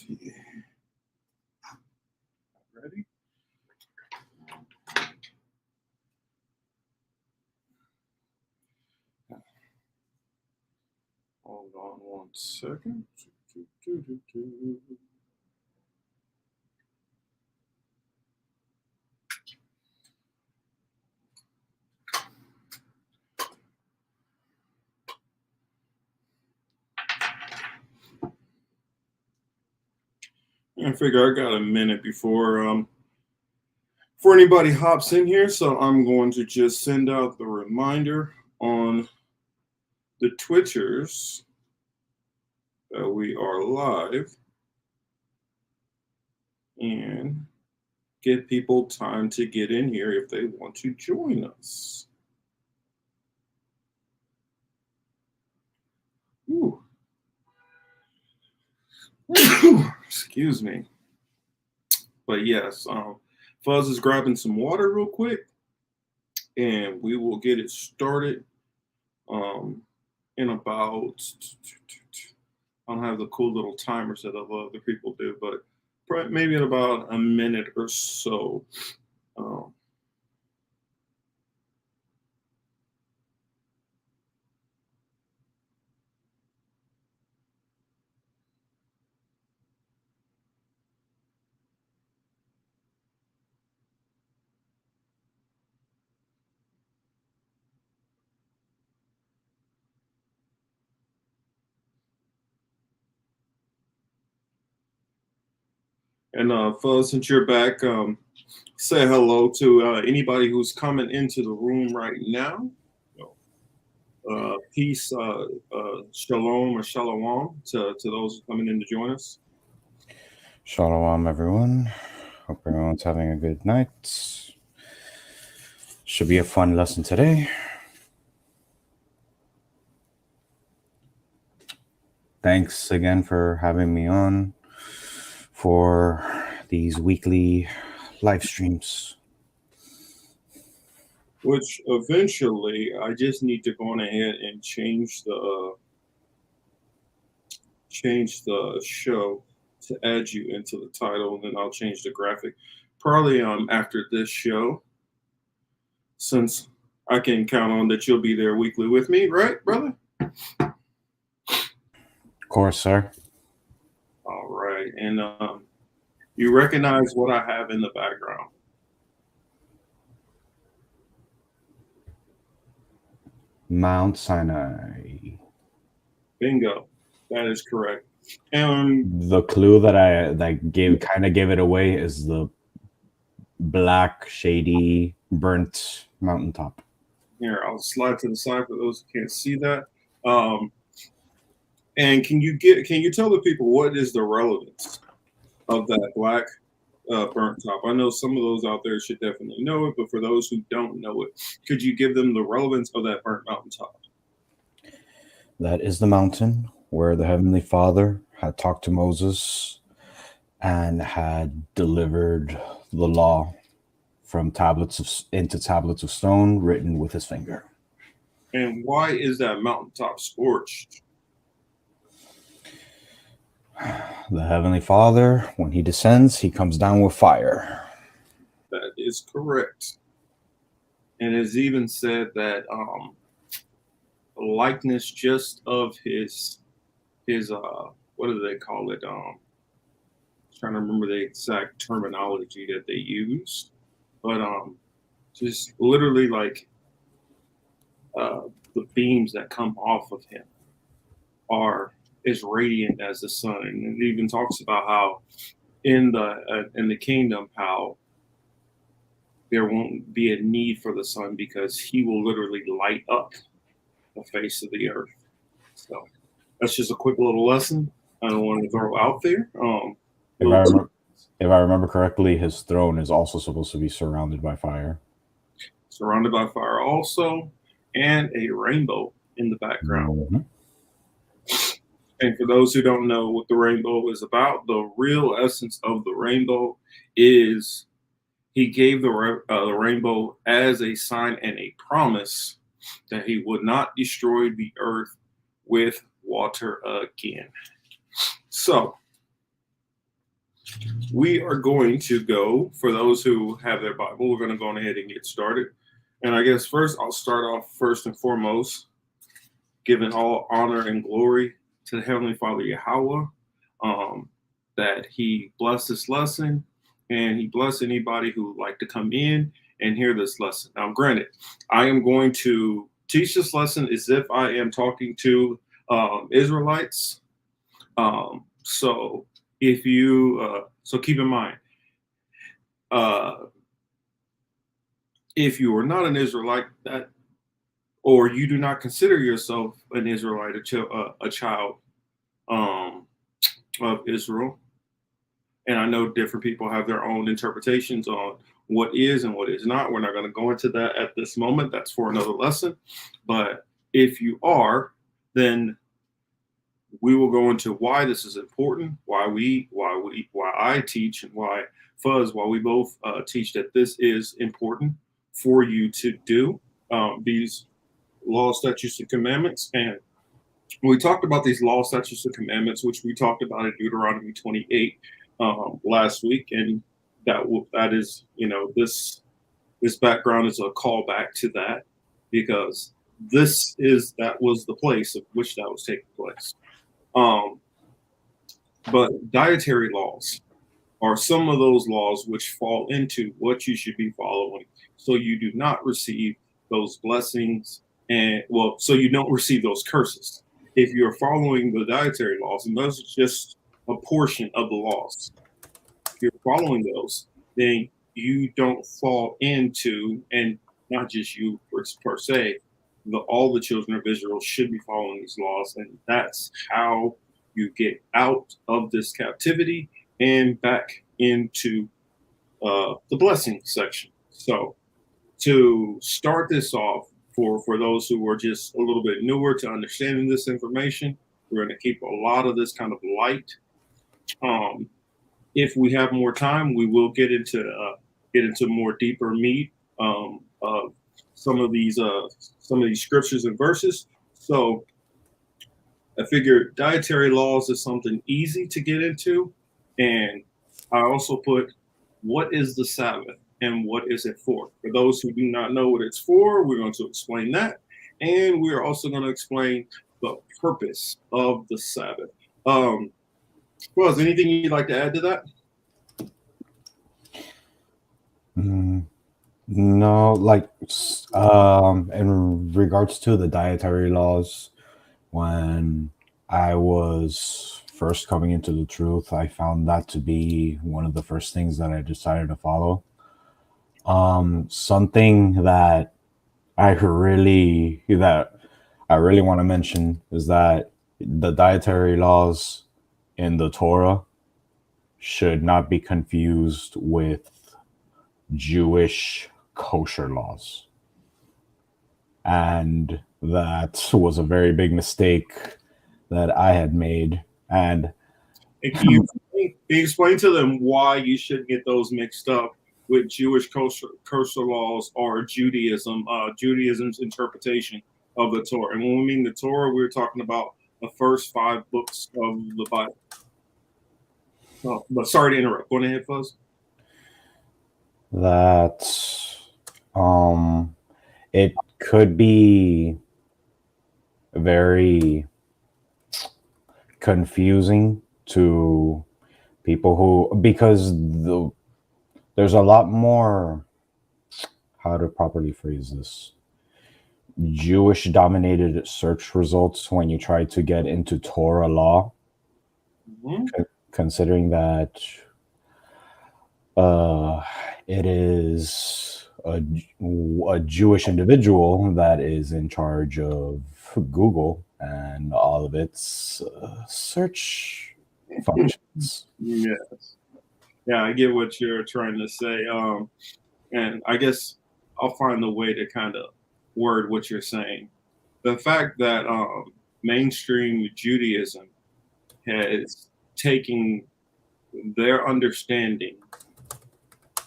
see. Ready? Hold on 1 second. I figure I got a minute before anybody hops in here, so I'm going to just send out the reminder on the Twitchers that we are live and get people time to get in here if they want to join us. Ooh. Excuse me. But yes, Fuzz is grabbing some water real quick, and we will get it started in about, I don't have the cool little timers that other people do, but probably maybe in about a minute or so. And Fuzz, since you're back, say hello to anybody who's coming into the room right now. Peace, shalom or shalom to those coming in to join us. Shalom, everyone. Hope everyone's having a good night. Should be a fun lesson today. Thanks again for having me on for these weekly live streams. Which eventually I just need to go on ahead and change the show to add you into the title, and then I'll change the graphic probably after this show, since I can count on that you'll be there weekly with me, right, brother? Of course, sir. All right. And you recognize what I have in the background? Mount Sinai. Bingo. That is correct. And the clue that I kind of gave it away is the black, shady, burnt mountaintop. Here, I'll slide to the side for those who can't see that. And can you tell the people what is the relevance of that black burnt top? I know some of those out there should definitely know it, but for those who don't know it, could you give them the relevance of that burnt mountaintop? That is the mountain where the Heavenly Father had talked to Moses and had delivered the law from into tablets of stone written with his finger. And why is that mountaintop scorched? The Heavenly Father, when he descends, he comes down with fire. That is correct. And it's even said that a likeness just of his what do they call it? Trying to remember the exact terminology that they used, but just literally like the beams that come off of him are as radiant as the sun. And it even talks about how in the kingdom, how there won't be a need for the sun because he will literally light up the face of the earth. So that's just a quick little lesson I don't want to throw out there. If I remember correctly, his throne is also supposed to be surrounded by fire. Surrounded by fire also, and a rainbow in the background. Mm-hmm. And for those who don't know what the rainbow is about, the real essence of the rainbow is he gave the rainbow as a sign and a promise that he would not destroy the earth with water again. So we are going to go, for those who have their Bible, we're going to go ahead and get started. And I guess first, I'll start off first and foremost, giving all honor and glory to the Heavenly Father Yahweh, that He blessed this lesson and He blessed anybody who would like to come in and hear this lesson. Now, granted, I am going to teach this lesson as if I am talking to Israelites. So if you, so keep in mind, if you are not an Israelite, that or you do not consider yourself an Israelite, a child of Israel, and I know different people have their own interpretations on what is and what is not. We're not going to go into that at this moment. That's for another lesson. But if you are, then we will go into why this is important, why I teach, and why Fuzz, why we both teach that this is important for you to do these laws, statutes, and commandments. And we talked about these laws, statutes, and commandments, which we talked about in Deuteronomy 28 last week, and that is, this background is a callback to that, because that was the place of which that was taking place. But dietary laws are some of those laws which fall into what you should be following, so you do not receive those blessings, so you don't receive those curses. If you're following the dietary laws, and those are just a portion of the laws, if you're following those, then you don't fall into, and not just you per se, all the children of Israel should be following these laws, and that's how you get out of this captivity and back into the blessing section. So to start this off, for those who are just a little bit newer to understanding this information, we're going to keep a lot of this kind of light. If we have more time, we will get into more deeper meat of some of these scriptures and verses. So I figured dietary laws is something easy to get into, and I also put, what is the Sabbath and what is it for? For those who do not know what it's for, we're going to explain that, and we're also going to explain the purpose of the Sabbath. Well, is anything you'd like to add to that? No, like in regards to the dietary laws, when I was first coming into the truth, I found that to be one of the first things that I decided to follow. Something that I really want to mention is that the dietary laws in the Torah should not be confused with Jewish kosher laws. And that was a very big mistake that I had made. And can you explain to them why you shouldn't get those mixed up with Jewish kosher laws or Judaism's interpretation of the Torah? And when we mean the Torah, we're talking about the first 5 books of the Bible. But sorry to interrupt. Go ahead, Fuzz. That it could be very confusing to people who, because there's a lot more, how to properly phrase this, Jewish dominated search results when you try to get into Torah law, considering that it is a Jewish individual that is in charge of Google and all of its search functions. Yes. Yeah, I get what you're trying to say. And I guess I'll find a way to kind of word what you're saying. The fact that mainstream Judaism has taken their understanding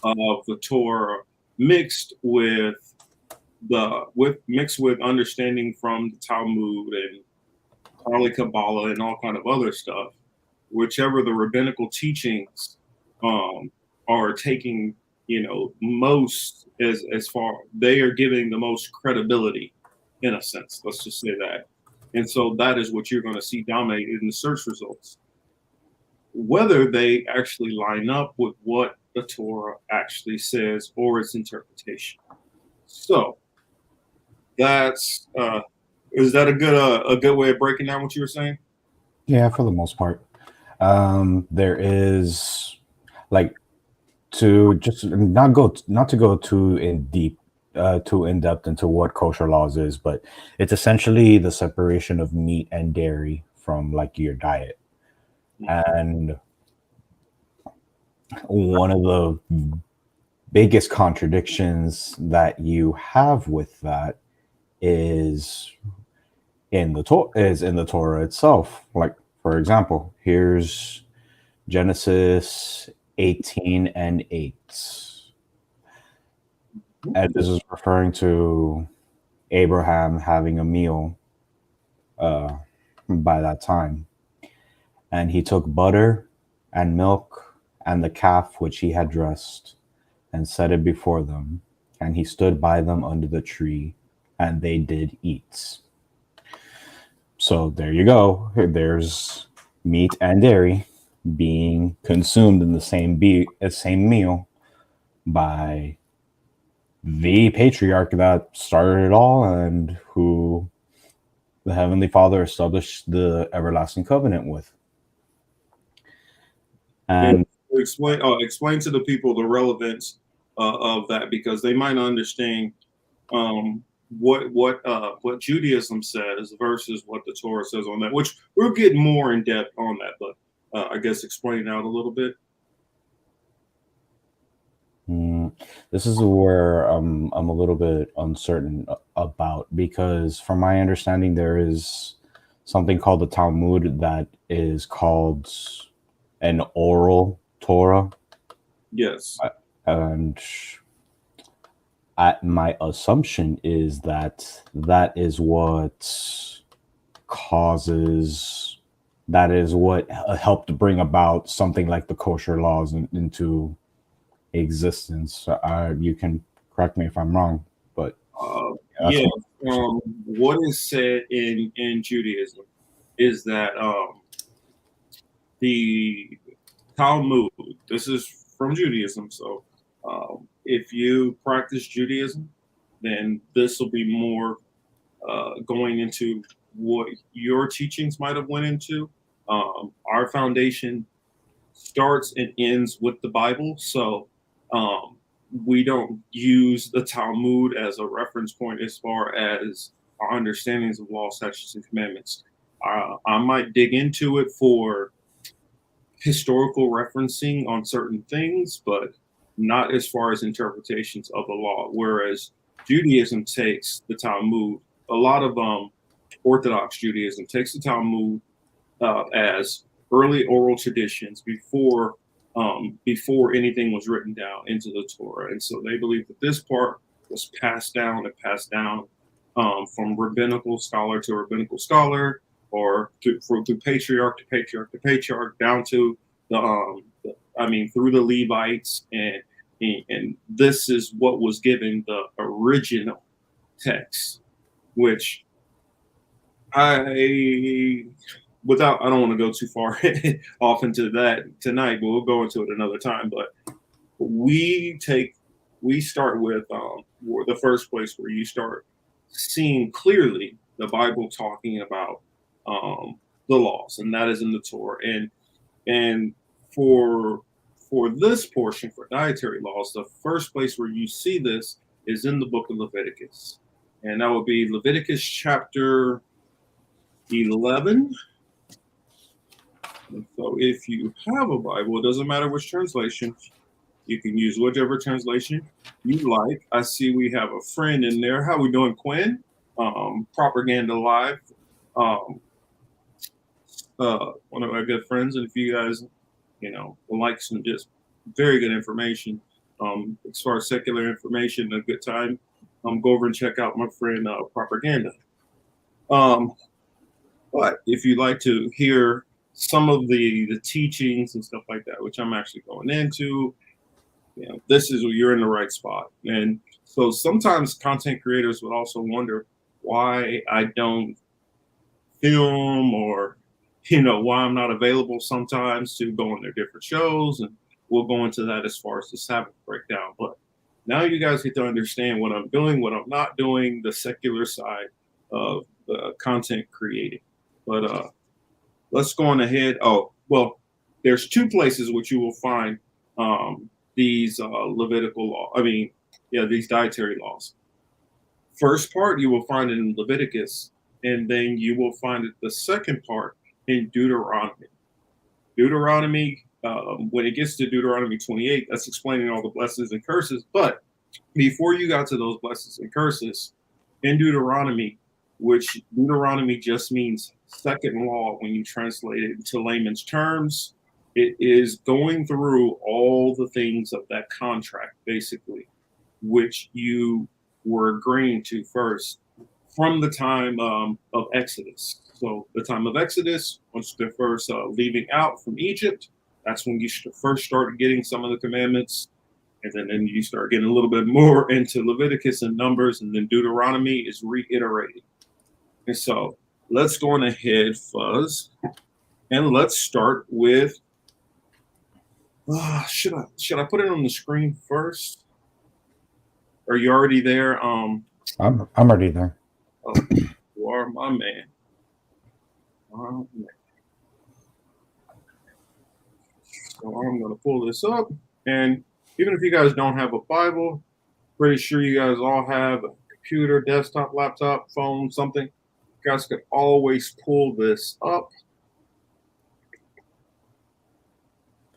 of the Torah mixed with understanding from the Talmud and Kabbalah and all kind of other stuff, whichever the rabbinical teachings are taking, most as far they are giving the most credibility, in a sense. Let's just say that. And so that is what you're going to see dominate in the search results, whether they actually line up with what the Torah actually says or its interpretation. So that's is that a good way of breaking down what you were saying? Yeah, for the most part. There is like to just not to go too in depth into what kosher laws is, but it's essentially the separation of meat and dairy from like your diet. And one of the biggest contradictions that you have with that is in the Torah itself. Like, for example, here's Genesis 18 and 8. And this is referring to Abraham having a meal by that time. And he took butter and milk and the calf which he had dressed and set it before them. And he stood by them under the tree, and they did eat. So there you go. There's meat and dairy being consumed in the same meal by the patriarch that started it all and who the Heavenly Father established the everlasting covenant with. And Explain to the people the relevance of that, because they might not understand what Judaism says versus what the Torah says on that. Which we'll get more in depth on that, but I guess explain out a little bit. This is where I'm a little bit uncertain about, because from my understanding there is something called the Talmud that is called an oral Torah. Yes. And my assumption is that is what helped bring about something like the kosher laws into existence. You can correct me if I'm wrong, but what is said in Judaism is that the Talmud. This is from Judaism, so if you practice Judaism, then this will be more going into what your teachings might have went into. Our foundation starts and ends with the Bible, so we don't use the Talmud as a reference point as far as our understandings of law, statutes, and commandments. I might dig into it for historical referencing on certain things, but not as far as interpretations of the law. Whereas Judaism takes the Talmud, a lot of Orthodox Judaism takes the Talmud as early oral traditions before anything was written down into the Torah, and so they believe that this part was passed down from rabbinical scholar to rabbinical scholar, or through patriarch to patriarch to patriarch, down to through the Levites, and this is what was given the original text, which I don't want to go too far off into that tonight, but we'll go into it another time. But we start with the first place where you start seeing clearly the Bible talking about the laws, and that is in the Torah. And for this portion, for dietary laws, the first place where you see this is in the book of Leviticus, and that would be Leviticus chapter 11. And so if you have a Bible, it doesn't matter which translation, you can use whichever translation you like. I see we have a friend in there. How we doing, Quinn? Propaganda Live. One of our good friends. And if you guys, like some just very good information, as far as secular information, a good time, go over and check out my friend Propaganda. But if you'd like to hear some of the teachings and stuff like that, which I'm actually going into. This is where you're in the right spot. And so sometimes content creators would also wonder why I don't film, or why I'm not available sometimes to go on their different shows, and we'll go into that as far as the Sabbath breakdown. But now you guys get to understand what I'm doing, what I'm not doing, the secular side of the content creating. But let's go on ahead. Oh, well, there's two places which you will find these Levitical law. These dietary laws. First part you will find it in Leviticus, and then you will find it the second part in Deuteronomy. Deuteronomy, when it gets to Deuteronomy 28, that's explaining all the blessings and curses. But before you got to those blessings and curses, in Deuteronomy, which Deuteronomy just means second law when you translate it into layman's terms, it is going through all the things of that contract, basically, which you were agreeing to first from the time of Exodus. So the time of Exodus, once the first leaving out from Egypt, that's when you first started getting some of the commandments. And then you start getting a little bit more into Leviticus and Numbers, and then Deuteronomy is reiterated. And so let's go on ahead, Fuzz, and let's start with, should I put it on the screen first? Are you already there? I'm already there. Oh, you are my man. Oh, man. So I'm going to pull this up, and even if you guys don't have a Bible, pretty sure you guys all have a computer, desktop, laptop, phone, something. You guys could always pull this up.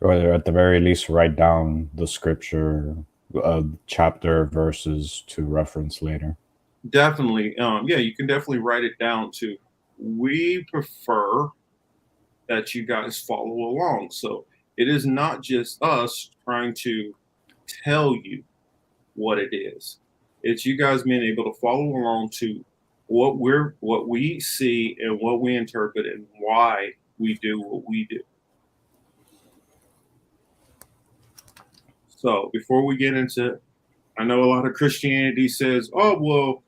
Or at the very least, write down the scripture, chapter, verses to reference later. Definitely. You can definitely write it down too. We prefer that you guys follow along. So it is not just us trying to tell you what it is. It's you guys being able to follow along to what we see and what we interpret and why we do what we do. So before we get into, I know a lot of Christianity says, oh, well,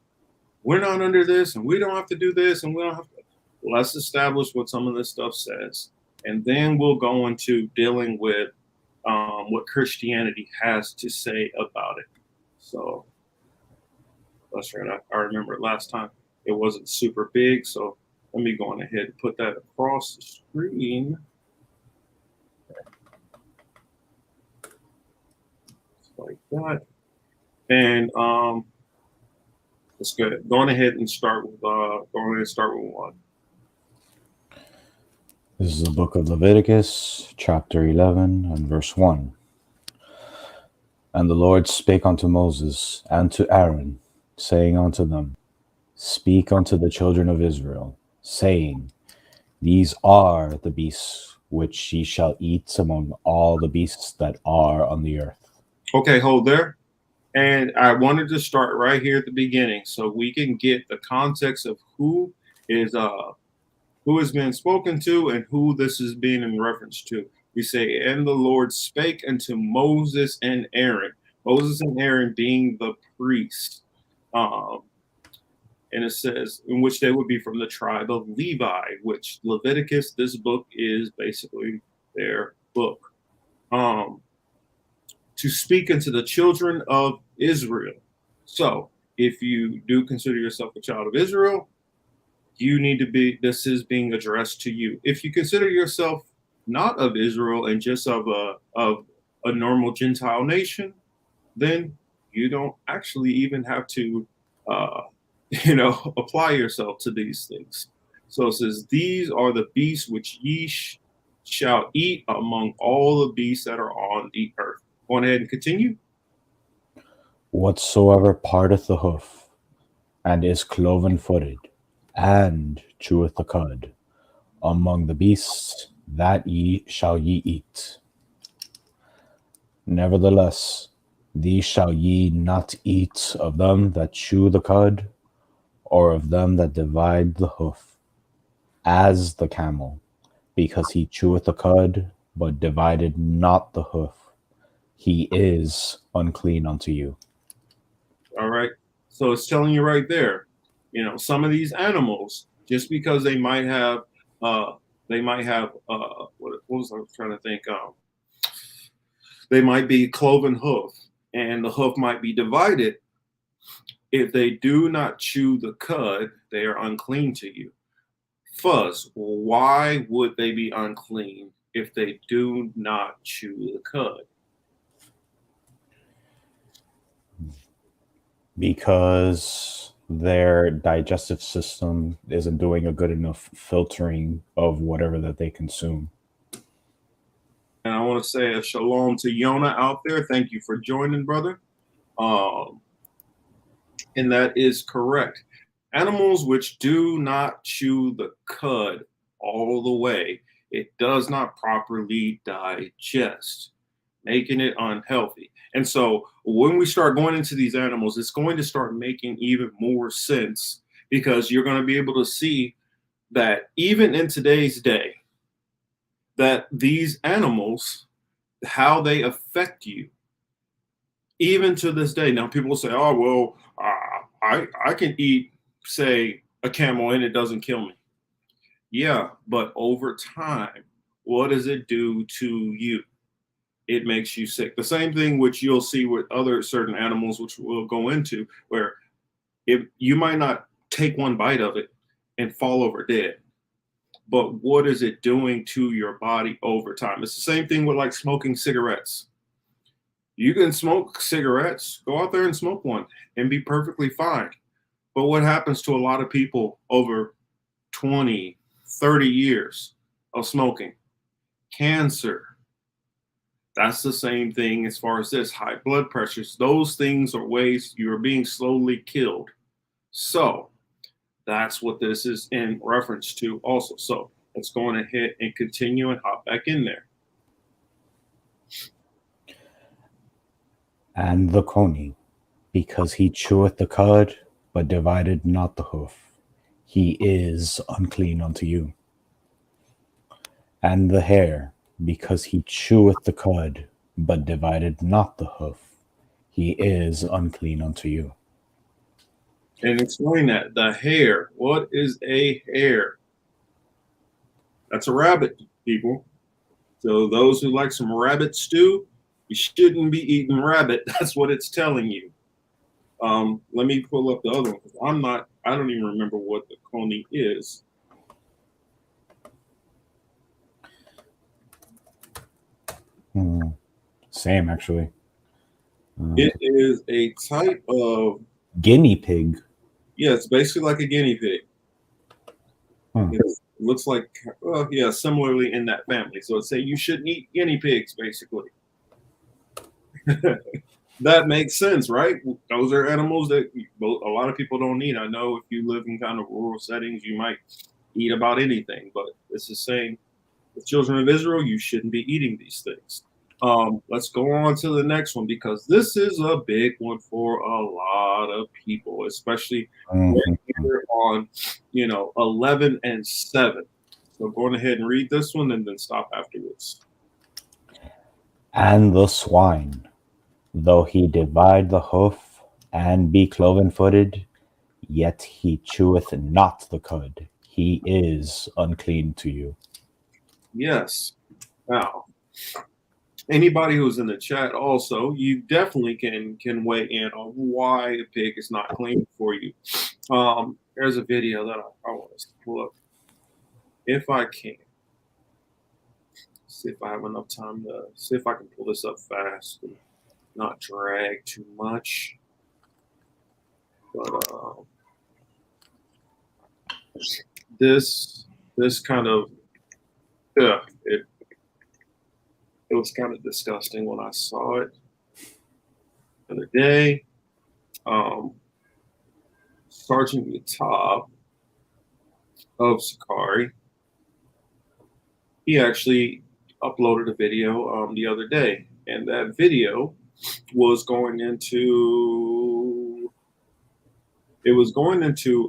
we're not under this and we don't have to do this and we don't have to. Let's establish what some of this stuff says. And then we'll go into dealing with what Christianity has to say about it. So that's right. I remember last time it wasn't super big. So let me go on ahead and put that across the screen. Like that. And let's go ahead and start with one. This is the book of Leviticus, chapter 11, and verse 1. And the Lord spake unto Moses and to Aaron, saying unto them, Speak unto the children of Israel, saying, These are the beasts which ye shall eat among all the beasts that are on the earth. Okay, hold there. And I wanted to start right here at the beginning so we can get the context of who has been spoken to and who this is being in reference to. We say, and the Lord spake unto Moses and Aaron. Moses and Aaron being the priests. And it says, in which they would be from the tribe of Levi, which Leviticus, this book is basically their book. To speak unto the children of Israel. So if you do consider yourself a child of Israel, you need to be, this is being addressed to you. If you consider yourself not of Israel and just of a normal Gentile nation, then you don't actually even have to, apply yourself to these things. So it says, these are the beasts which ye shall eat among all the beasts that are on the earth. Go ahead and continue. Whatsoever parteth the hoof, and is cloven-footed, and cheweth the cud, among the beasts that shall ye eat. Nevertheless, these shall ye not eat of them that chew the cud, or of them that divide the hoof, as the camel, because he cheweth the cud, but divided not the hoof. He is unclean unto you. All right. So it's telling you right there, some of these animals, just because they might have, what was I trying to think? They might be cloven hoof, and the hoof might be divided. If they do not chew the cud, they are unclean to you. Fuzz, why would they be unclean if they do not chew the cud? Because their digestive system isn't doing a good enough filtering of whatever that they consume. And I want to say a shalom to Yona out there. Thank you for joining, brother. And that is correct. Animals which do not chew the cud all the way, it does not properly digest, making it unhealthy. And so when we start going into these animals, it's going to start making even more sense, because you're going to be able to see that even in today's day, that these animals, how they affect you, even to this day. Now people say, oh, well, I can eat, say, a camel and it doesn't kill me. Yeah, but over time, what does it do to you? It makes you sick. The same thing which you'll see with other certain animals, which we'll go into, where if you might not take one bite of it and fall over dead, but what is it doing to your body over time? It's the same thing with like smoking cigarettes. You can smoke cigarettes, go out there and smoke one and be perfectly fine. But what happens to a lot of people over 20, 30 years of smoking? Cancer. That's the same thing as far as this, high blood pressures. Those things are ways you are being slowly killed. So that's what this is in reference to also. So let's go on ahead and continue and hop back in there. And the coney, because he cheweth the cud, but divided not the hoof, he is unclean unto you. And the hare, because he cheweth the cud, but divided not the hoof, he is unclean unto you. And explain that. The hare. What is a hare? That's a rabbit, people. So those who like some rabbit stew, you shouldn't be eating rabbit. That's what it's telling you. Let me pull up the other one. I don't even remember what the coney is. Same, actually. It is a type of guinea pig. Yeah, it's basically like a guinea pig. It looks like, similarly in that family. So it's saying you shouldn't eat guinea pigs, basically. That makes sense, right? Those are animals that a lot of people don't eat. I know if you live in kind of rural settings, you might eat about anything, but this is saying the children of Israel, you shouldn't be eating these things. Let's go on to the next one, because this is a big one for a lot of people, especially right here on 11 and 7. So go on ahead and read this one and then stop afterwards. And the swine, though he divide the hoof and be cloven-footed, yet he cheweth not the cud. He is unclean to you. Yes. Now, anybody who's in the chat also, you definitely can weigh in on why a pig is not clean for you. There's a video that I want to pull up if I can. See if I have enough time to see if I can pull this up fast and not drag too much. But this kind of it was kind of disgusting when I saw it the other day. Sergeant Yatab of Sakari, he actually uploaded a video the other day, and that video was going into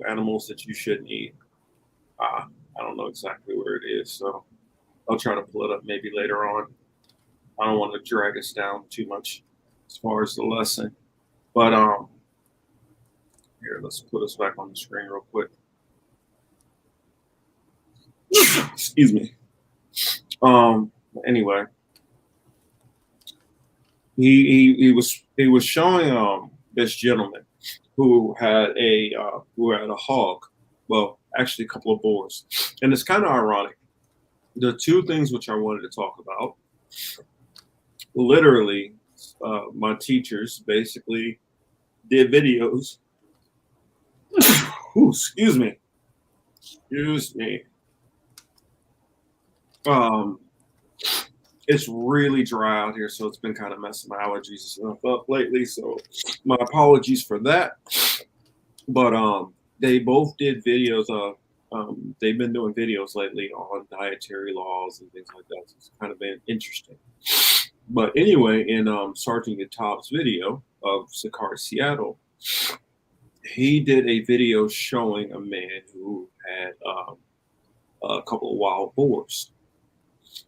animals that you shouldn't eat. I don't know exactly where it is, so I'll try to pull it up maybe later on. I don't want to drag us down too much as far as the lesson. But here, let's put us back on the screen real quick. Excuse me. Anyway, he was showing this gentleman who had a hog. Well, actually, a couple of boars, and it's kind of ironic. The two things which I wanted to talk about, literally, my teachers basically did videos. Ooh, excuse me. Um, it's really dry out here, so it's been kind of messing my allergies and stuff up lately. So my apologies for that. But they both did videos of they've been doing videos lately on dietary laws and things like that. So it's kind of been interesting. But anyway, in Sergeant Gatop's video of Sakari Seattle, he did a video showing a man who had a couple of wild boars.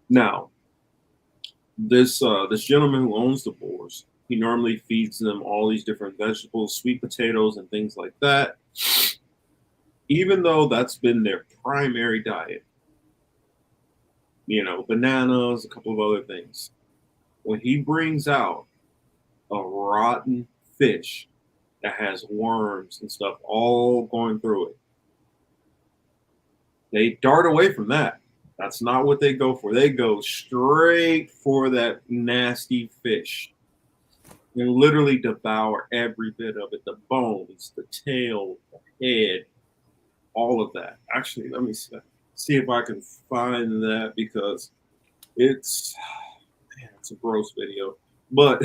Now, this gentleman who owns the boars, he normally feeds them all these different vegetables, sweet potatoes, and things like that. Even though that's been their primary diet, bananas, a couple of other things. When he brings out a rotten fish that has worms and stuff all going through it, they dart away from that. That's not what they go for. They go straight for that nasty fish and literally devour every bit of it, the bones, the tail, the head, all of that. Actually, let me see if I can find that, because it's a gross video. But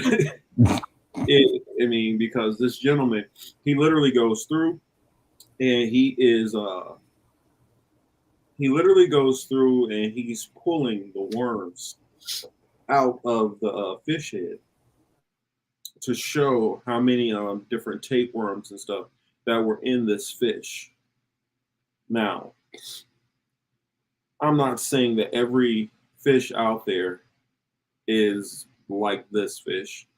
because this gentleman, he literally goes through and he literally goes through and he's pulling the worms out of the fish head to show how many different tapeworms and stuff that were in this fish. Now, I'm not saying that every fish out there is like this fish,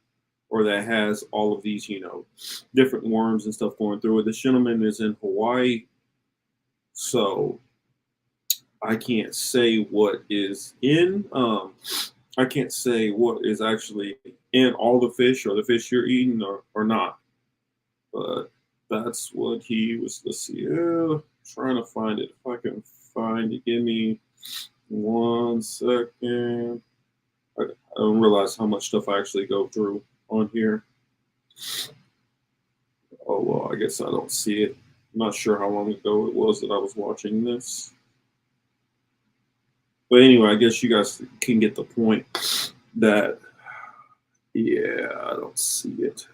or that has all of these, different worms and stuff going through it. This gentleman is in Hawaii, so I can't say what is in. I can't say what is actually in all the fish or the fish you're eating or not. But that's what he was. Let's see. Trying to find it. If I can find it, give me 1 second. I don't realize how much stuff I actually go through on here. Oh, well, I guess I don't see it. I'm not sure how long ago it was that I was watching this. But anyway, I guess you guys can get the point that, yeah, I don't see it.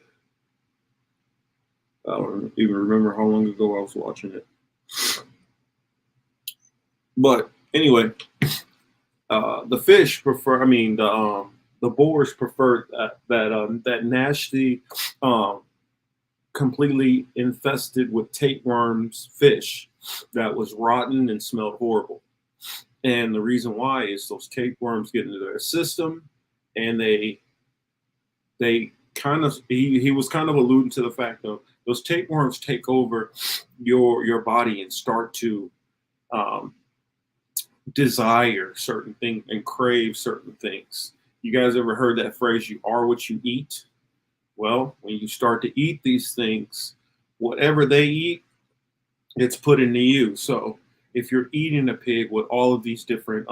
I don't even remember how long ago I was watching it. But anyway, the fish prefer. I mean, the boars prefer that nasty, completely infested with tapeworms fish that was rotten and smelled horrible. And the reason why is those tapeworms get into their system, and they kind of he was kind of alluding to the fact of those tapeworms take over your body and start to desire certain things and crave certain things. You guys ever heard that phrase, you are what you eat? Well, when you start to eat these things, whatever they eat, it's put into you. So if you're eating a pig with all of these different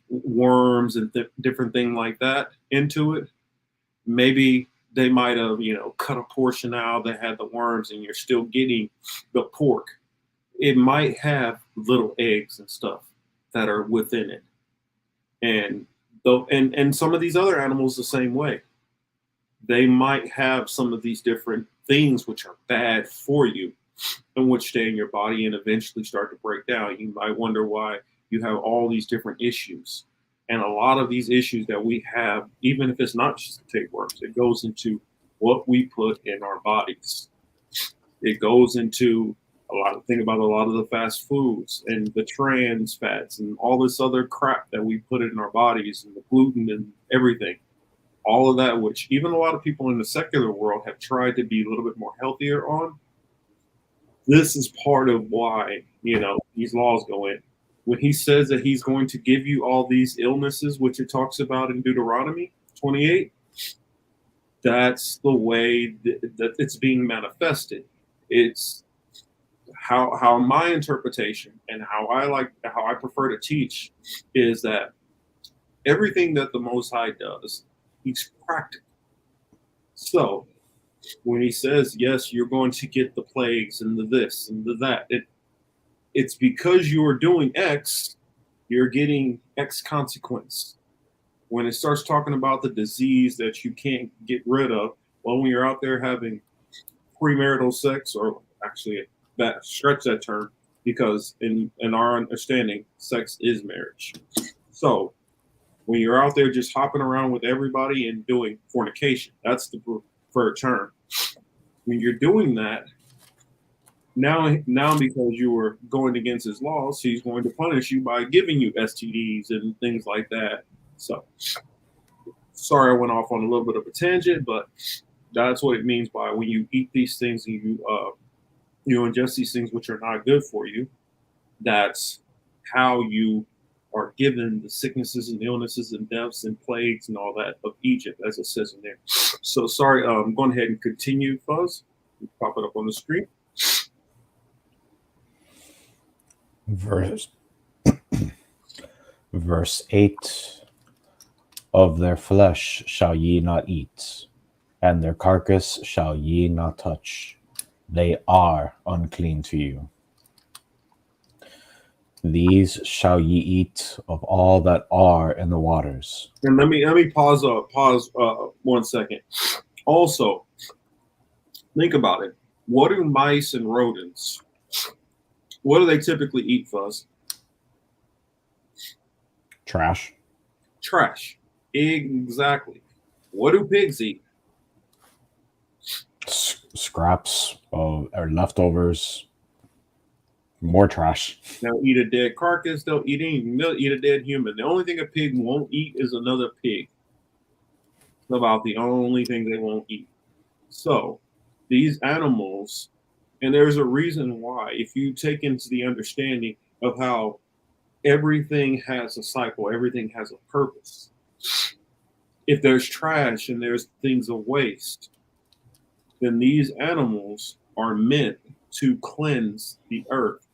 worms and different things like that into it, maybe they might have, cut a portion out that had the worms and you're still getting the pork. It might have little eggs and stuff that are within it. And some of these other animals the same way. They might have some of these different things which are bad for you and which stay in your body and eventually start to break down. You might wonder why you have all these different issues. And a lot of these issues that we have, even if it's not just the tapeworms, it goes into what we put in our bodies. It goes into think about a lot of the fast foods and the trans fats and all this other crap that we put in our bodies and the gluten and everything. All of that, which even a lot of people in the secular world have tried to be a little bit more healthier on. This is part of why, these laws go in. When he says that he's going to give you all these illnesses, which it talks about in Deuteronomy 28, that's the way that it's being manifested. It's how my interpretation and how I prefer to teach is that everything that the Most High does, he's practical. So when he says, yes, you're going to get the plagues and the this and the that, it's because you are doing X, you're getting X consequence. When it starts talking about the disease that you can't get rid of, well, when you're out there having premarital sex, or actually that stretch that term, because in our understanding, sex is marriage. So when you're out there just hopping around with everybody and doing fornication, that's the preferred term. When you're doing that, now because you were going against his laws, he's going to punish you by giving you STDs and things like that. So, sorry I went off on a little bit of a tangent, but that's what it means by when you eat these things and you ingest these things which are not good for you. That's how you are given the sicknesses and illnesses and deaths and plagues and all that of Egypt, as it says in there. So sorry, I'm going ahead and continue, Fuzz. Pop it up on the screen. Verse 8, of their flesh shall ye not eat, and their carcass shall ye not touch. They are unclean to you. These shall ye eat of all that are in the waters. And let me pause 1 second. Also, think about it. What do mice and rodents, what do they typically eat, Fuzz? Trash. Trash. Exactly. What do pigs eat? Scraps or leftovers. More trash. They'll eat a dead carcass. They'll eat anything. They'll eat a dead human. The only thing a pig won't eat is another pig. It's about the only thing they won't eat. So these animals, and there's a reason why, if you take into the understanding of how everything has a cycle, everything has a purpose. If there's trash and there's things of waste, then these animals are meant to cleanse the earth.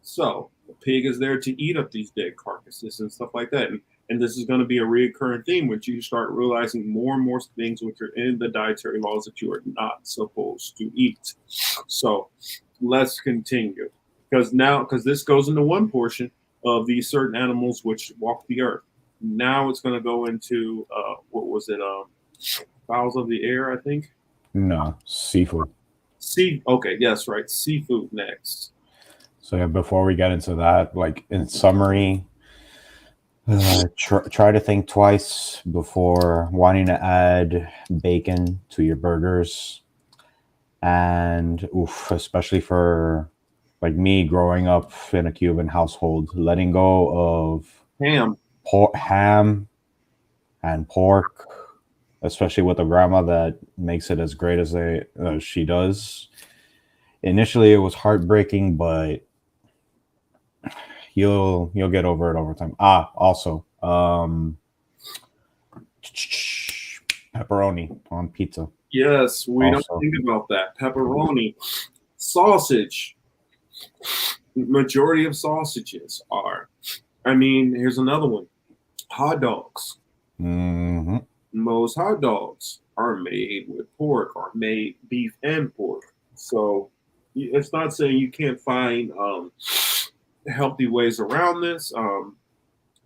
So the pig is there to eat up these dead carcasses and stuff like that. And this is going to be a recurring theme, which you start realizing more and more things which are in the dietary laws that you are not supposed to eat. So let's continue. Because this goes into one portion of these certain animals which walk the earth. Now it's going to go into, what was it? Fowls of the air, I think. No, seafood. Okay, yes, right. Seafood next. So yeah, before we get into that, like in summary, try to think twice before wanting to add bacon to your burgers. And especially for like me growing up in a Cuban household, letting go of ham and pork, especially with a grandma that makes it as great as she does. Initially, it was heartbreaking, but you'll get over it over time. Also, pepperoni on pizza. Yes, we don't think about that. Pepperoni, sausage. Majority of sausages are. I mean, here's another one. Hot dogs. Mm-hmm. Most hot dogs are made with pork, or made beef and pork. So it's not saying you can't find healthy ways around this.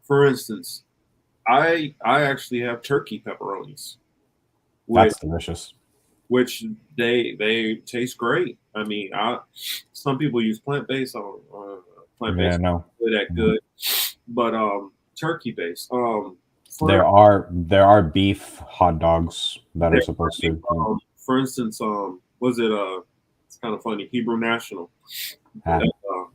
For instance, I actually have turkey pepperonis. That's delicious. Which they taste great. I mean, some people use plant-based. Plant-based not really that good, but turkey based. There are beef hot dogs that are supposed to. For instance, was it It's kind of funny. Hebrew National. Ah, Uh,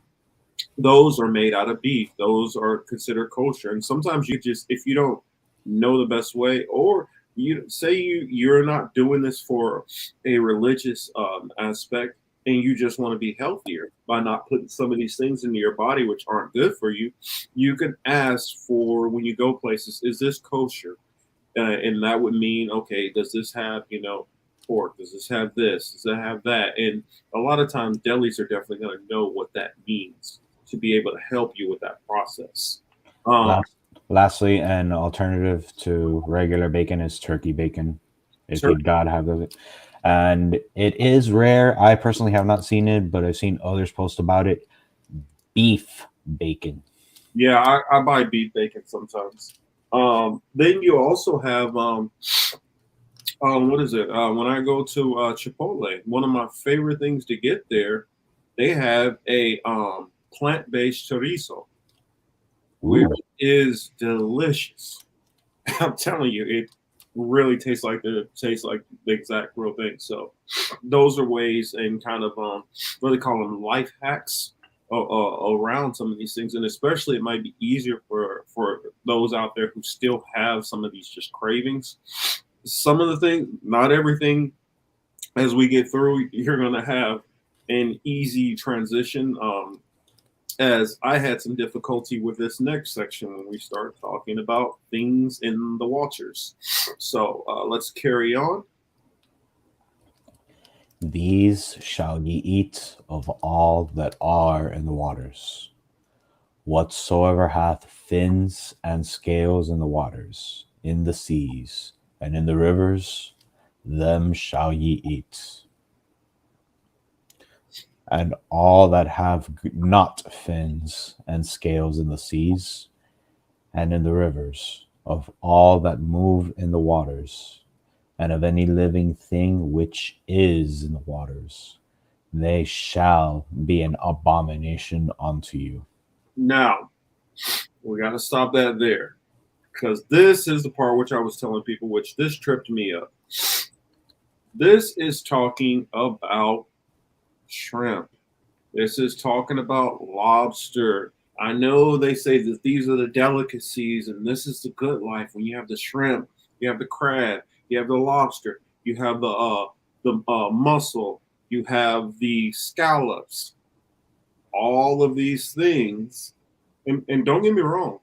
those are made out of beef. Those are considered kosher. And sometimes you just, if you don't know the best way, or you say you're not doing this for a religious aspect, and you just want to be healthier by not putting some of these things into your body which aren't good for you, you can ask for when you go places, is this kosher? And that would mean, okay, does this have, pork? Does this have this? Does it have that? And a lot of times, delis are definitely going to know what that means to be able to help you with that process. Um, last, lastly, an alternative to regular bacon is turkey bacon. If tur- you'd gotta have it, and it is rare. I personally have not seen it, but I've seen others post about it. Beef bacon. yeah, I buy beef bacon sometimes. Then you also have what is it? When I go to Chipotle, one of my favorite things to get there, they have a plant-based chorizo, which Ooh, is delicious. I'm telling you, it really tastes like the exact real thing. So those are ways and kind of what they call them, life hacks around some of these things, and especially it might be easier for those out there who still have some of these just cravings. Some of the things, not everything, as we get through, you're going to have an easy transition. As I had some difficulty with this next section when we start talking about things in the waters. So let's carry on. these shall ye eat of all that are in the waters. Whatsoever hath fins and scales in the waters, in the seas, and in the rivers, them shall ye eat. And all that have not fins and scales in the seas and in the rivers, of all that move in the waters, and of any living thing which is in the waters, they shall be an abomination unto you. Now, we got to stop that there because this is the part which I was telling people, which this tripped me up. This is talking about shrimp. This is talking about lobster. I know they say that these are the delicacies and this is the good life when you have the shrimp, you have the crab, you have the lobster, you have the mussel, you have the scallops, all of these things. And don't get me wrong,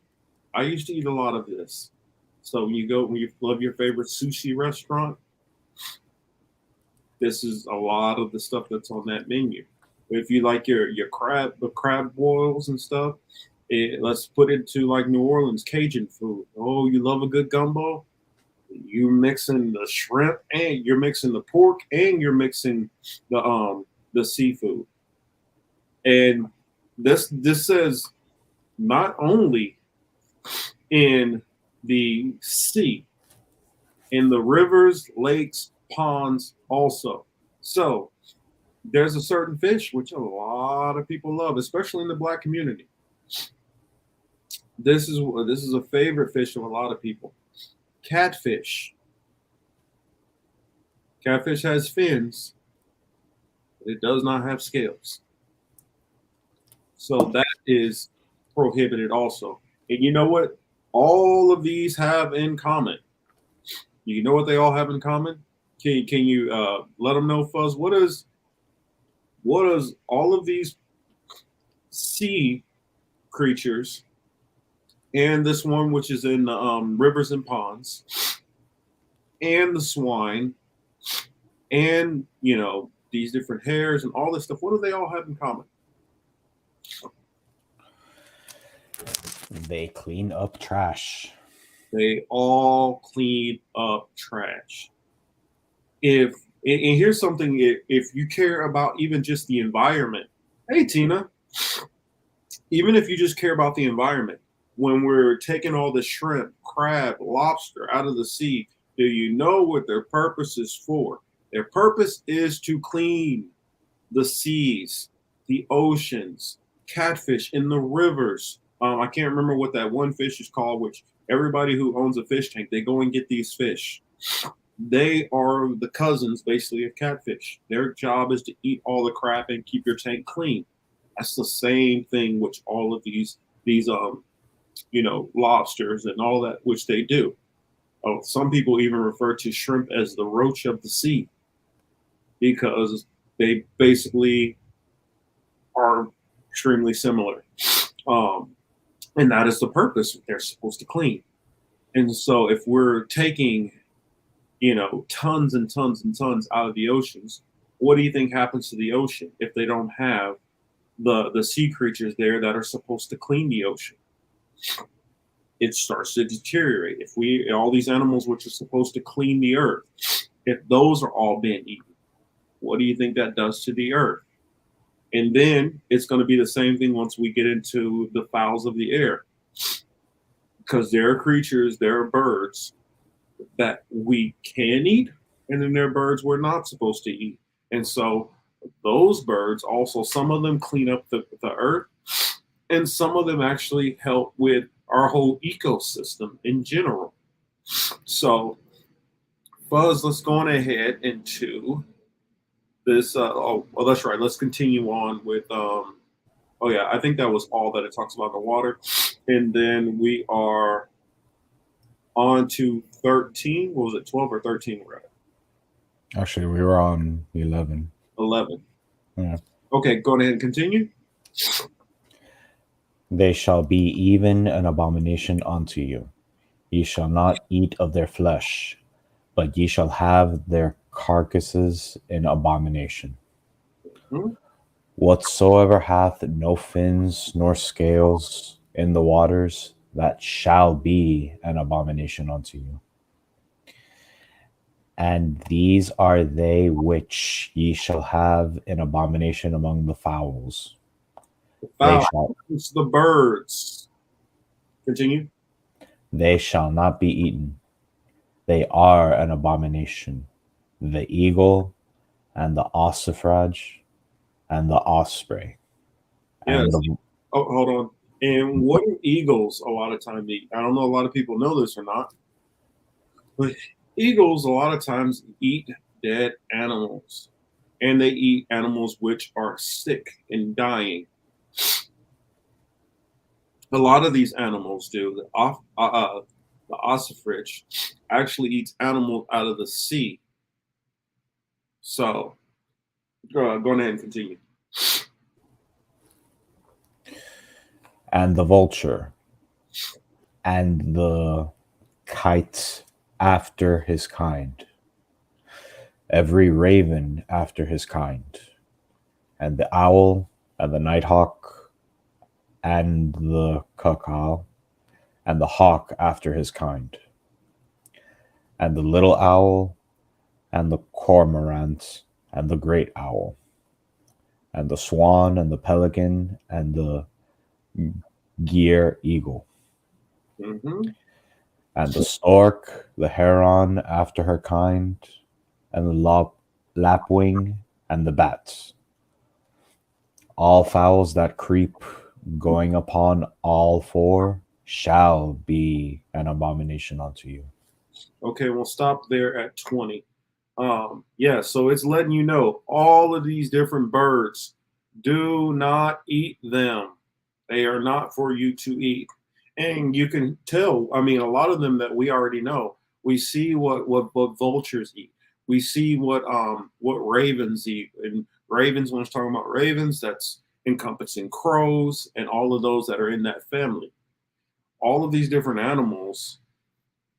I used to eat a lot of this. So when you love your favorite sushi restaurant, this is a lot of the stuff that's on that menu. If you like your crab boils and stuff, let's put it to like New Orleans Cajun food. Oh, you love a good gumbo? You mixing the shrimp and you're mixing the pork and you're mixing the seafood. And this says not only in the sea, in the rivers, lakes, ponds also. So there's a certain fish which a lot of people love, especially in the black community. This is a favorite fish of a lot of people. Catfish. Catfish has fins, but it does not have scales. So that is prohibited also. And you know what? All of these have in common. You know what they all have in common? Can you let them know, Fuzz? What does all of these sea creatures and this one which is in the rivers and ponds and the swine and these different hairs and all this stuff, what do they all have in common? They clean up trash. They all clean up trash. If and here's something, if you care about even just the environment, hey Tina, even if you just care about the environment, when we're taking all the shrimp, crab, lobster out of the sea, do you know what their purpose is for? Their purpose is to clean the seas, the oceans, catfish in the rivers. I can't remember what that one fish is called, which everybody who owns a fish tank, they go and get these fish. They are the cousins, basically, of catfish. Their job is to eat all the crap and keep your tank clean. That's the same thing which all of these lobsters and all that which they do. Oh, some people even refer to shrimp as the roach of the sea because they basically are extremely similar. Um, and that is the purpose. They're supposed to clean. And so if we're taking, tons and tons and tons out of the oceans, what do you think happens to the ocean if they don't have the sea creatures there that are supposed to clean the ocean? It starts to deteriorate. If all these animals which are supposed to clean the earth, if those are all being eaten, what do you think that does to the earth? And then it's going to be the same thing once we get into the fowls of the air, because there are creatures, there are birds that we can eat, and then there are birds we're not supposed to eat. And so those birds also, some of them clean up the earth, and some of them actually help with our whole ecosystem in general. So, Fuzz, let's go on ahead into this. That's right. Let's continue on with. Oh yeah, I think that was all that it talks about in the water, and then we are on to 13. What was it, 12 or 13? We're at Actually, we were on 11. 11. Yeah. Okay, go ahead and continue. They shall be even an abomination unto you. Ye shall not eat of their flesh, but ye shall have their carcasses in abomination. Hmm? Whatsoever hath no fins nor scales in the waters, that shall be an abomination unto you. And these are they which ye shall have in abomination among the fowls. It's the birds. Continue. They shall not be eaten. They are an abomination. The eagle and the ossifrage and the osprey. Yes. Oh, hold on. And what do eagles a lot of times eat? I don't know a lot of people know this or not, but eagles a lot of times eat dead animals, and they eat animals which are sick and dying. A lot of these animals do. The ossifrage actually eats animals out of the sea. So, go ahead and continue. And the vulture and the kite after his kind, every raven after his kind, and the owl and the nighthawk and the cuckoo and the hawk after his kind, and the little owl and the cormorant and the great owl, and the swan and the pelican and the gier eagle, and the stork, the heron after her kind, and the lapwing and the bats. All fowls that creep, going upon all four, shall be an abomination unto you. Okay, we'll stop there at 20. So it's letting you know all of these different birds, do not eat them. They are not for you to eat. And you can tell, I mean, a lot of them that we already know. We see what vultures eat. We see what ravens eat. And ravens, when it's talking about ravens, that's encompassing crows and all of those that are in that family. All of these different animals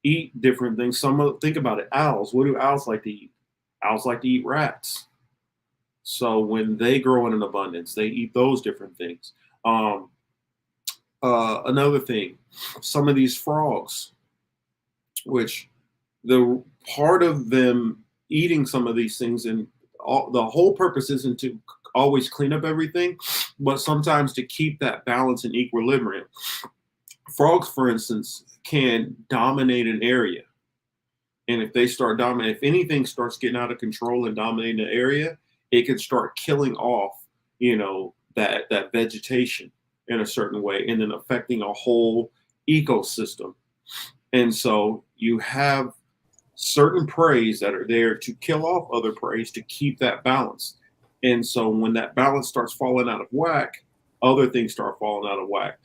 eat different things. Think about it. Owls. What do owls like to eat? Owls like to eat rats. So when they grow in an abundance, they eat those different things. Another thing, some of these frogs, which the part of them eating some of these things, and the whole purpose isn't to always clean up everything, but sometimes to keep that balance and equilibrium. Frogs, for instance, can dominate an area. And if they start dominating, if anything starts getting out of control and dominating the area, it can start killing off, that vegetation in a certain way, and then affecting a whole ecosystem. And so you have certain preys that are there to kill off other preys to keep that balance. And so when that balance starts falling out of whack, other things start falling out of whack.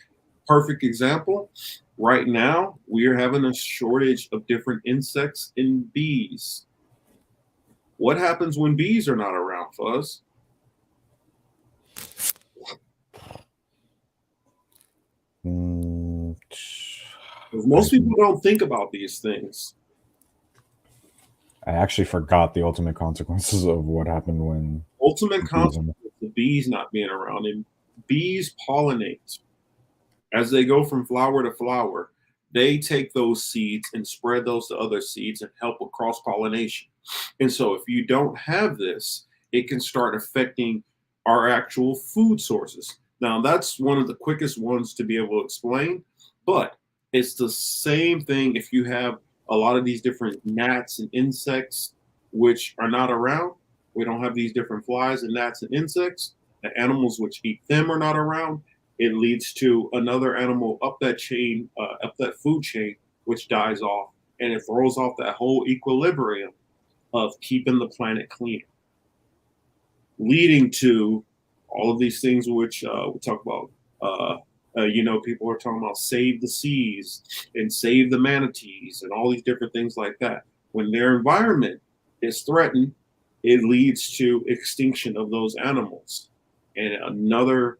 Perfect example, right now we are having a shortage of different insects and bees. What happens when bees are not around, Fuzz? Mm, Because I, most people don't think about these things. I actually forgot the ultimate consequences of what happened when Ultimate bees. consequence of the bees not being around, and bees pollinate. As they go from flower to flower, they take those seeds and spread those to other seeds and help with cross pollination. And so, if you don't have this, it can start affecting our actual food sources. Now, that's one of the quickest ones to be able to explain, but it's the same thing if you have a lot of these different gnats and insects which are not around. We don't have these different flies and gnats and insects. The animals which eat them are not around. It leads to another animal up that chain, up that food chain, which dies off, and it throws off that whole equilibrium of keeping the planet clean, leading to all of these things which we talk about. People are talking about save the seas and save the manatees and all these different things like that. When their environment is threatened, it leads to extinction of those animals, and another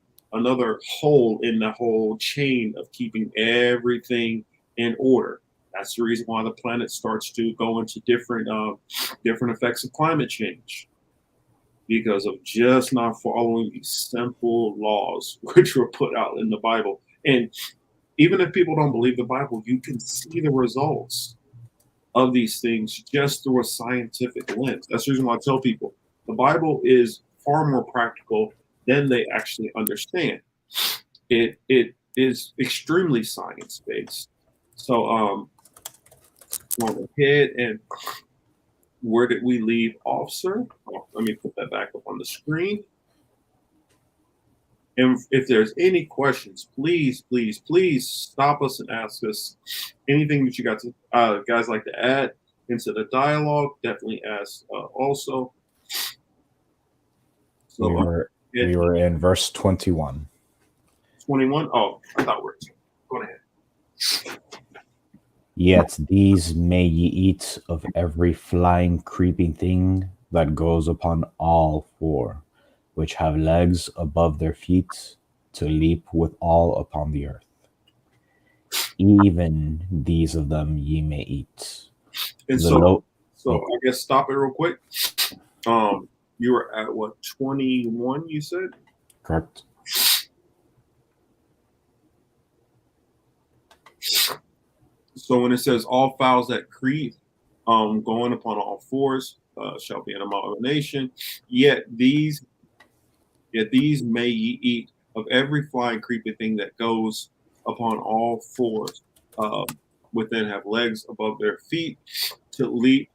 hole in the whole chain of keeping everything in order. That's the reason why the planet starts to go into different effects of climate change because of just not following these simple laws which were put out in the Bible. And even if people don't believe the Bible, you can see the results of these things just through a scientific lens. That's the reason why I tell people the Bible is far more practical than they actually understand. It is extremely science based. So go ahead and where did we leave off, sir? Oh, let me put that back up on the screen. And if there's any questions, please, please, please stop us and ask us anything that you got to guys like to add into the dialogue. Definitely ask also. So we were in verse 21. 21. Oh, I thought we were. Go ahead. Yet these may ye eat of every flying, creeping thing that goes upon all four, which have legs above their feet, to leap withal upon the earth. Even these of them ye may eat. And so I guess stop it real quick. You were at what, 21? You said correct. So when it says all fowls that creep, going upon all fours, shall be an abomination. Yet these may ye eat of every flying, creeping thing that goes upon all fours, within have legs above their feet to leap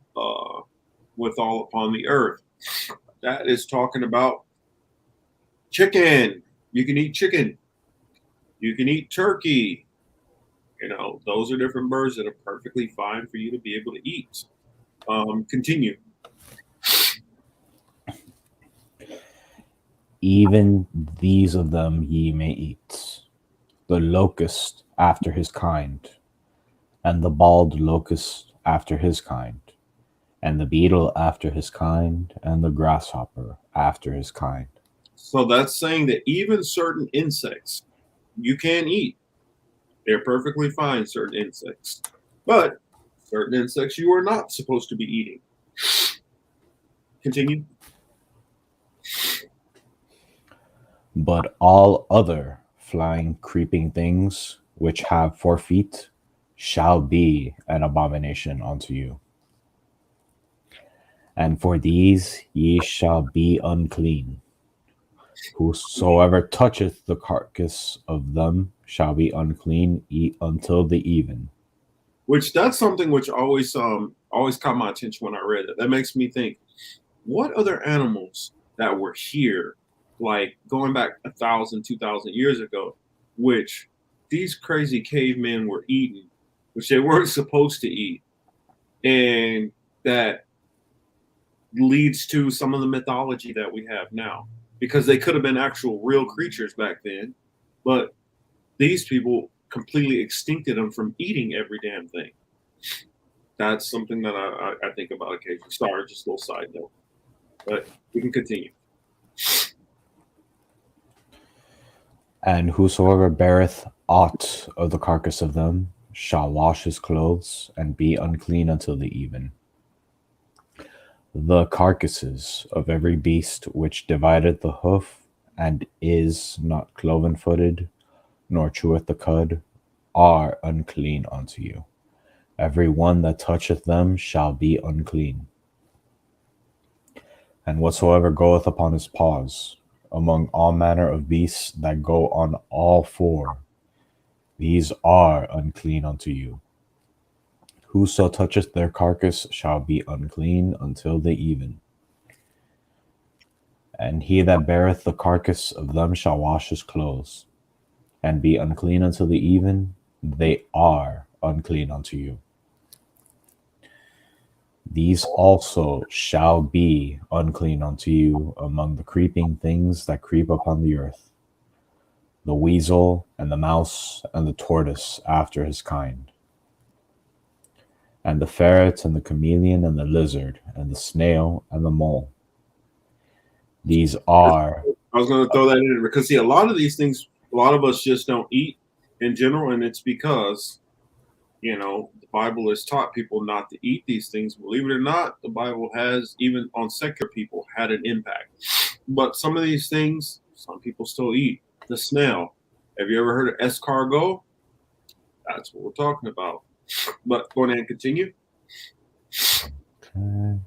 withal upon the earth. That is talking about chicken. You can eat chicken. You can eat turkey. Those are different birds that are perfectly fine for you to be able to eat. Continue. Even these of them ye may eat. The locust after his kind, and the bald locust after his kind, and the beetle after his kind, and the grasshopper after his kind. So that's saying that even certain insects you can eat. They're perfectly fine, certain insects. But certain insects you are not supposed to be eating. Continue. But all other flying, creeping things which have 4 feet shall be an abomination unto you. And for these ye shall be unclean. Whosoever toucheth the carcass of them shall be unclean until the even. Which that's something which always caught my attention when I read it. That makes me think, what other animals that were here, like going back 1,000, 2,000 years ago, which these crazy cavemen were eating, which they weren't supposed to eat, And that leads to some of the mythology that we have now, because they could have been actual real creatures back then, but these people completely extincted them from eating every damn thing. That's something that I think about occasionally. Sorry, just a little side note, but we can continue. And whosoever beareth aught of the carcass of them shall wash his clothes and be unclean until the even. The carcasses of every beast which divideth the hoof and is not cloven-footed, nor cheweth the cud, are unclean unto you. Every one that toucheth them shall be unclean. And whatsoever goeth upon his paws, among all manner of beasts that go on all four, these are unclean unto you. Whoso toucheth their carcass shall be unclean until the even. And he that beareth the carcass of them shall wash his clothes, and be unclean until the even. They are unclean unto you. These also shall be unclean unto you among the creeping things that creep upon the earth, the weasel and the mouse and the tortoise after his kind, and the ferret and the chameleon and the lizard and the snail and the mole. These are... I was going to throw that in because, see, a lot of these things, a lot of us just don't eat in general, and it's because, you know, the Bible has taught people not to eat these things. Believe it or not, the Bible has, even on secular people, had an impact. But some of these things, some people still eat. The snail. Have you ever heard of escargot? That's what we're talking about. But go ahead and continue. Okay.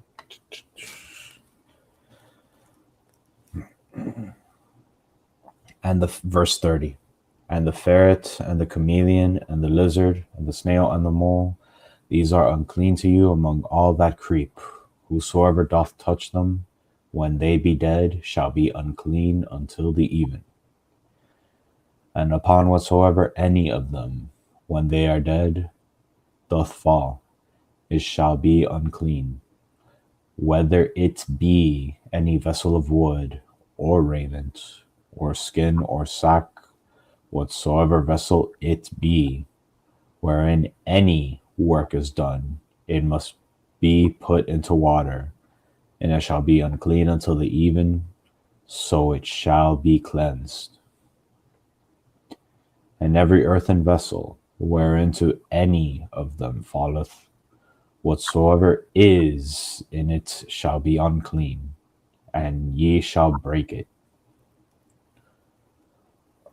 And the verse 30. And the ferret and the chameleon and the lizard and the snail and the mole, these are unclean to you among all that creep. Whosoever doth touch them, when they be dead, shall be unclean until the even. And upon whatsoever any of them, when they are dead, doth fall, it shall be unclean, whether it be any vessel of wood, or raiment, or skin, or sack, whatsoever vessel it be, wherein any work is done, it must be put into water, and it shall be unclean until the even, so it shall be cleansed. And every earthen vessel, whereinto any of them falleth, whatsoever is in it shall be unclean, and ye shall break it.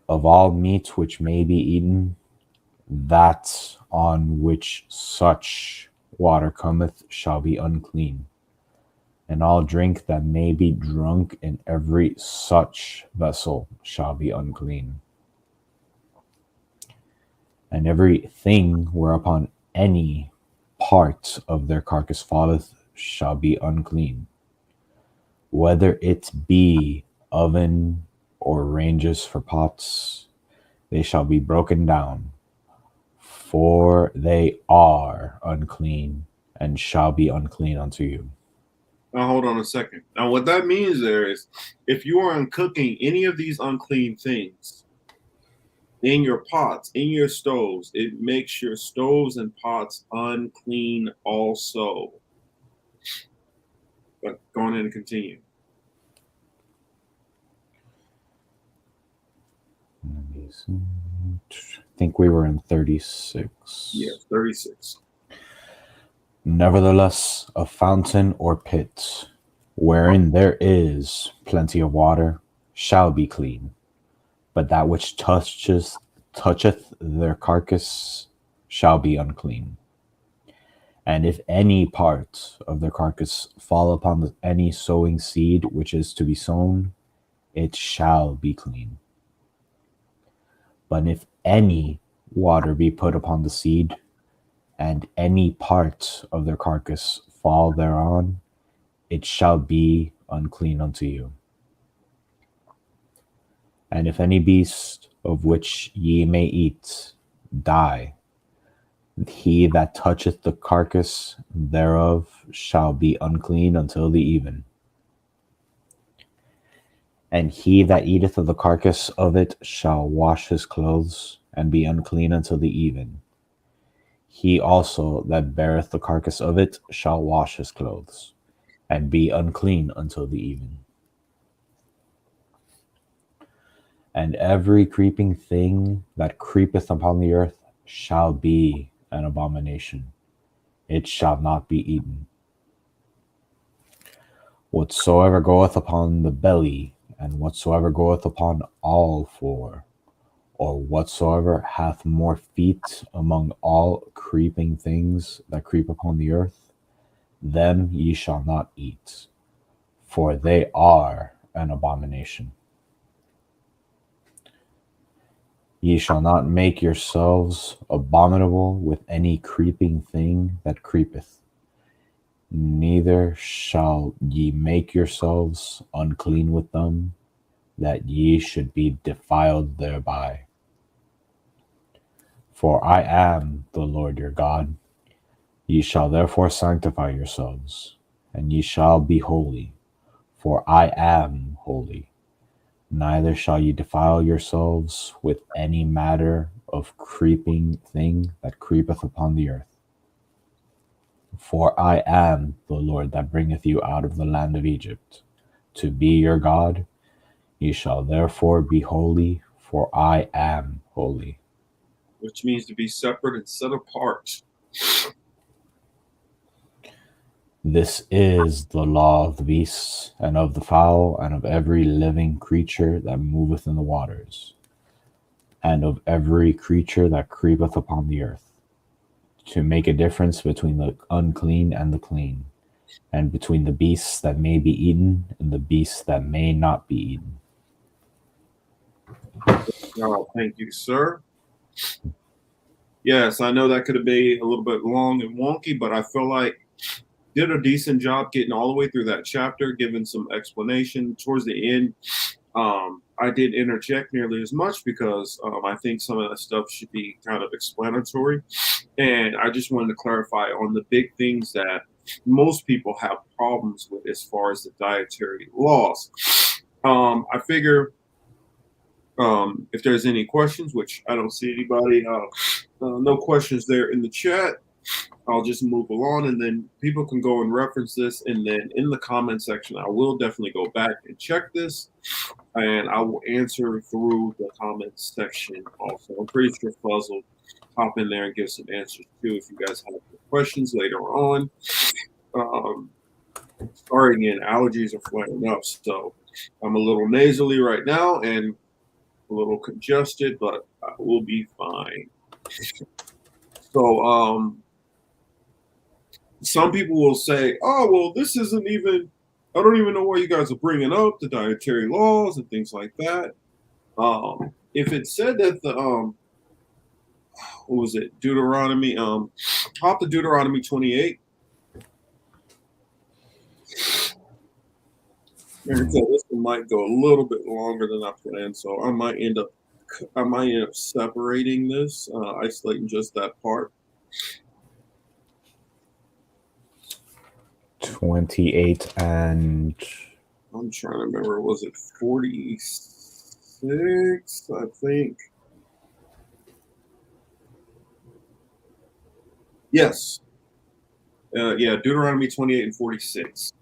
Of all meat which may be eaten, that on which such water cometh shall be unclean, and all drink that may be drunk in every such vessel shall be unclean. And every thing whereupon any part of their carcass falleth shall be unclean, whether it be oven or ranges for pots, they shall be broken down, for they are unclean, and shall be unclean unto you. Now, hold on a second. Now, what that means there is, if you are cooking any of these unclean things in your pots, in your stoves, it makes your stoves and pots unclean also. But go on and continue. I think we were in 36. Yes, 36. Nevertheless, a fountain or pit, wherein there is plenty of water, shall be clean, but that which toucheth their carcass shall be unclean. And if any part of their carcass fall upon any sowing seed which is to be sown, it shall be clean. But if any water be put upon the seed, and any part of their carcass fall thereon, it shall be unclean unto you. And if any beast of which ye may eat die, He that toucheth the carcass thereof shall be unclean until the even. And he that eateth of the carcass of it shall wash his clothes, and be unclean until the even. He also that beareth the carcass of it shall wash his clothes, and be unclean until the even. And every creeping thing that creepeth upon the earth shall be an abomination. It shall not be eaten. Whatsoever goeth upon the belly, and whatsoever goeth upon all four, or whatsoever hath more feet among all creeping things that creep upon the earth, them ye shall not eat, for they are an abomination. Ye shall not make yourselves abominable with any creeping thing that creepeth, neither shall ye make yourselves unclean with them, that ye should be defiled thereby. For I am the Lord your God. Ye shall therefore sanctify yourselves, and ye shall be holy, for I am holy. Neither shall ye defile yourselves with any matter of creeping thing that creepeth upon the earth. For I am the Lord that bringeth you out of the land of Egypt, to be your God. Ye shall therefore be holy, for I am holy. Which means to be separate and set apart. This is the law of the beasts, and of the fowl, and of every living creature that moveth in the waters, and of every creature that creepeth upon the earth, to make a difference between the unclean and the clean, and between the beasts that may be eaten and the beasts that may not be eaten. Oh, thank you, sir. Yes, I know that could have been a little bit long and wonky, but I feel like did a decent job getting all the way through that chapter, giving some explanation towards the end. I didn't interject nearly as much because I think some of that stuff should be kind of explanatory. And I just wanted to clarify on the big things that most people have problems with as far as the dietary laws. I figure if there's any questions, which I don't see anybody, no questions there in the chat. I'll just move along and then people can go and reference this. And then in the comment section, I will definitely go back and check this and I will answer through the comments section also. I'm pretty sure Fuzz will hop in there and give some answers too if you guys have questions later on. Sorry again, allergies are flaring up. So I'm a little nasally right now and a little congested, but I will be fine. So, some people will say, oh, well, this isn't even, I don't even know why you guys are bringing up the dietary laws and things like that. If it said that what was it, Deuteronomy, hop to Deuteronomy 28. Like I said, this one might go a little bit longer than I planned, so I might end up separating this, isolating just that part. 28 and I'm trying to remember, was it 46? I think. Yes. Yeah, Deuteronomy 28 and 46.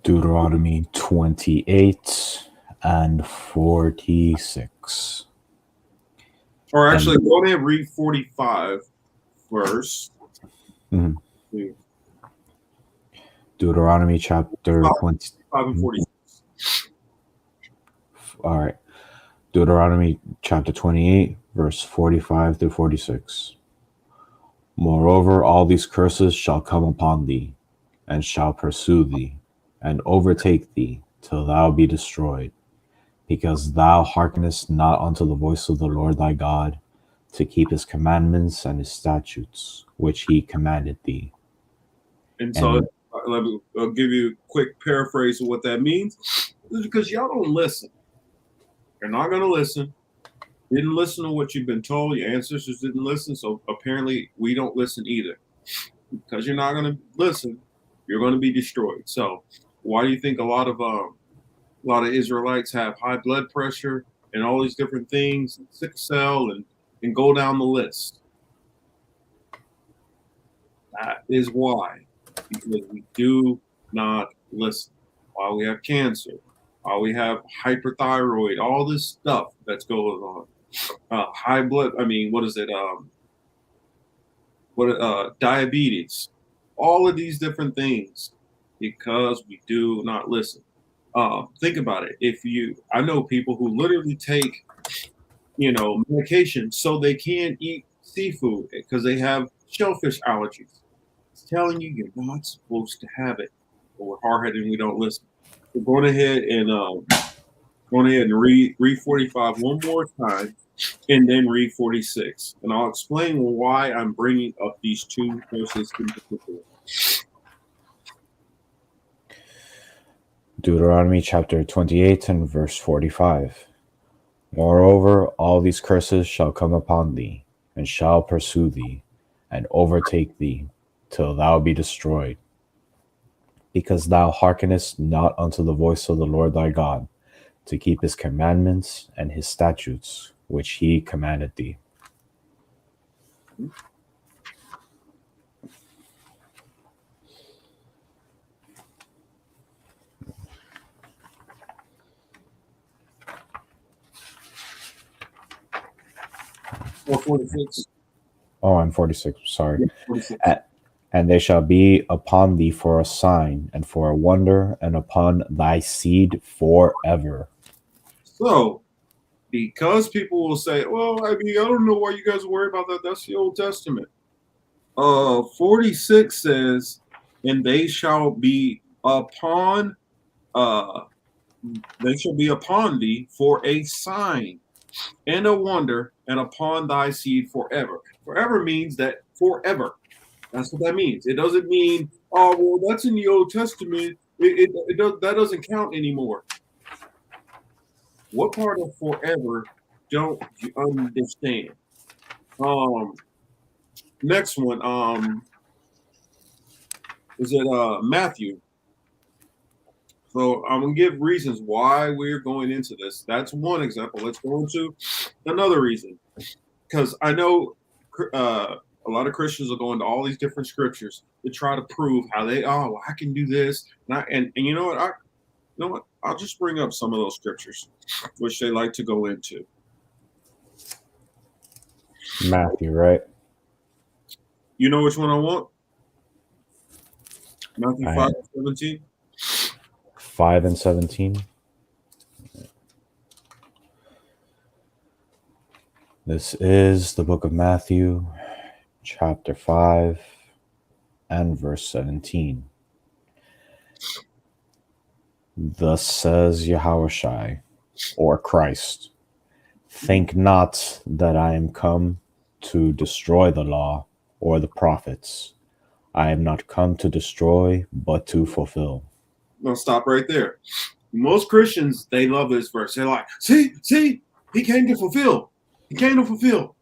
Deuteronomy 28 and 46. Or actually, go ahead and read 45 first. Mm-hmm. Deuteronomy chapter 25 and 46. All right. Deuteronomy chapter 28, verse 45 through 46. Moreover, all these curses shall come upon thee, and shall pursue thee, and overtake thee, till thou be destroyed, because thou hearkenest not unto the voice of the Lord thy God, to keep his commandments and his statutes, which he commanded thee. And so I'll give you a quick paraphrase of what that means. It's because y'all don't listen. You're not going to listen. Didn't listen to what you've been told. Your ancestors didn't listen, so apparently we don't listen either. Because you're not going to listen, you're going to be destroyed. So, why do you think a lot of Israelites have high blood pressure and all these different things, sickle cell, and go down the list? That is why, because we do not listen. Why we have cancer, why we have hyperthyroid, all this stuff that's going on. High blood. I mean, what is it? Diabetes, all of these different things, because we do not listen. Think about it. I know people who literally take, medication so they can't eat seafood because they have shellfish allergies. It's telling you you're not supposed to have it, but we're hard headed and we don't listen. We're going ahead and read 45 one more time and then read 46. And I'll explain why I'm bringing up these two verses in particular. Deuteronomy chapter 28 and verse 45. Moreover, all these curses shall come upon thee, and shall pursue thee, and overtake thee, till thou be destroyed. Because thou hearkenest not unto the voice of the Lord thy God, to keep his commandments and his statutes, which he commanded thee. Or 46. Oh, I'm 46, sorry. Yeah, 46. And they shall be upon thee for a sign, and for a wonder, and upon thy seed forever. So, because people will say, well, I mean, I don't know why you guys worry about that. That's the Old Testament. 46 says, and they shall be upon thee for a sign and a wonder, and upon thy seed forever. Forever means that forever. That's what that means. It doesn't mean, oh, well, that's in the Old Testament. That doesn't count anymore. What part of forever don't you understand? Next one, is it Matthew? So I'm gonna give reasons why we're going into this. That's one example. Let's go into another reason, because I know a lot of Christians are going to all these different scriptures to try to prove how well, I can do this, and you know what, I'll just bring up some of those scriptures, which they like to go into. Matthew, right? You know which one I want? Matthew 5:17. 5 and 17. This is the book of Matthew, chapter 5 and verse 17. Thus says Yahushua, or Christ, think not that I am come to destroy the law or the prophets. I am not come to destroy, but to fulfill. I'll stop right there. Most Christians, they love this verse. They're like, see, he came to fulfill. He came to fulfill.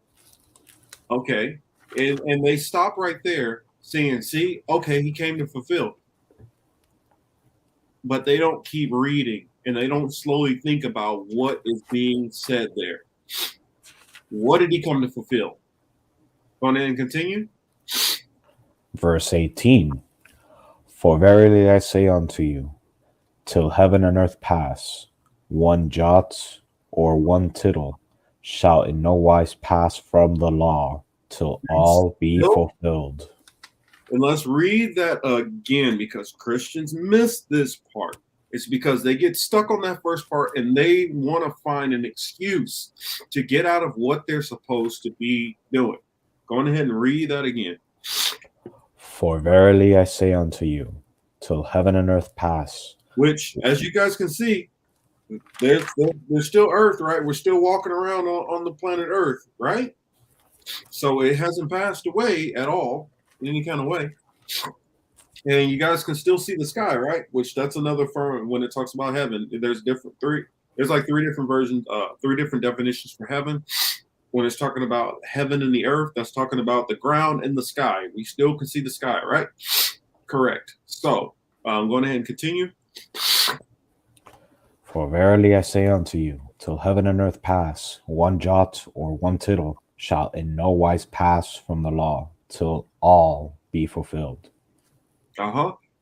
Okay. And they stop right there saying, see, okay, he came to fulfill. But they don't keep reading and they don't slowly think about what is being said there. What did he come to fulfill? Go on and continue. Verse 18. For verily I say unto you, till heaven and earth pass, one jot or one tittle shall in no wise pass from the law till all be fulfilled. And let's read that again, because Christians miss this part. It's because they get stuck on that first part and they want to find an excuse to get out of what they're supposed to be doing. Go on ahead and read that again. For verily I say unto you, till heaven and earth pass. Which, as you guys can see, there's still Earth, right? We're still walking around on the planet Earth, right? So it hasn't passed away at all in any kind of way. And you guys can still see the sky, right? Which that's another firm when it talks about heaven. There's different There's like three different versions, three different definitions for heaven. When it's talking about heaven and the earth, that's talking about the ground and the sky. We still can see the sky, right? Correct. So I'm going ahead and continue. For verily I say unto you, till heaven and earth pass, one jot or one tittle shall in no wise pass from the law, till all be fulfilled.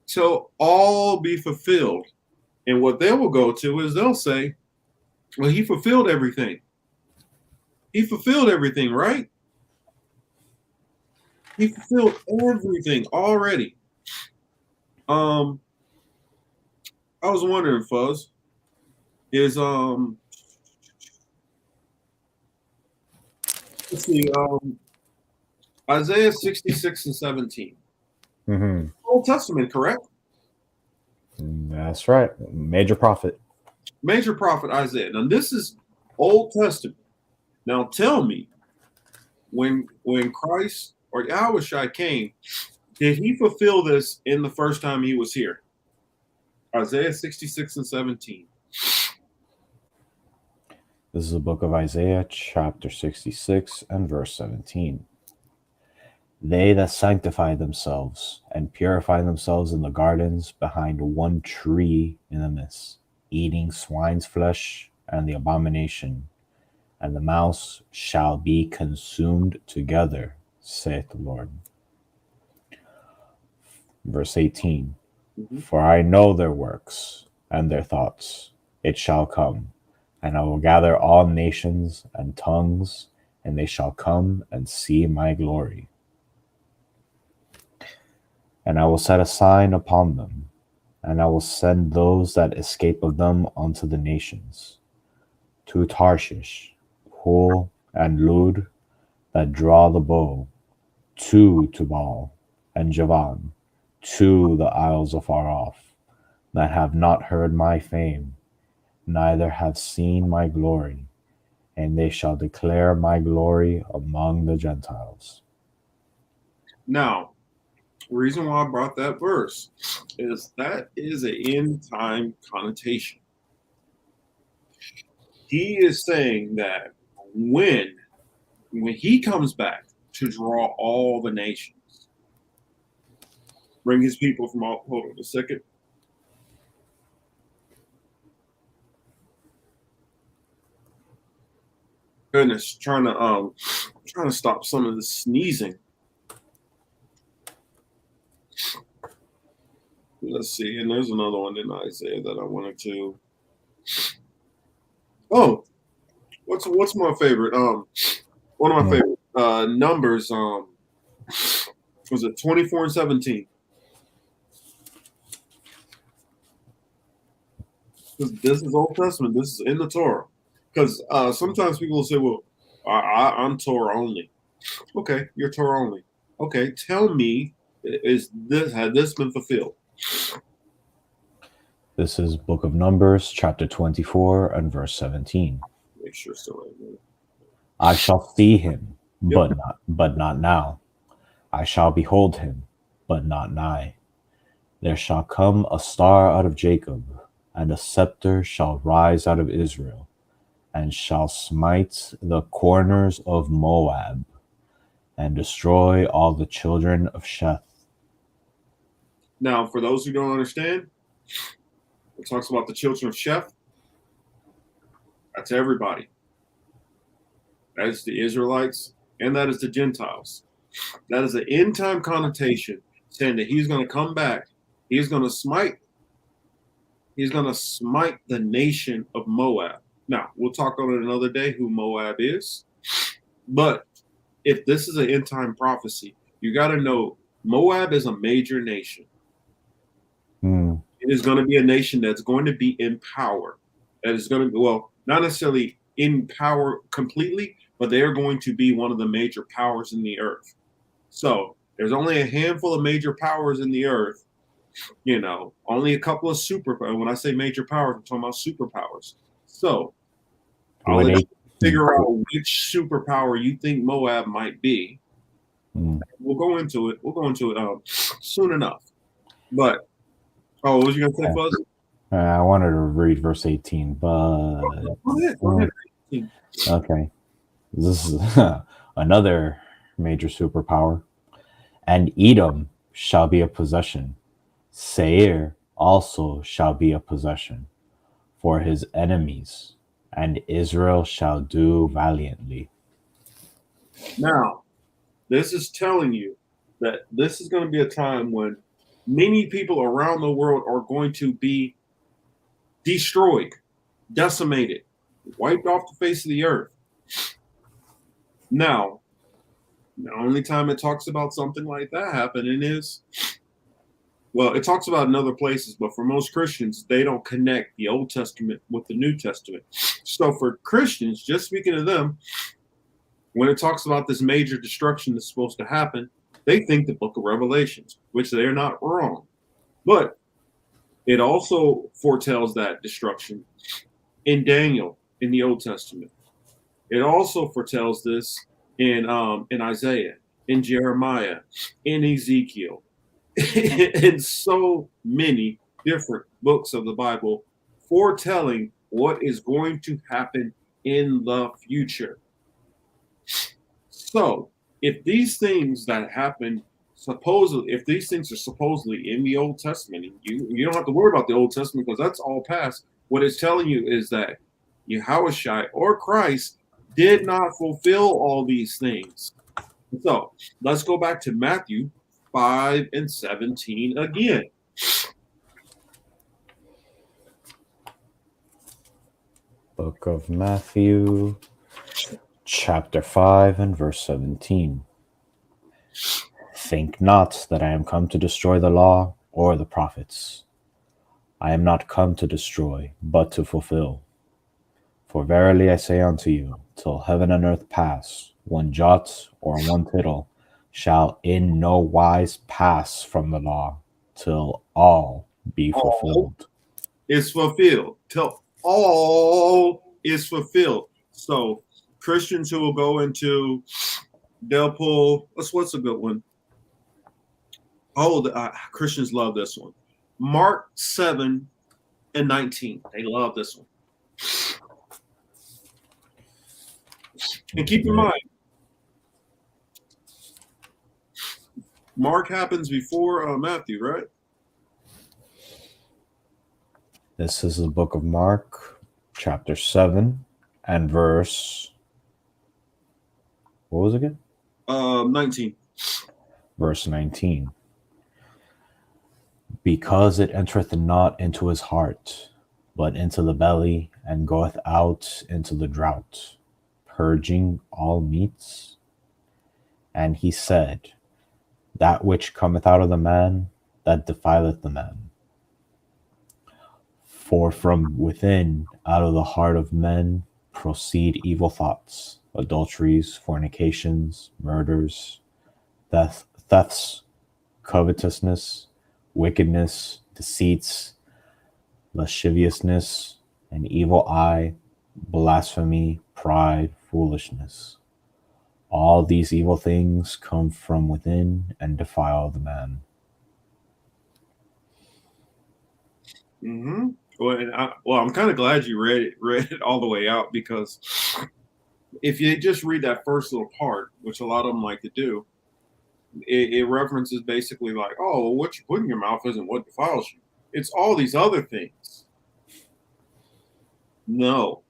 Till all be fulfilled. And what they will go to is they'll say, well, he fulfilled everything. He fulfilled everything, right? He fulfilled everything already. I was wondering, Fuzz, is let's see, Isaiah 66 and 17. Mm-hmm. Old Testament, correct? That's right. Major prophet. Major prophet Isaiah. Now this is Old Testament. Now tell me, when Christ or Yahushua came, did he fulfill this in the first time he was here? Isaiah 66 and 17. This is the book of Isaiah, chapter 66 and verse 17. They that sanctify themselves and purify themselves in the gardens behind one tree in the midst, eating swine's flesh and the abomination, and the mouse shall be consumed together, saith the Lord. Verse 18. For I know their works and their thoughts. It shall come, and I will gather all nations and tongues, and they shall come and see my glory. And I will set a sign upon them, and I will send those that escape of them unto the nations, to Tarshish, Hul, and Lud, that draw the bow, to Tubal and Javan, to the isles afar off, that have not heard my fame, neither have seen my glory, and they shall declare my glory among the Gentiles. Now, the reason why I brought that verse is that is an end time connotation. He is saying that when he comes back to draw all the nations, bring his people from all. Hold on a second. Goodness, trying to stop some of the sneezing. Let's see, and there's another one in Isaiah that I wanted to. Oh, what's my favorite? One of my favorite numbers. Was it 24 and 17? This is Old Testament. This is in the Torah. Because sometimes people will say, "Well, I'm Torah only." Okay, you're Torah only. Okay, tell me, had this been fulfilled? This is Book of Numbers, chapter 24 and verse 17. Make sure it's still right there. I shall see him, but not now. I shall behold him, but not nigh. There shall come a star out of Jacob, and a scepter shall rise out of Israel, and shall smite the corners of Moab, and destroy all the children of Sheth. Now, for those who don't understand, it talks about the children of Sheth. That's everybody. That is the Israelites, and that is the Gentiles. That is an end time connotation, saying that he's going to come back. He's going to smite the nation of Moab. Now, we'll talk on it another day who Moab is. But if this is an end time prophecy, you got to know Moab is a major nation. It is going to be a nation that's going to be in power. That is going to be, well, not necessarily in power completely, but they are going to be one of the major powers in the earth. So there's only a handful of major powers in the earth. You know, only a couple of when I say major powers, I'm talking about superpowers. So I'll let you figure out which superpower you think Moab might be. We'll go into it. Soon enough. But what was you gonna say, Fuzz? I wanted to read verse 18, but Go ahead. Go ahead. okay. This is another major superpower. And Edom shall be a possession. Seir also shall be a possession for his enemies, and Israel shall do valiantly. Now, this is telling you that this is going to be a time when many people around the world are going to be destroyed, decimated, wiped off the face of the earth. Now, the only time it talks about something like that happening is, well, it talks about in other places, but for most Christians, they don't connect the Old Testament with the New Testament. So for Christians, just speaking of them, when it talks about this major destruction that's supposed to happen, they think the book of Revelations, which they're not wrong. But it also foretells that destruction in Daniel in the Old Testament. It also foretells this in Isaiah, in Jeremiah, in Ezekiel, in so many different books of the Bible, foretelling what is going to happen in the future. So, if these things that happen supposedly, if these things are supposedly in the Old Testament, you don't have to worry about the Old Testament because that's all past. What it's telling you is that Yahushua or Christ did not fulfill all these things. So let's go back to Matthew 5 and 17 again. Book of Matthew, chapter 5 and verse 17. Think not that I am come to destroy the law or the prophets. I am not come to destroy, but to fulfill. For verily I say unto you, till heaven and earth pass, one jot or one tittle shall in no wise pass from the law, till all be fulfilled. Is fulfilled. Till all is fulfilled. So Christians who will go into, they'll pull, what's a good one? Oh, Christians love this one. Mark 7 and 19. They love this one. And keep in mind, Mark happens before Matthew, right? This is the book of Mark, chapter 7, and verse. What was it again? 19. Verse 19. Because it entereth not into his heart, but into the belly, and goeth out into the drought, purging all meats. And he said, that which cometh out of the man, that defileth the man. For from within, out of the heart of men, proceed evil thoughts, adulteries, fornications, murders, thefts, covetousness, wickedness, deceits, lasciviousness, an evil eye, blasphemy, pride, foolishness. All these evil things come from within and defile the man. Mm-hmm. Well, I'm kind of glad you read it all the way out, because if you just read that first little part, which a lot of them like to do, it references basically like, oh, well, what you put in your mouth isn't what defiles you. It's all these other things. No,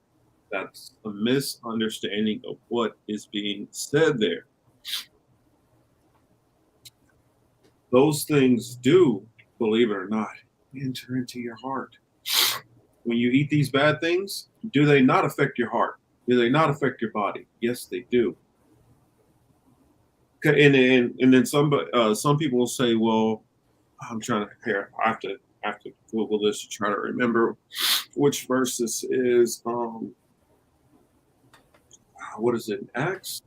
that's a misunderstanding of what is being said there. Those things do, believe it or not, enter into your heart. When you eat these bad things, do they not affect your heart? Do they not affect your body? Yes, they do. Okay, and then some people will say, well, I'm trying to compare. I have to Google this to try to remember which verse this is. What is it? Acts.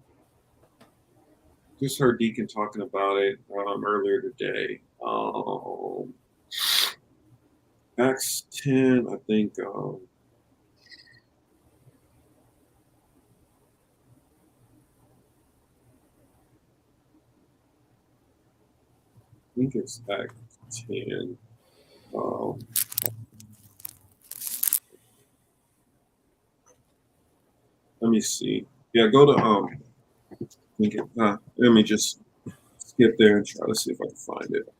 Just heard Deacon talking about it earlier today. Acts 10, I think. I think it's Acts 10. me see. Yeah, go to let me just skip there and try to see if I can find it.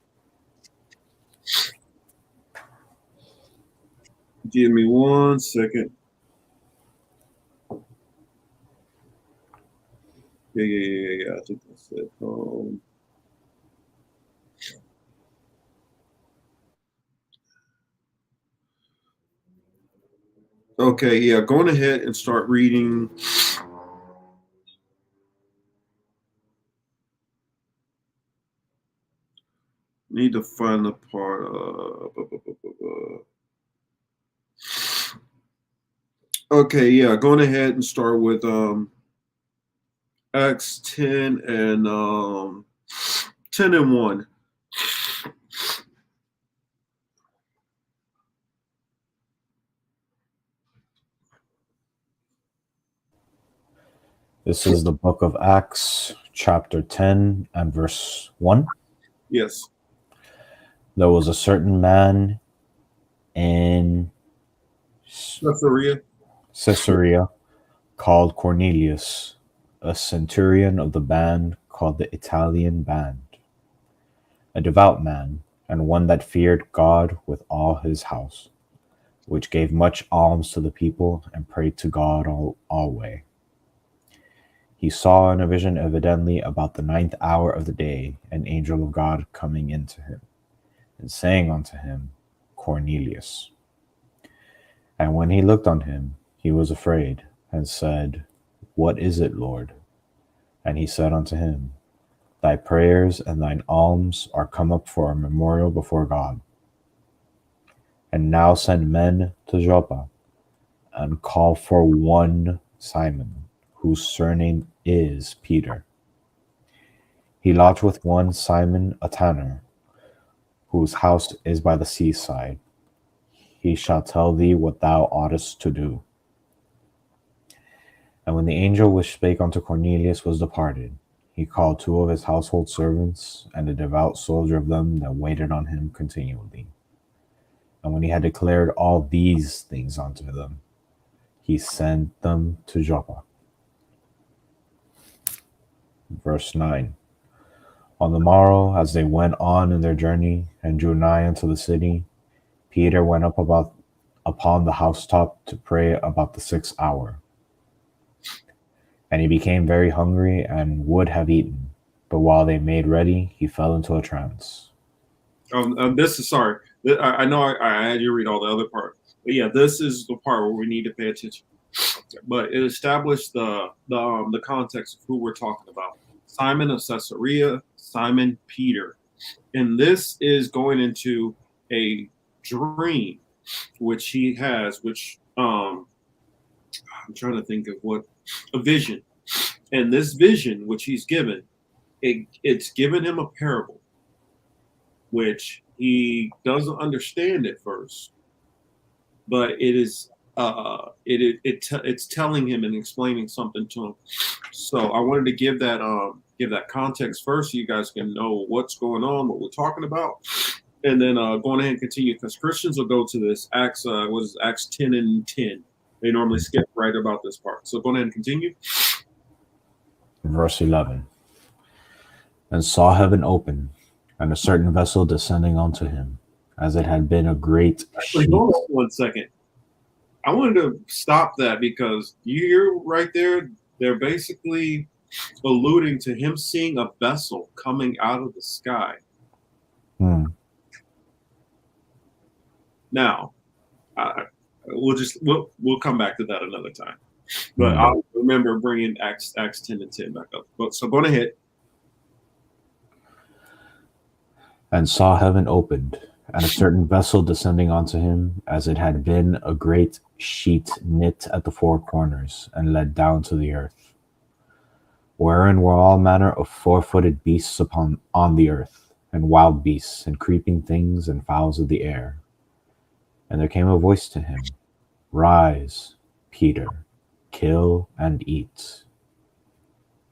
Give me 1 second. Yeah. I think that's it. Okay, yeah, going ahead and start reading. Need to find the part. Okay, yeah, going ahead and start with Acts 10 and 10 and 1. This is the book of Acts, chapter 10 and verse 1. Yes. There was a certain man in Caesarea called Cornelius, a centurion of the band called the Italian Band, a devout man, and one that feared God with all his house, which gave much alms to the people and prayed to God always. He saw in a vision, evidently about the 9th hour of the day, an angel of God coming into him, and saying unto him, Cornelius. And when he looked on him, he was afraid, and said, What is it, Lord? And he said unto him, Thy prayers and thine alms are come up for a memorial before God. And now send men to Joppa, and call for one Simon, whose surname is Peter. He lodged with one Simon a tanner, whose house is by the seaside. He shall tell thee what thou oughtest to do. And when the angel which spake unto Cornelius was departed, he called 2 of his household servants, and a devout soldier of them that waited on him continually. And when he had declared all these things unto them, he sent them to Joppa. Verse 9. On the morrow, as they went on in their journey, and drew nigh unto the city, Peter went up upon the housetop to pray about the 6th hour. And he became very hungry, and would have eaten. But while they made ready, he fell into a trance. This is sorry. I know I had you read all the other part, but yeah, this is the part where we need to pay attention. But it established the context of who we're talking about: Simon of Caesarea, Simon Peter, and this is going into a dream which he has, which I'm trying to think of what a vision, and this vision which he's given, it's given him a parable, which he doesn't understand at first, but it is it's telling him and explaining something to him. So I wanted to give that context first, so you guys can know what's going on, what we're talking about, and then going ahead and continue, because Christians will go to this Acts Acts 10 and 10. They normally skip right about this part. So go ahead and continue. Verse 11. And saw heaven open, and a certain vessel descending unto him, as it had been a great sheet. Hold on 1 second. I wanted to stop that because you're right there. They're basically alluding to him seeing a vessel coming out of the sky. Now, we'll come back to that another time. But I'll remember bringing Acts 10 and 10 back up. So go ahead. And saw heaven opened, and a certain vessel descending unto him, as it had been a great sheet knit at the 4 corners, and let down to the earth, wherein were all manner of 4-footed beasts on the earth, and wild beasts, and creeping things, and fowls of the air. And there came a voice to him, Rise, Peter, kill and eat.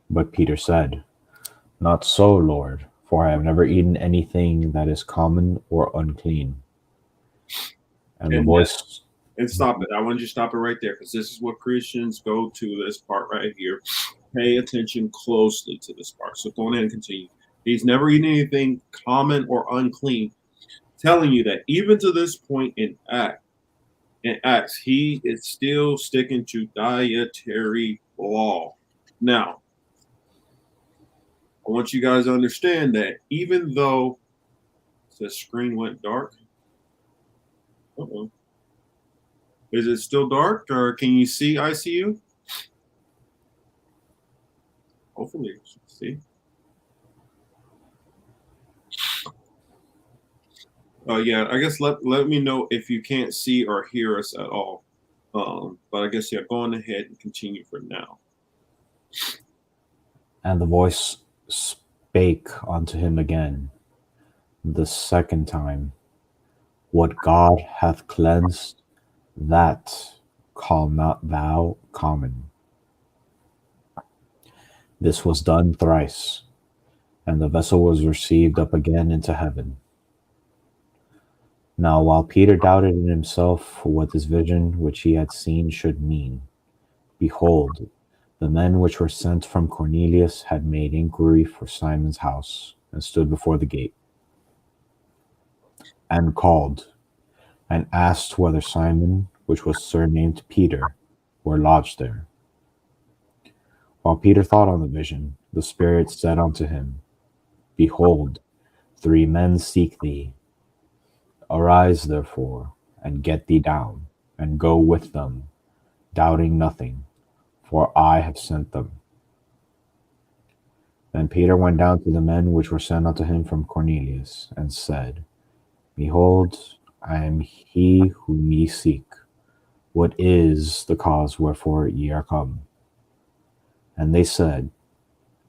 But Peter said, Not so, Lord, for I have never eaten anything that is common or unclean. And the voice And stop it. I want you to stop it right there because this is what Christians go to this part right here. Pay attention closely to this part. So go ahead and continue. He's never eaten anything common or unclean, telling you that even to this point in Acts, he is still sticking to dietary law. Now, I want you guys to understand that even though the screen went dark, is it still dark or can you see ICU? Hopefully you should see. Yeah, I guess let me know if you can't see or hear us at all. But I guess, yeah, go on ahead and continue for now. And the voice spake unto him again the second time, What God hath cleansed, that call not thou common. This was done thrice, and the vessel was received up again into heaven. Now while Peter doubted in himself what this vision which he had seen should mean, behold, the men which were sent from Cornelius had made inquiry for Simon's house, and stood before the gate, and called, and asked whether Simon, which was surnamed Peter, were lodged there. While Peter thought on the vision, the Spirit said unto him, Behold, 3 men seek thee. Arise therefore, and get thee down, and go with them, doubting nothing, for I have sent them. Then Peter went down to the men which were sent unto him from Cornelius, and said, Behold, I am he whom ye seek. What is the cause wherefore ye are come? And they said,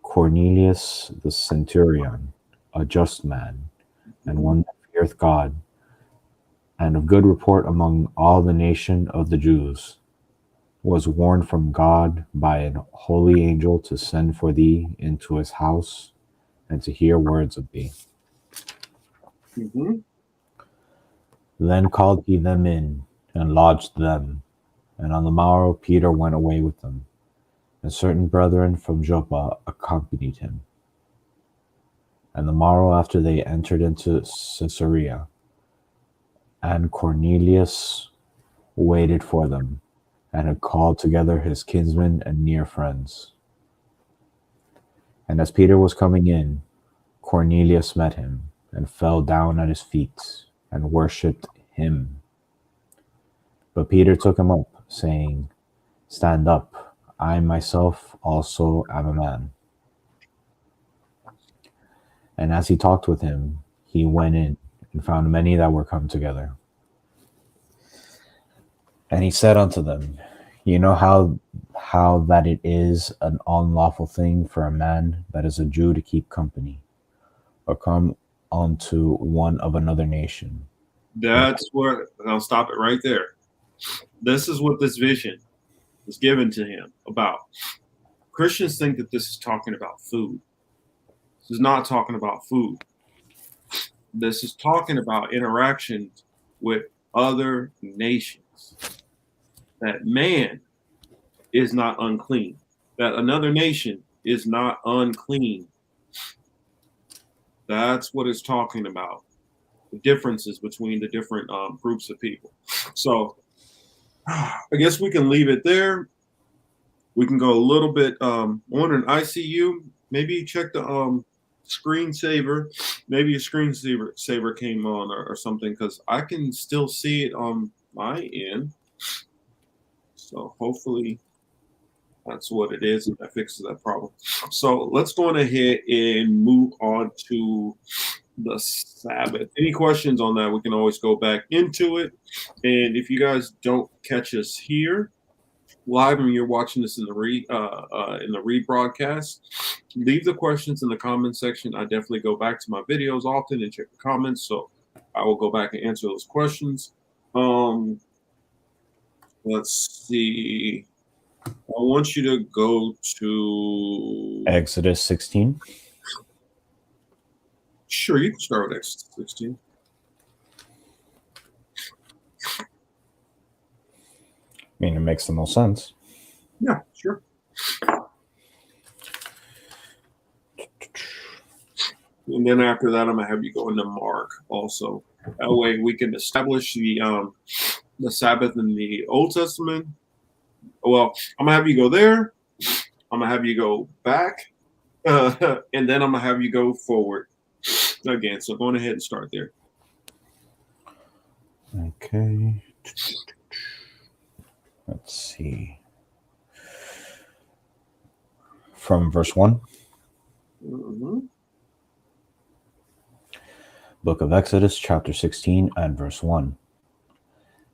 Cornelius the centurion, a just man, and one that feareth God, and of good report among all the nation of the Jews, was warned from God by an holy angel to send for thee into his house, and to hear words of thee. Mm-hmm. Then called he them in, and lodged them. And on the morrow Peter went away with them, and certain brethren from Joppa accompanied him. And the morrow after they entered into Caesarea, and Cornelius waited for them, and had called together his kinsmen and near friends. And as Peter was coming in, Cornelius met him, and fell down at his feet, and worshipped him. But Peter took him up, saying, Stand up, I myself also am a man. And as he talked with him, he went in, and found many that were come together. And he said unto them, You know how that it is an unlawful thing for a man that is a Jew to keep company, or come unto one of another nation. That's what I'll stop it right there. This is what this vision was given to him about. Christians think that this is talking about food. This is not talking about food. This is talking about interactions with other nations. That man is not unclean. That another nation is not unclean. That's what it's talking about. The differences between the different groups of people. So I guess we can leave it there. We can go a little bit on an ICU. Maybe check the screensaver. Maybe a screensaver came on or something, because I can still see it on my end. So hopefully that's what it is, and that fixes that problem. So let's go on ahead and move on to the Sabbath. Any questions on that? We can always go back into it. And if you guys don't catch us here live and you're watching this in the rebroadcast, leave the questions in the comment section. I definitely go back to my videos often and check the comments, so I will go back and answer those questions. Let's see. I want you to go to Exodus 16. Sure, you can start with Exodus 16. mean, it makes the most sense. Yeah, sure. And then after that, I'm gonna have you go into Mark also. That way we can establish the Sabbath in the Old Testament. Well, I'm gonna have you go there. I'm gonna have you go back, and then I'm gonna have you go forward again. So going ahead and start there. Okay. Let's see. From verse 1. Mm-hmm. Book of Exodus, chapter 16, and verse 1.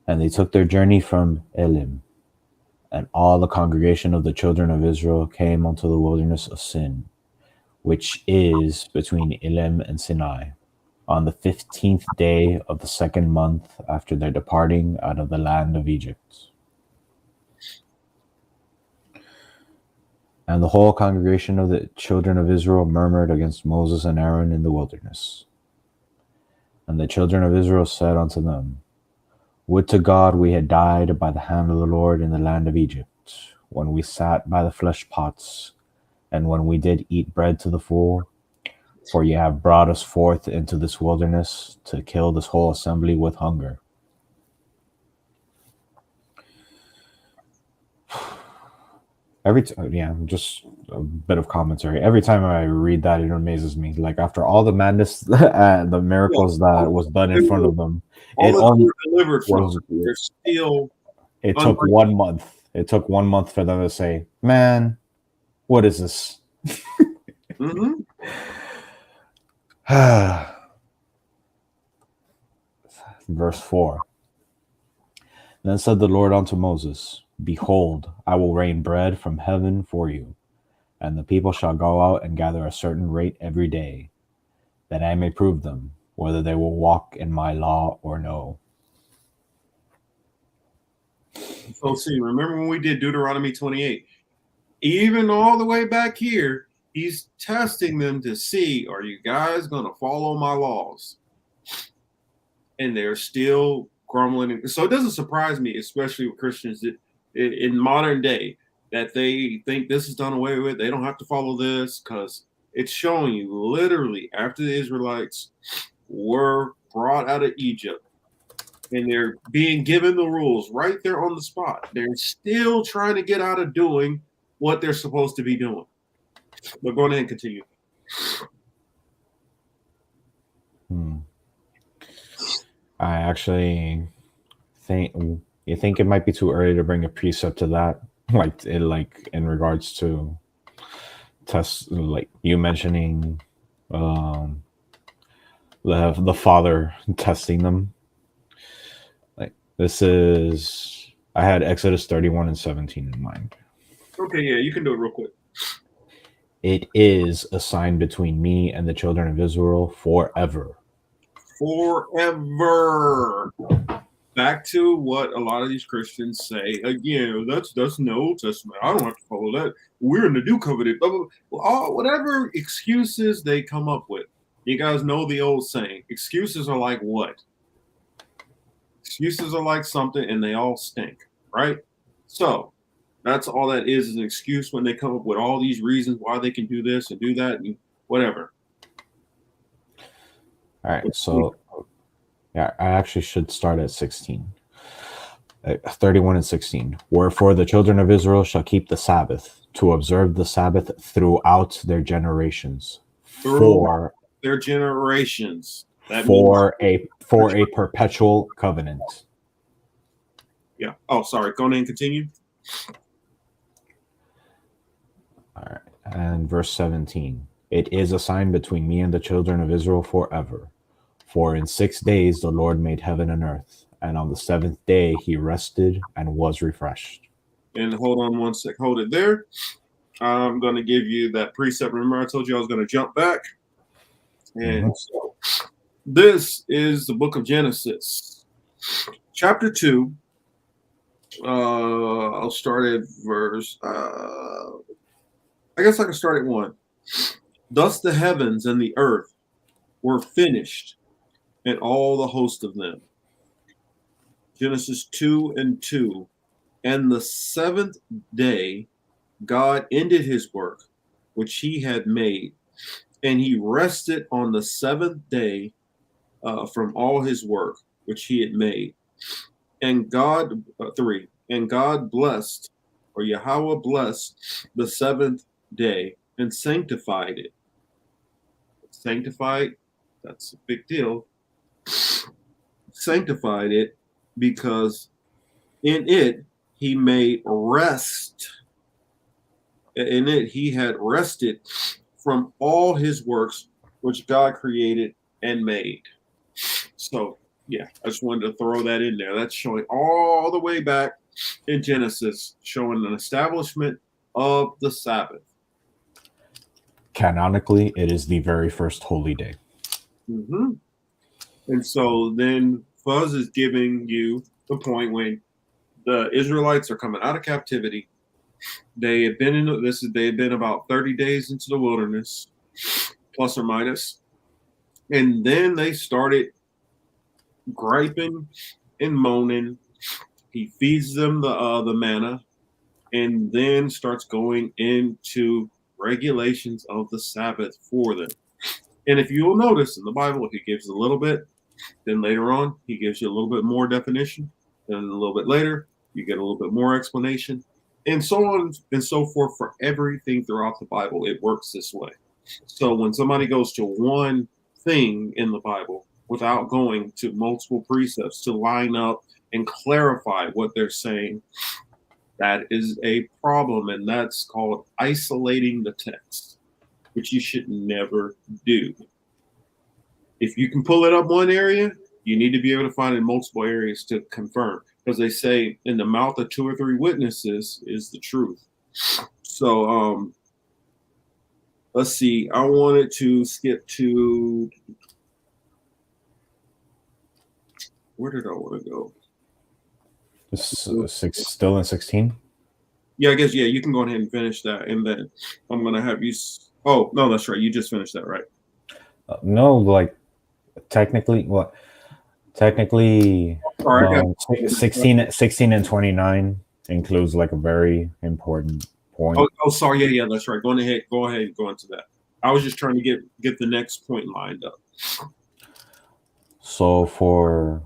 And they took their journey from Elim, and all the congregation of the children of Israel came unto the wilderness of Sin, which is between Elim and Sinai, on the 15th day of the second month after their departing out of the land of Egypt. And the whole congregation of the children of Israel murmured against Moses and Aaron in the wilderness. And the children of Israel said unto them, Would to God we had died by the hand of the Lord in the land of Egypt, when we sat by the flesh pots, and when we did eat bread to the full. For ye have brought us forth into this wilderness to kill this whole assembly with hunger. Just a bit of commentary. Every time I read that, it amazes me. Like, after all the madness and the miracles that was done in front of them, All it that only were delivered from, was. they're still. It took 1 month. It took 1 month for them to say, "Man, what is this?" Mm-hmm. Verse 4. Then said the Lord unto Moses, Behold, I will rain bread from heaven for you, and the people shall go out and gather a certain rate every day, that I may prove them, whether they will walk in my law or no. So see, remember when we did Deuteronomy 28? Even all the way back here, he's testing them to see, are you guys going to follow my laws? And they're still grumbling. So it doesn't surprise me, especially with Christians that in modern day, that they think this is done away with. They don't have to follow this because it's showing you literally after the Israelites were brought out of Egypt and they're being given the rules right there on the spot. They're still trying to get out of doing what they're supposed to be doing. But go ahead and continue. I actually think it might be too early to bring a precept to that, like in regards to tests, like you mentioning the father testing them. Like, this is, I had Exodus 31 and 17 in mind. Okay, yeah, you can do it real quick. It is a sign between me and the children of Israel forever. Forever. Back to what a lot of these Christians say again. That's in the Old Testament. I don't have to follow that. We're in the New Covenant. Whatever excuses they come up with. You guys know the old saying. Excuses are like what? Excuses are like something, and they all stink, right? So that's all that is an excuse when they come up with all these reasons why they can do this and do that and whatever. All right, so yeah, I actually should start at 16. 31 and 16. Wherefore the children of Israel shall keep the Sabbath, to observe the Sabbath throughout their generations. For their generations. That for a perpetual covenant. Yeah. Oh, sorry. Go ahead and continue. All right. And verse 17. It is a sign between me and the children of Israel forever. For in 6 days the Lord made heaven and earth, and on the seventh day he rested and was refreshed. And hold on one sec. Hold it there. I'm going to give you that precept. Remember, I told you I was going to jump back. And so this is the book of Genesis, chapter 2. I'll start at verse. I guess I can start at 1. Thus the heavens and the earth were finished, and all the host of them. Genesis 2 and 2. And the seventh day, God ended his work, which he had made, and he rested on the seventh day from all his work, which he had made. And God, and God blessed, or Yahweh blessed the seventh day and sanctified it. Sanctified, that's a big deal. Sanctified it because in it he made rest. In it he had rested from all his works which God created and made. So, yeah, I just wanted to throw that in there. That's showing all the way back in Genesis, showing an establishment of the Sabbath. Canonically, it is the very first holy day. Mm-hmm. And so then Fuzz is giving you the point when the Israelites are coming out of captivity. They had been in this. They had been about 30 days into the wilderness, plus or minus, and then they started griping and moaning. He feeds them the manna, and then starts going into regulations of the Sabbath for them. And if you will notice in the Bible, he gives a little bit, then later on he gives you a little bit more definition, then a little bit later you get a little bit more explanation, and so on and so forth for everything throughout the Bible. It works this way. So when somebody goes to one thing in the Bible without going to multiple precepts to line up and clarify what they're saying, that is a problem, and that's called isolating the text, which you should never do. If you can pull it up one area, you need to be able to find it in multiple areas to confirm, because they say in the mouth of two or three witnesses is the truth. So let's see. I wanted to skip to, where did I want to go? Still in 16? Yeah, I guess, yeah, you can go ahead and finish that. And then I'm going to have you. Oh, no, that's right. You just finished that, right? No, like technically, what? Technically, Right, 16 and 29 includes like a very important point. Oh, sorry. Yeah, that's right. Go ahead and go into that. I was just trying to get the next point lined up. So for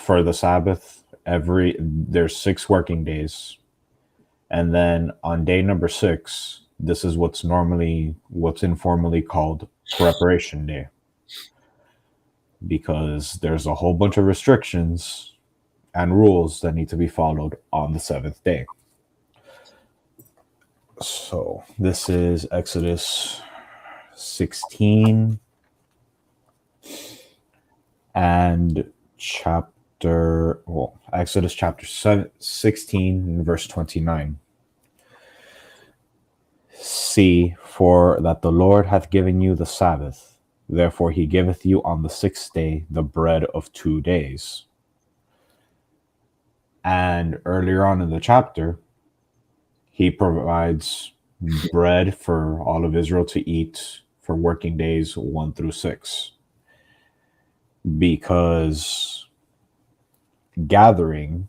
the Sabbath, there's 6 working days, and then on day number 6, this is what's informally called preparation day, because there's a whole bunch of restrictions and rules that need to be followed on the 7th day. So this is Exodus 16 and Exodus chapter 16 verse 29. See, for that the Lord hath given you the Sabbath, therefore he giveth you on the 6th day the bread of 2 days. And earlier on in the chapter, he provides bread for all of Israel to eat for working days 1 through 6. Because gathering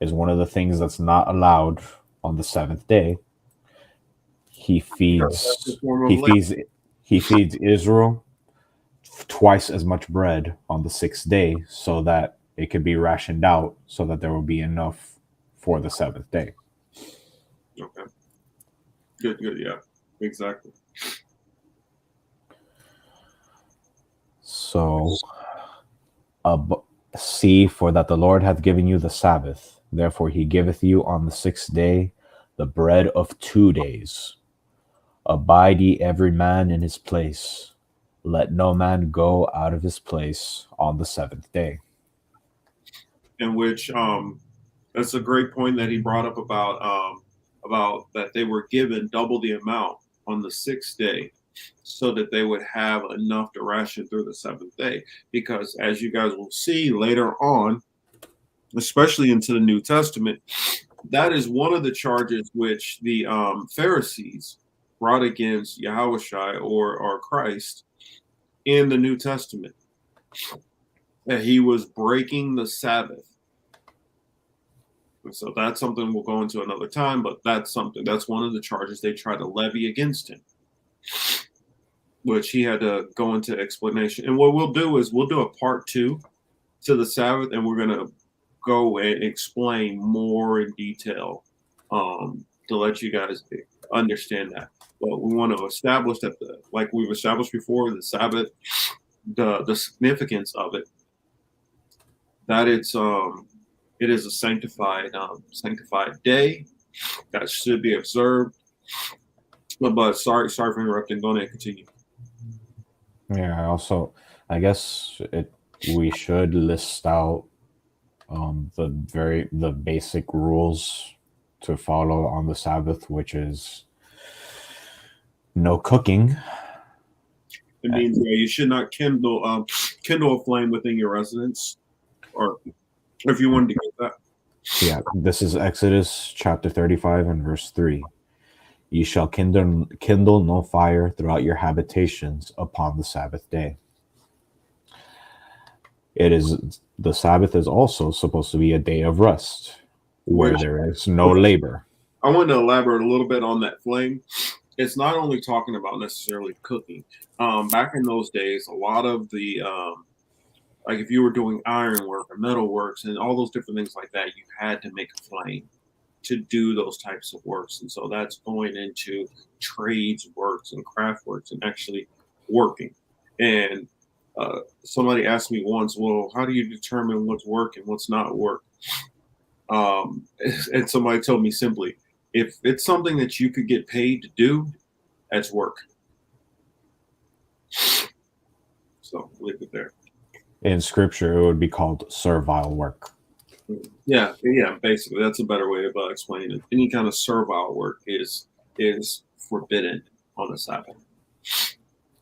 is one of the things that's not allowed on the 7th day. He feeds Israel twice as much bread on the 6th day, so that it could be rationed out, so that there will be enough for the 7th day. Okay. Good. Yeah, exactly. So, see, for that the Lord hath given you the Sabbath, therefore he giveth you on the 6th day the bread of 2 days. Abide ye every man in his place. Let no man go out of his place on the 7th day. In which that's a great point that he brought up about that they were given double the amount on the 6th day, so that they would have enough to ration through the 7th day. Because as you guys will see later on, especially into the New Testament, that is one of the charges which the Pharisees brought against Yahushua or Christ in the New Testament. that he was breaking the Sabbath. And so that's something we'll go into another time, but that's one of the charges they try to levy against him, which he had to go into explanation. And what we'll do is we'll do a part 2 to the Sabbath, and we're going to go and explain more in detail to let you guys understand that. But we want to establish that, like we've established before, the Sabbath, the significance of it, that it is a sanctified day that should be observed. But sorry for interrupting. Go ahead and continue. Yeah, I guess we should list out the basic rules to follow on the Sabbath, which is no cooking. It means you should not kindle a flame within your residence, or if you wanted to get that. Yeah, this is Exodus chapter 35 and verse 3. You shall kindle no fire throughout your habitations upon the Sabbath day. The Sabbath is also supposed to be a day of rest, where there is no labor. I want to elaborate a little bit on that flame. It's not only talking about necessarily cooking. Back in those days, a lot of the like if you were doing iron work or metal works and all those different things like that, you had to make a flame to do those types of works. And so that's going into trades works and craft works and actually working. And somebody asked me once, well, how do you determine what's work and what's not work? And somebody told me simply, if it's something that you could get paid to do, that's work. So leave it there. In scripture, it would be called servile work. Yeah, basically, that's a better way of explaining it. Any kind of servile work is forbidden on the Sabbath.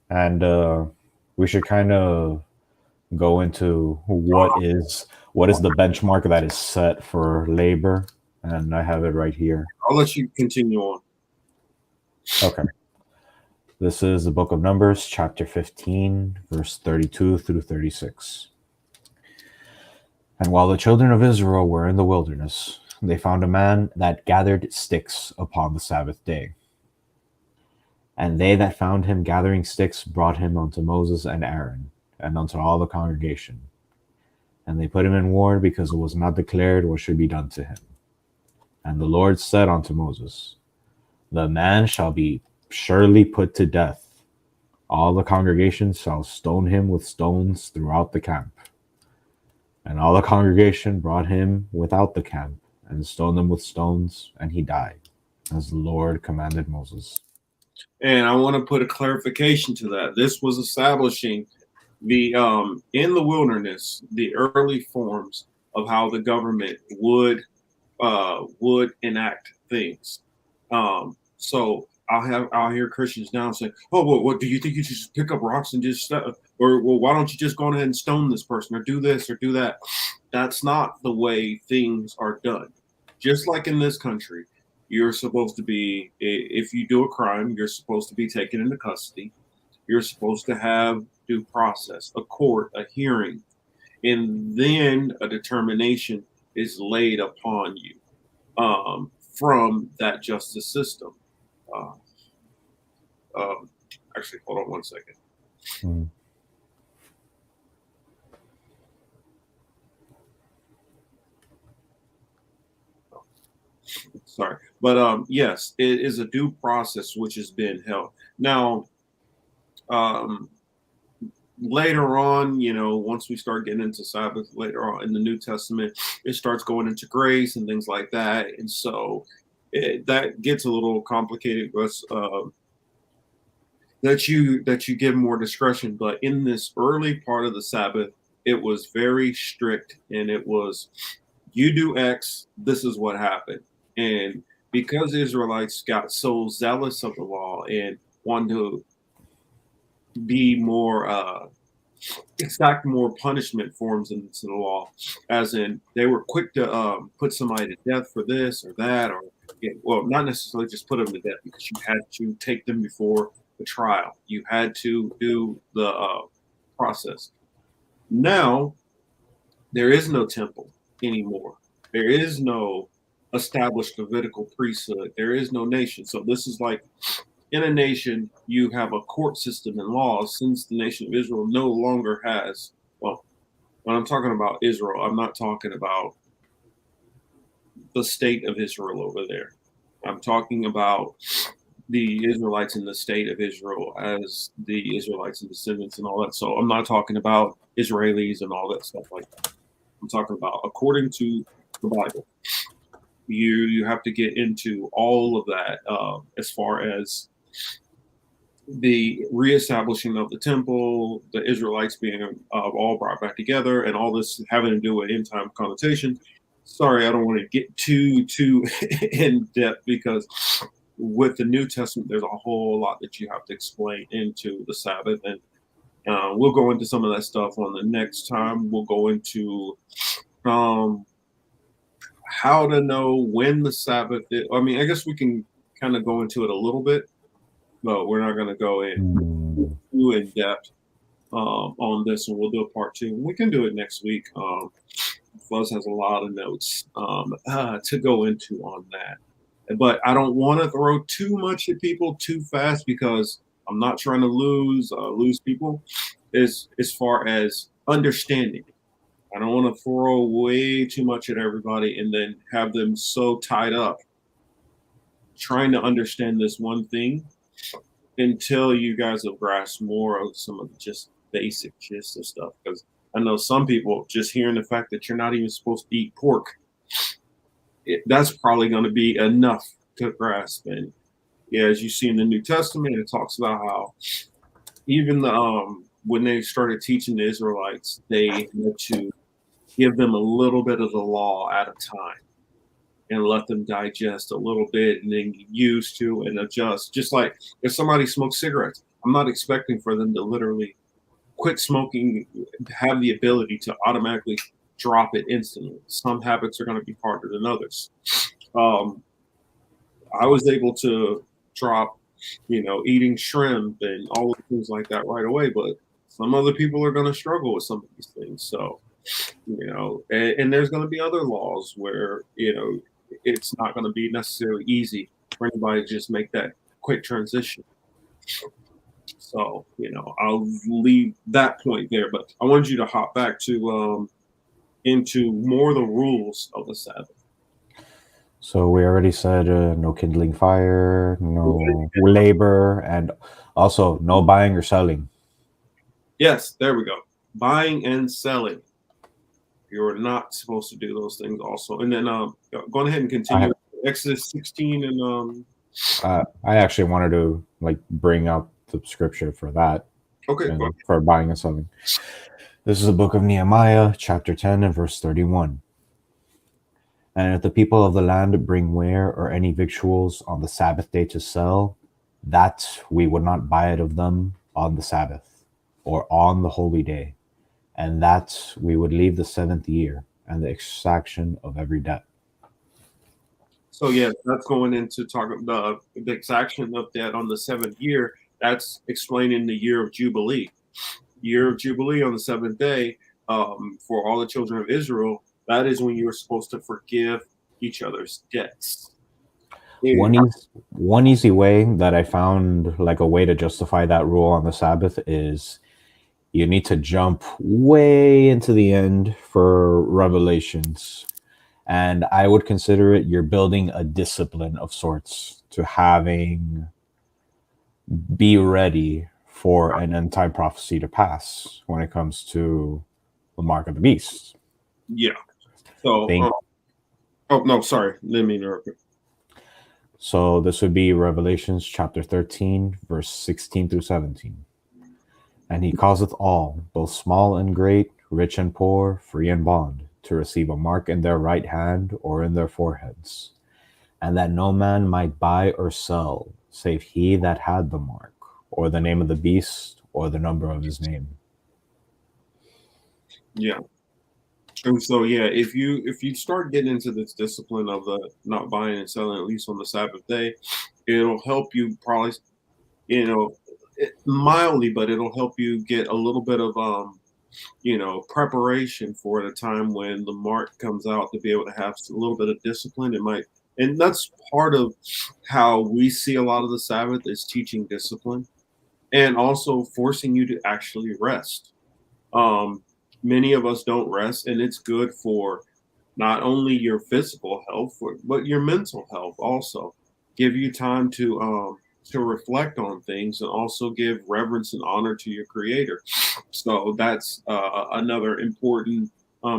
And we should kind of go into what is the benchmark that is set for labor, and I have it right here. I'll let you continue on. Okay. This is the book of Numbers, chapter 15, verse 32 through 36. And while the children of Israel were in the wilderness, they found a man that gathered sticks upon the Sabbath day. And they that found him gathering sticks brought him unto Moses and Aaron, and unto all the congregation. And they put him in ward, because it was not declared what should be done to him. And the Lord said unto Moses, the man shall be surely put to death. All the congregation shall stone him with stones throughout the camp. And all the congregation brought him without the camp, and stoned him with stones, and he died, as the Lord commanded Moses. And I want to put a clarification to that. This was establishing the in the wilderness, the early forms of how the government would enact things. So I'll hear Christians now say, "Oh, well, what do you think? You should just pick up rocks and just or well, why don't you just go ahead and stone this person or do this or do that?" That's not the way things are done. Just like in this country, you're supposed to be, if you do a crime, you're supposed to be taken into custody. You're supposed to have due process, a court, a hearing, and then a determination is laid upon you from that justice system. Actually, hold on one second. Sorry, but yes, it is a due process which has been held. Now, later on, once we start getting into Sabbath later on in the New Testament, it starts going into grace and things like that, and so that gets a little complicated. But that you give more discretion. But in this early part of the Sabbath, it was very strict, and it was, you do X, this is what happened. And because the Israelites got so zealous of the law and wanted to be more exact more punishment forms into the law, as in they were quick to put somebody to death for this or that, or well, not necessarily just put them to death, because you had to take them before the trial. You had to do the process. Now There is no temple anymore. There is no established Levitical priesthood. There is no nation. So this is like in a nation, you have a court system and laws. Since the nation of Israel no longer has, well, when I'm talking about Israel, I'm not talking about the state of Israel over there. I'm talking about the Israelites in the state of Israel as the Israelites and descendants and all that. So I'm not talking about Israelis and all that stuff like that. I'm talking about according to the Bible. You have to get into all of that as far as the reestablishing of the temple, the Israelites being all brought back together, and all this having to do with end time connotation. Sorry, I don't want to get too in depth because with the New Testament, there's a whole lot that you have to explain into the Sabbath, and we'll go into some of that stuff on the next time. We'll go into how to know when the Sabbath is. I mean, I guess we can kind of go into it a little bit, but we're not going to go too in depth on this, and we'll do a part 2. We can do it next week. Fuzz has a lot of notes to go into on that. But I don't want to throw too much at people too fast because I'm not trying to lose people as far as understanding. I don't want to throw way too much at everybody and then have them so tied up trying to understand this one thing until you guys have grasped more of some of the just basic gist of stuff. Because I know some people just hearing the fact that you're not even supposed to eat pork, that's probably going to be enough to grasp. And yeah, as you see in the New Testament, it talks about how even when they started teaching the Israelites, they had to give them a little bit of the law at a time and let them digest a little bit and then get used to and adjust. Just like if somebody smokes cigarettes, I'm not expecting for them to literally quit smoking, have the ability to automatically drop it instantly. Some habits are going to be harder than others. I was able to drop, eating shrimp and all the things like that right away, but some other people are going to struggle with some of these things. So, and there's going to be other laws where, it's not going to be necessarily easy for anybody to just make that quick transition. So, I'll leave that point there, but I wanted you to hop back to into more of the rules of the Sabbath. So we already said no kindling fire, no labor, and also no buying or selling. Yes, there we go. Buying and selling. You're not supposed to do those things also. And then go ahead and continue. Exodus 16 and I actually wanted to bring up the scripture for that. Okay. For buying and selling. This is the book of Nehemiah, chapter 10 and verse 31. And if the people of the land bring ware or any victuals on the Sabbath day to sell, that we would not buy it of them on the Sabbath or on the holy day, and that we would leave the 7th year and the exaction of every debt. So yeah, that's going into talking the exaction of debt on the 7th year. That's explaining the year of Jubilee. Year of Jubilee on the 7th day for all the children of Israel. That is when you are supposed to forgive each other's debts. One easy way that I found, like a way to justify that rule on the Sabbath, is you need to jump way into the end for Revelations. And I would consider it you're building a discipline of sorts to be ready for an end time prophecy to pass when it comes to the mark of the beast. Yeah. So, oh no, sorry, let me interrupt you. So this would be Revelations chapter 13, verse 16 through 17. And he causeth all, both small and great, rich and poor, free and bond, to receive a mark in their right hand or in their foreheads, and that no man might buy or sell, save he that had the mark, or the name of the beast, or the number of his name. Yeah. And so yeah, if you start getting into this discipline of the not buying and selling, at least on the Sabbath day, it'll help you probably, mildly, but it'll help you get a little bit of preparation for the time when the mark comes out, to be able to have a little bit of discipline. And that's part of how we see a lot of the Sabbath is teaching discipline and also forcing you to actually rest. Um, Many of us don't rest, and it's good for not only your physical health, but your mental health also. Give you time to reflect on things and also give reverence and honor to your Creator. So that's another important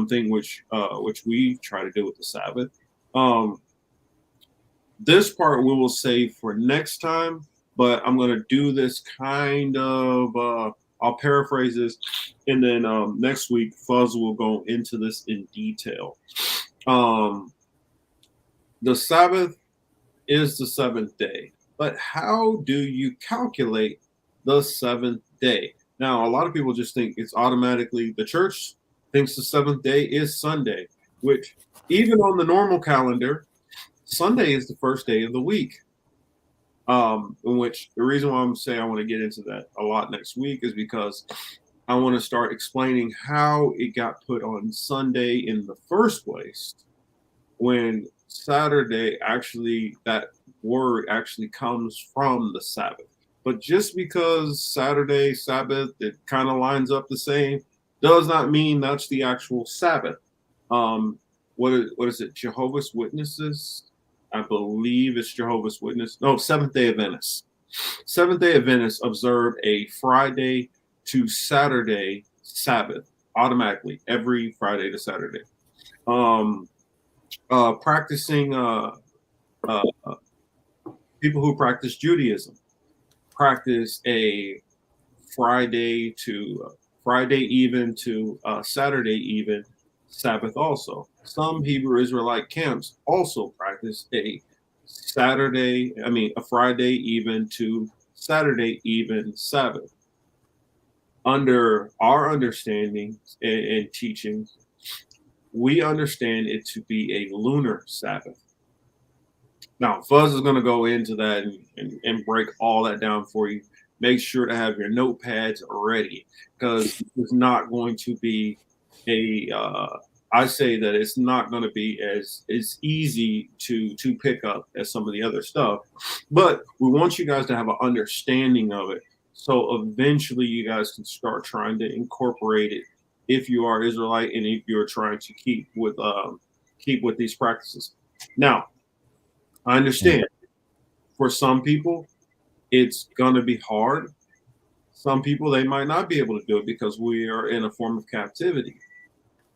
thing which we try to do with the Sabbath. Um, this part we will save for next time, but I'm going to do this kind of. I'll paraphrase this, and then next week Fuzz will go into this in detail. Um, the Sabbath is the seventh day, but how do you calculate the seventh day? Now, a lot of people just think it's automatically, the church thinks the seventh day is Sunday, which even on the normal calendar, Sunday is the first day of the week. In which the reason why I'm saying I want to get into that a lot next week is because I want to start explaining how it got put on Sunday in the first place, when Saturday actually, that word actually comes from the Sabbath. But just because Saturday, Sabbath, it kind of lines up the same, does not mean that's the actual Sabbath. Um, what is it? Jehovah's Witnesses? I believe it's Jehovah's Witness. No, Seventh Day Adventists. Seventh Day Adventists observe a Friday to Saturday Sabbath automatically every Friday to Saturday. Practicing uh, People who practice Judaism practice a Friday even to Saturday even Sabbath also. Some Hebrew Israelite camps also practice a Friday even to Saturday even Sabbath. Under our understanding and teachings, we understand it to be a lunar Sabbath. Now, Fuzz is going to go into that and break all that down for you. Make sure to have your notepads ready, because it's not going to be I say that it's not going to be as easy to pick up as some of the other stuff, but we want you guys to have an understanding of it. So eventually you guys can start trying to incorporate it if you are Israelite and if you're trying to keep with these practices. Now, I understand for some people it's going to be hard. Some people, they might not be able to do it because we are in a form of captivity.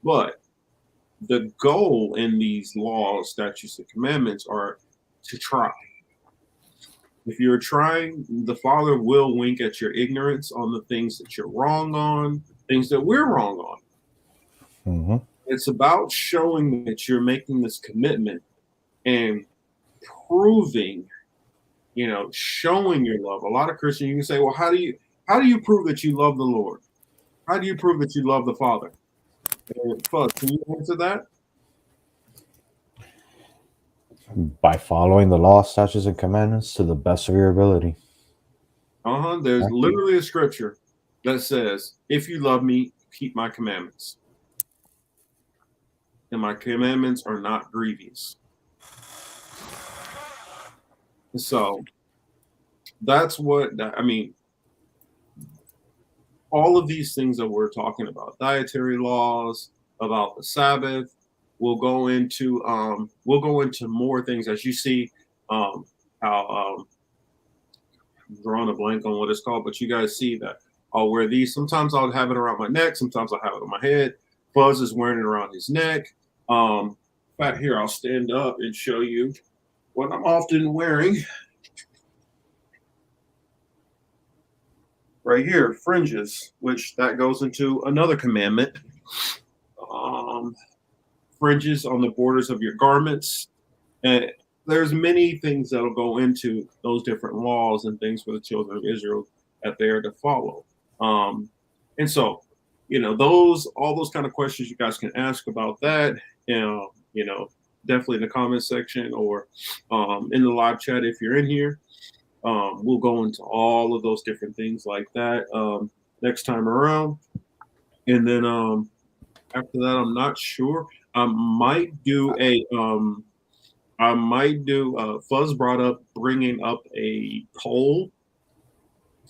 But the goal in these laws, statutes, and commandments are to try. If you're trying, the Father will wink at your ignorance on the things that you're wrong on, things that we're wrong on. Mm-hmm. It's about showing that you're making this commitment and proving, showing your love. A lot of Christians, you can say, well, how do you prove that you love the Lord? How do you prove that you love the Father? Fuzz, can you answer that? By following the law, statutes, and commandments to the best of your ability. There's literally a scripture that says, if you love me, keep my commandments. And my commandments are not grievous. So that's all of these things that we're talking about, dietary laws, about the Sabbath, we'll go into more things as you see how I'm drawing a blank on what it's called, but you guys see that I'll wear these. Sometimes I'll have it around my neck, sometimes I'll have it on my head. Fuzz is wearing it around his neck. Right here, I'll stand up and show you what I'm often wearing. Right here, fringes, which that goes into another commandment. Fringes on the borders of your garments. And there's many things that'll go into those different laws and things for the children of Israel that they are to follow. And so, all those kind of questions you guys can ask about that, definitely in the comment section or in the live chat if you're in here. We'll go into all of those different things like that next time around. And then after that, I'm not sure. I might do a Fuzz brought up bringing up a poll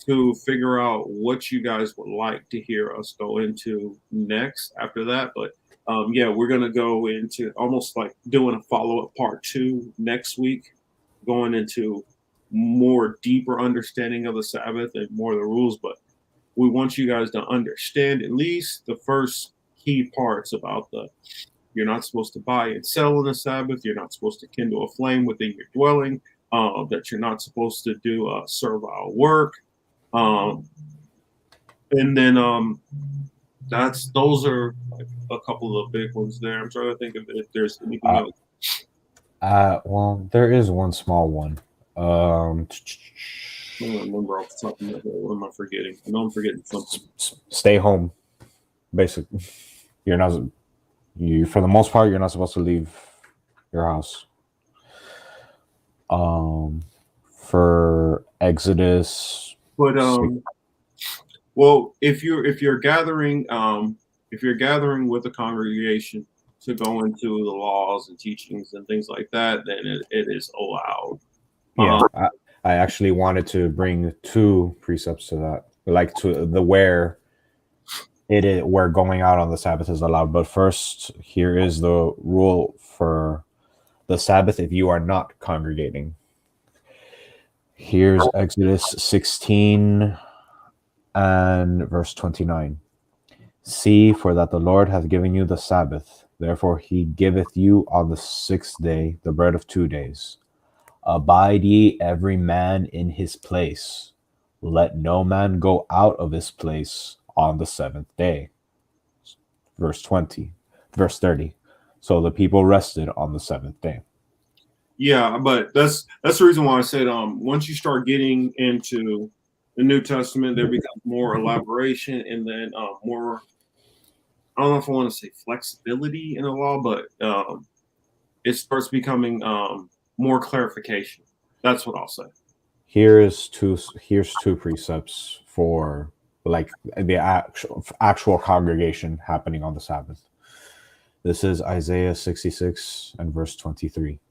to figure out what you guys would like to hear us go into next after that. But yeah, we're gonna go into almost like doing a follow-up part 2 next week, going into more deeper understanding of the Sabbath and more of the rules. But we want you guys to understand at least the first key parts about the you're not supposed to buy and sell on the Sabbath. You're not supposed to kindle a flame within your dwelling. That you're not supposed to do servile work. Um, and then those are like a couple of big ones there. I'm trying to think of if there's anything Uh, else. well, there is one small one. I don't remember off the top of my head. What am I forgetting? I know I'm forgetting something. Stay home. Basically, you're not. You for the most part, you're not supposed to leave your house. For Exodus, But well, if you're gathering with a congregation to go into the laws and teachings and things like that, then it is allowed. yeah, I actually wanted to bring two precepts to that, like to the where it is where going out on the Sabbath is allowed. But first, here is the rule for the Sabbath if you are not congregating. Here's Exodus 16 and verse 29. See, for that the Lord hath given you the Sabbath, therefore he giveth you on the 6th day the bread of 2 days. Abide ye every man in his place. Let no man go out of his place on the 7th day. Verse 30. So the people rested on the 7th day. Yeah, but that's the reason why I said once you start getting into the New Testament, there becomes more elaboration and then more. I don't know if I want to say flexibility in the law, but it starts becoming more clarification. That's what I'll say. Here's two precepts for like the actual congregation happening on the Sabbath. This is Isaiah 66 and verse 23.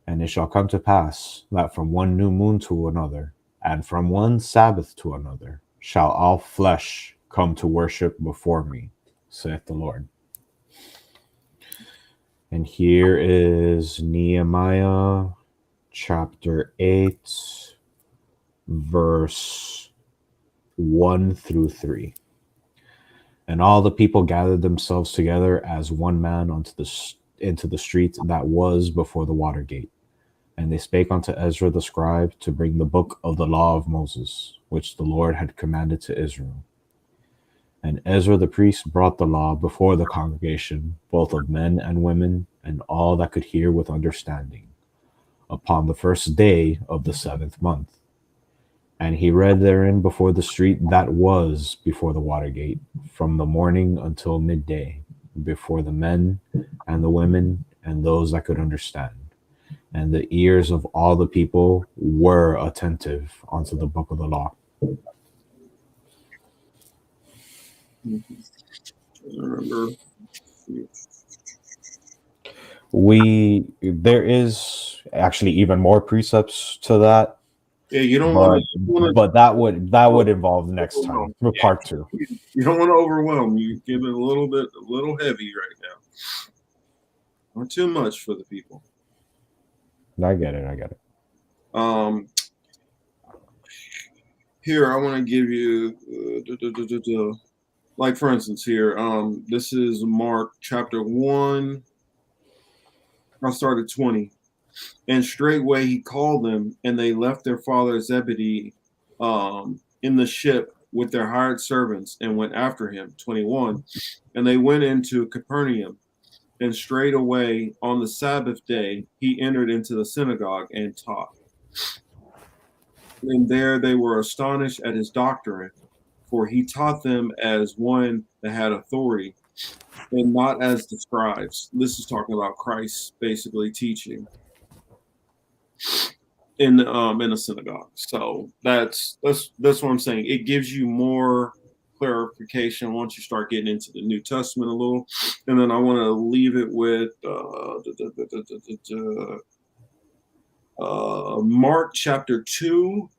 And it shall come to pass that from one new moon to another, and from one Sabbath to another, shall all flesh come to worship before me, saith the Lord. And here is Nehemiah chapter 8, verse 1 through 3. And all the people gathered themselves together as one man into the street that was before the water gate. And they spake unto Ezra the scribe to bring the book of the law of Moses, which the Lord had commanded to Israel. And Ezra the priest brought the law before the congregation, both of men and women, and all that could hear with understanding, upon the first day of the 7th month. And he read therein before the street that was before the water gate, from the morning until midday, before the men and the women and those that could understand. And the ears of all the people were attentive unto the book of the law. There is actually even more precepts to that. Yeah, you don't want to. But that would involve next time, part 2. You don't want to overwhelm. You give it a little heavy right now. Not too much for the people. I get it. Here I want to give you, like for instance, here, this is Mark chapter 1. I'll start at 20. And straightway he called them, and they left their father Zebedee in the ship with their hired servants and went after him. 21. And they went into Capernaum. And straightway on the Sabbath day he entered into the synagogue and taught. And there they were astonished at his doctrine, for he taught them as one that had authority, and not as the scribes. This is talking about Christ basically teaching in a synagogue. So that's what I'm saying. It gives you more clarification once you start getting into the New Testament a little, and then I want to leave it with Mark chapter 2,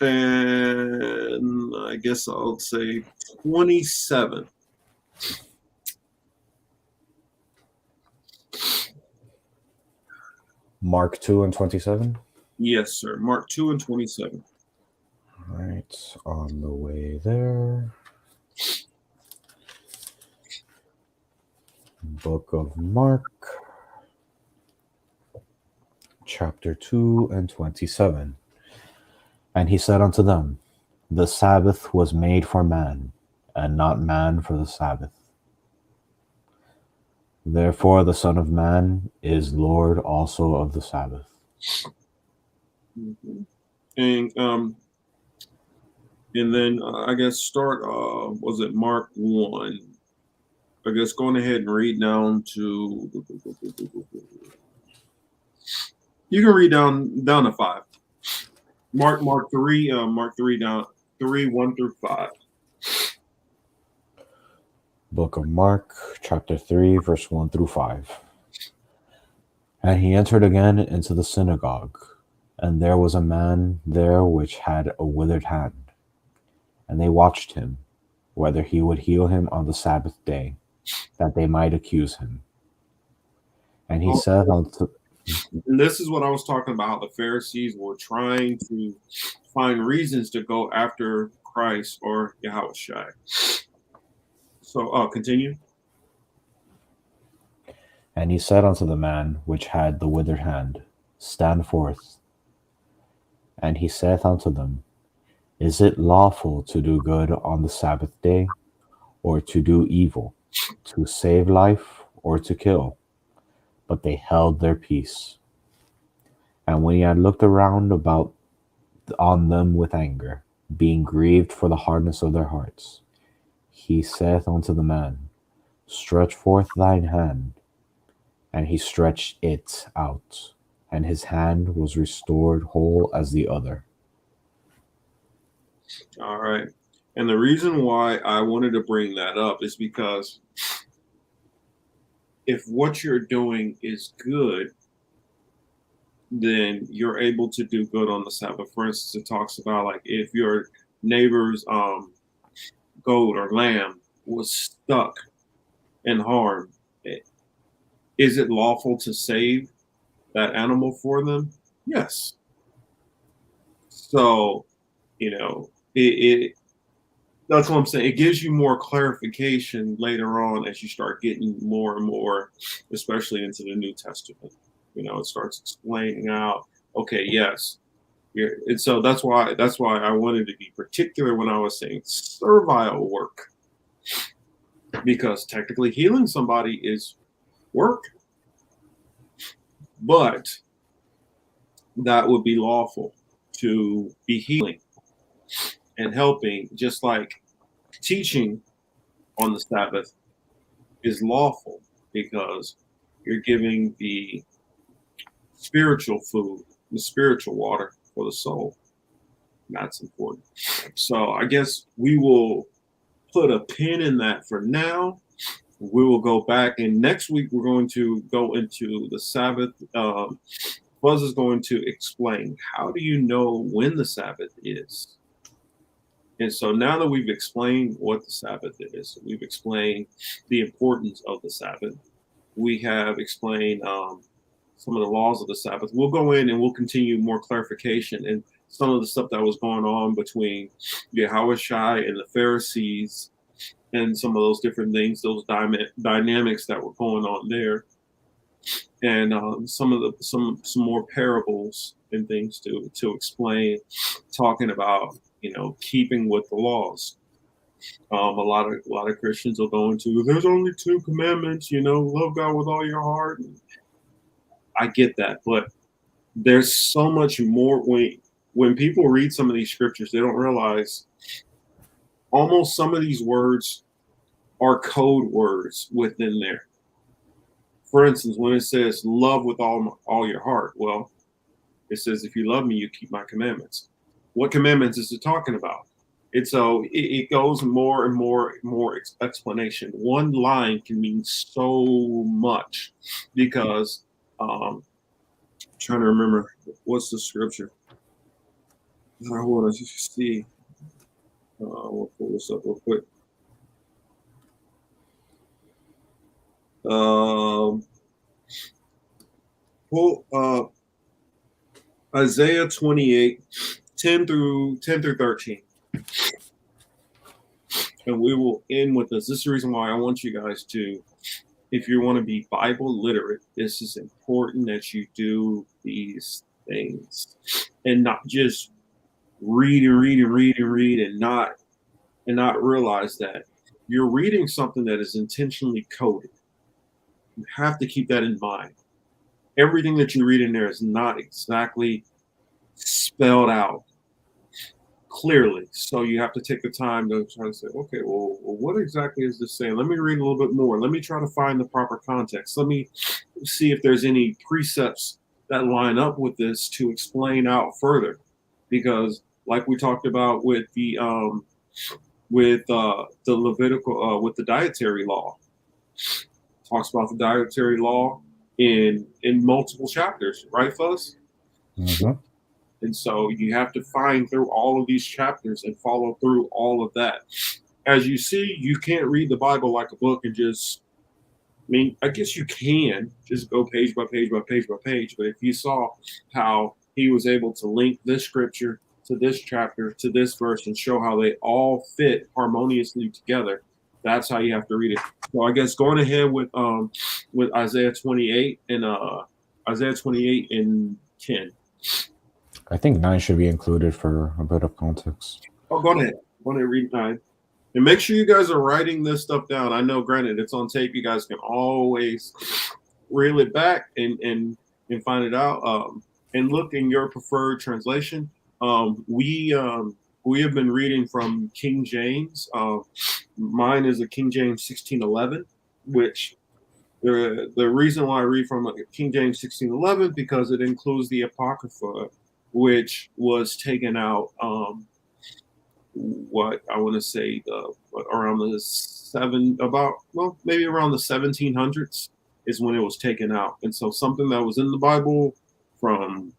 and I guess I'll say 27. Mark 2 and 27. Yes, sir. Mark 2 and 27. All right, on the way there. Book of Mark, chapter 2 and 27. And he said unto them, the Sabbath was made for man, and not man for the Sabbath. Therefore the Son of Man is Lord also of the Sabbath. Mm-hmm. And then I guess start, was it Mark 1? I guess going ahead and read down to, you can read down to 5. Mark 3, down 3, 1 through 5. Book of Mark, chapter 3, verse 1 through 5. And he entered again into the synagogue, and there was a man there which had a withered hand. And they watched him, whether he would heal him on the Sabbath day, that they might accuse him. And he said unto... And this is what I was talking about, how the Pharisees were trying to find reasons to go after Christ or Yahushua. So, continue. And he said unto the man which had the withered hand, stand forth. And he saith unto them, is it lawful to do good on the Sabbath day, or to do evil, to save life, or to kill? But they held their peace. And when he had looked around about on them with anger, being grieved for the hardness of their hearts, he saith unto the man, stretch forth thine hand. And he stretched it out, and his hand was restored whole as the other. All right. And the reason why I wanted to bring that up is because if what you're doing is good, then you're able to do good on the Sabbath. For instance, it talks about like if your neighbor's goat or lamb was stuck and harmed, is it lawful to save that animal for them? Yes. So, that's what I'm saying. It gives you more clarification later on as you start getting more and more, especially into the New Testament. It starts explaining out, okay, yes. And so that's why I wanted to be particular when I was saying servile work, because technically healing somebody is work, but that would be lawful to be healing and helping, just like teaching on the Sabbath is lawful because you're giving the spiritual food, the spiritual water for the soul. That's important. So I guess we will put a pin in that for now. We will go back, and next week we're going to go into the Sabbath. Fuzz is going to explain, how do you know when the Sabbath is? And so now that we've explained what the Sabbath is, we've explained the importance of the Sabbath, we have explained some of the laws of the Sabbath, we'll go in and we'll continue more clarification and some of the stuff that was going on between Yahushua and the Pharisees and some of those different things, those dynamics that were going on there. And some more parables and things to explain, talking about keeping with the laws. A lot of Christians will go into, there's only 2 commandments, love God with all your heart. I get that, but there's so much more. When people read some of these scriptures, they don't realize almost some of these words are code words within there. For instance, when it says love with all your heart, well, it says, if you love me, you keep my commandments. What commandments is it talking about? And so it goes more and more explanation. One line can mean so much because I'm trying to remember what's the scripture. I want to see. We'll pull this up real quick. Pull Isaiah 28, 10 through 13. And we will end with this. This is the reason why I want you guys to, if you want to be Bible literate, this is important that you do these things and not just read and not realize that you're reading something that is intentionally coded. You have to keep that in mind. Everything that you read in there is not exactly spelled out clearly. So you have to take the time to try to say, okay, well, what exactly is this saying? Let me read a little bit more. Let me try to find the proper context. Let me see if there's any precepts that line up with this to explain out further. Because like we talked about with the Levitical with the dietary law, talks about the dietary law in multiple chapters, right, Fuzz? Mm-hmm. And so you have to find through all of these chapters and follow through all of that. As you see, you can't read the Bible like a book and just, I mean, I guess you can just go page by page by page by page. But if you saw how he was able to link this scripture to this chapter to this verse and show how they all fit harmoniously together, that's how you have to read it. So I guess going ahead with Isaiah 28 and Isaiah 28 and 10. I think 9 should be included for a bit of context. Oh, go ahead. Go ahead, read 9. And make sure you guys are writing this stuff down. I know, granted, it's on tape. You guys can always reel it back and find it out. And look in your preferred translation. We have been reading from King James. Mine is a King James 1611, which the reason why I read from King James 1611 because it includes the Apocrypha, which was taken out. What I want to say around maybe around the 1700s is when it was taken out, and so something that was in the Bible from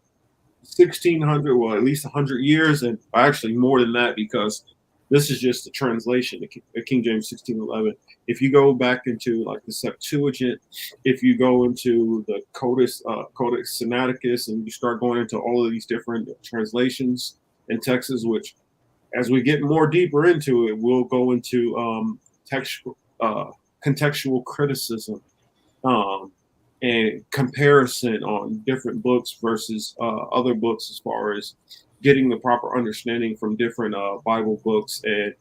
1600, well, at least 100 years, and actually more than that, because this is just the translation of King James 1611. If you go back into like the Septuagint, if you go into the Codex Sinaiticus, and you start going into all of these different translations and texts, which as we get more deeper into it, we'll go into contextual criticism and comparison on different books versus other books as far as getting the proper understanding from different Bible books and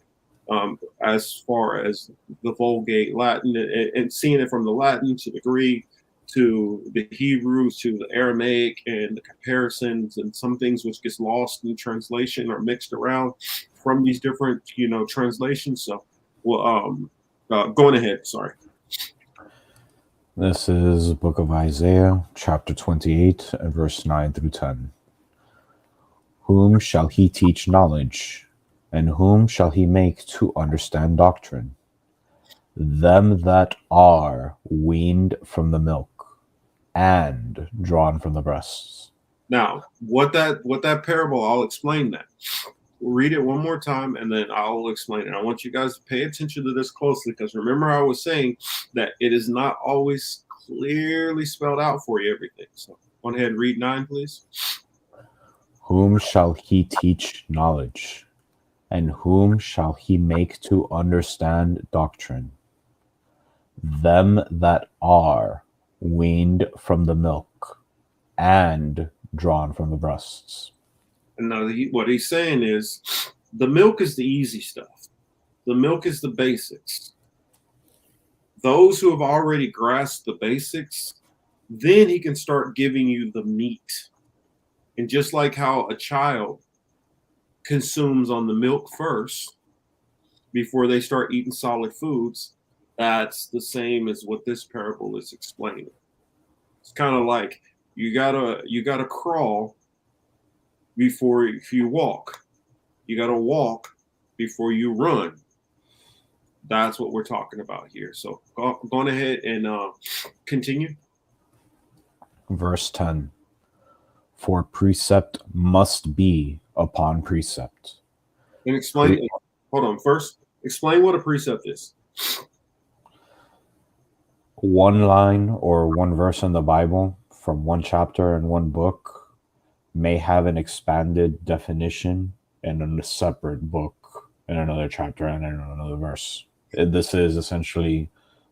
as far as the Vulgate Latin and seeing it from the Latin to the Greek to the Hebrew to the Aramaic and the comparisons and some things which gets lost in translation or mixed around from these different translations. So, well, going ahead. Sorry. This is the book of Isaiah, chapter 28, and verse 9 through 10. Whom shall he teach knowledge, and whom shall he make to understand doctrine? Them that are weaned from the milk and drawn from the breasts. Now, what that parable, I'll explain that. Read it one more time and then I'll explain it. I want you guys to pay attention to this closely because remember I was saying that it is not always clearly spelled out for you, everything. So go ahead and read 9, please. Whom shall he teach knowledge, and whom shall he make to understand doctrine? Them that are weaned from the milk and drawn from the breasts. And now what he's saying is the milk is the easy stuff. The milk is the basics. Those who have already grasped the basics, then he can start giving you the meat. And just like how a child consumes on the milk first before they start eating solid foods, that's the same as what this parable is explaining. It's kind of like you gotta crawl before if you walk. You gotta walk before you run. That's what we're talking about here. So go on ahead and continue. Verse 10. For precept must be upon precept. And explain. Hold on. First, explain what a precept is. One line or one verse in the Bible from one chapter in one book may have an expanded definition in a separate book in another chapter and in another verse. This is essentially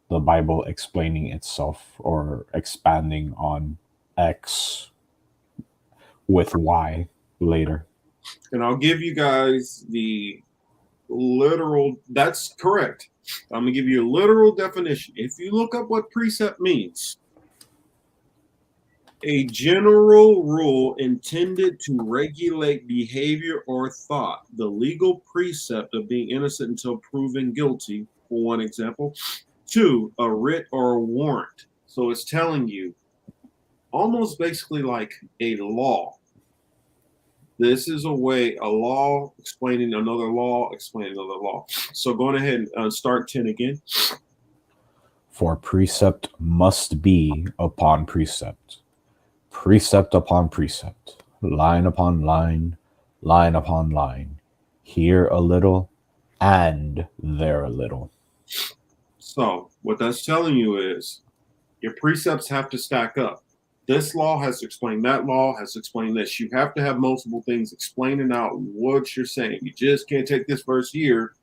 the Bible explaining itself or expanding on X with Y later. And I'll give you guys the literal, that's correct. I'm going to give you a literal definition. If you look up what precept means, a general rule intended to regulate behavior or thought, the legal precept of being innocent until proven guilty, for one example. 2, a writ or a warrant. So it's telling you almost basically like a law. This is a law explaining another law, explaining another law. So going ahead and start 10 again. For precept must be upon precept, precept upon precept, line upon line, line upon line, here a little and there a little. So what that's telling you is your precepts have to stack up. This law has explained that law, has explained this. You have to have multiple things explaining out what you're saying. You just can't take this verse here.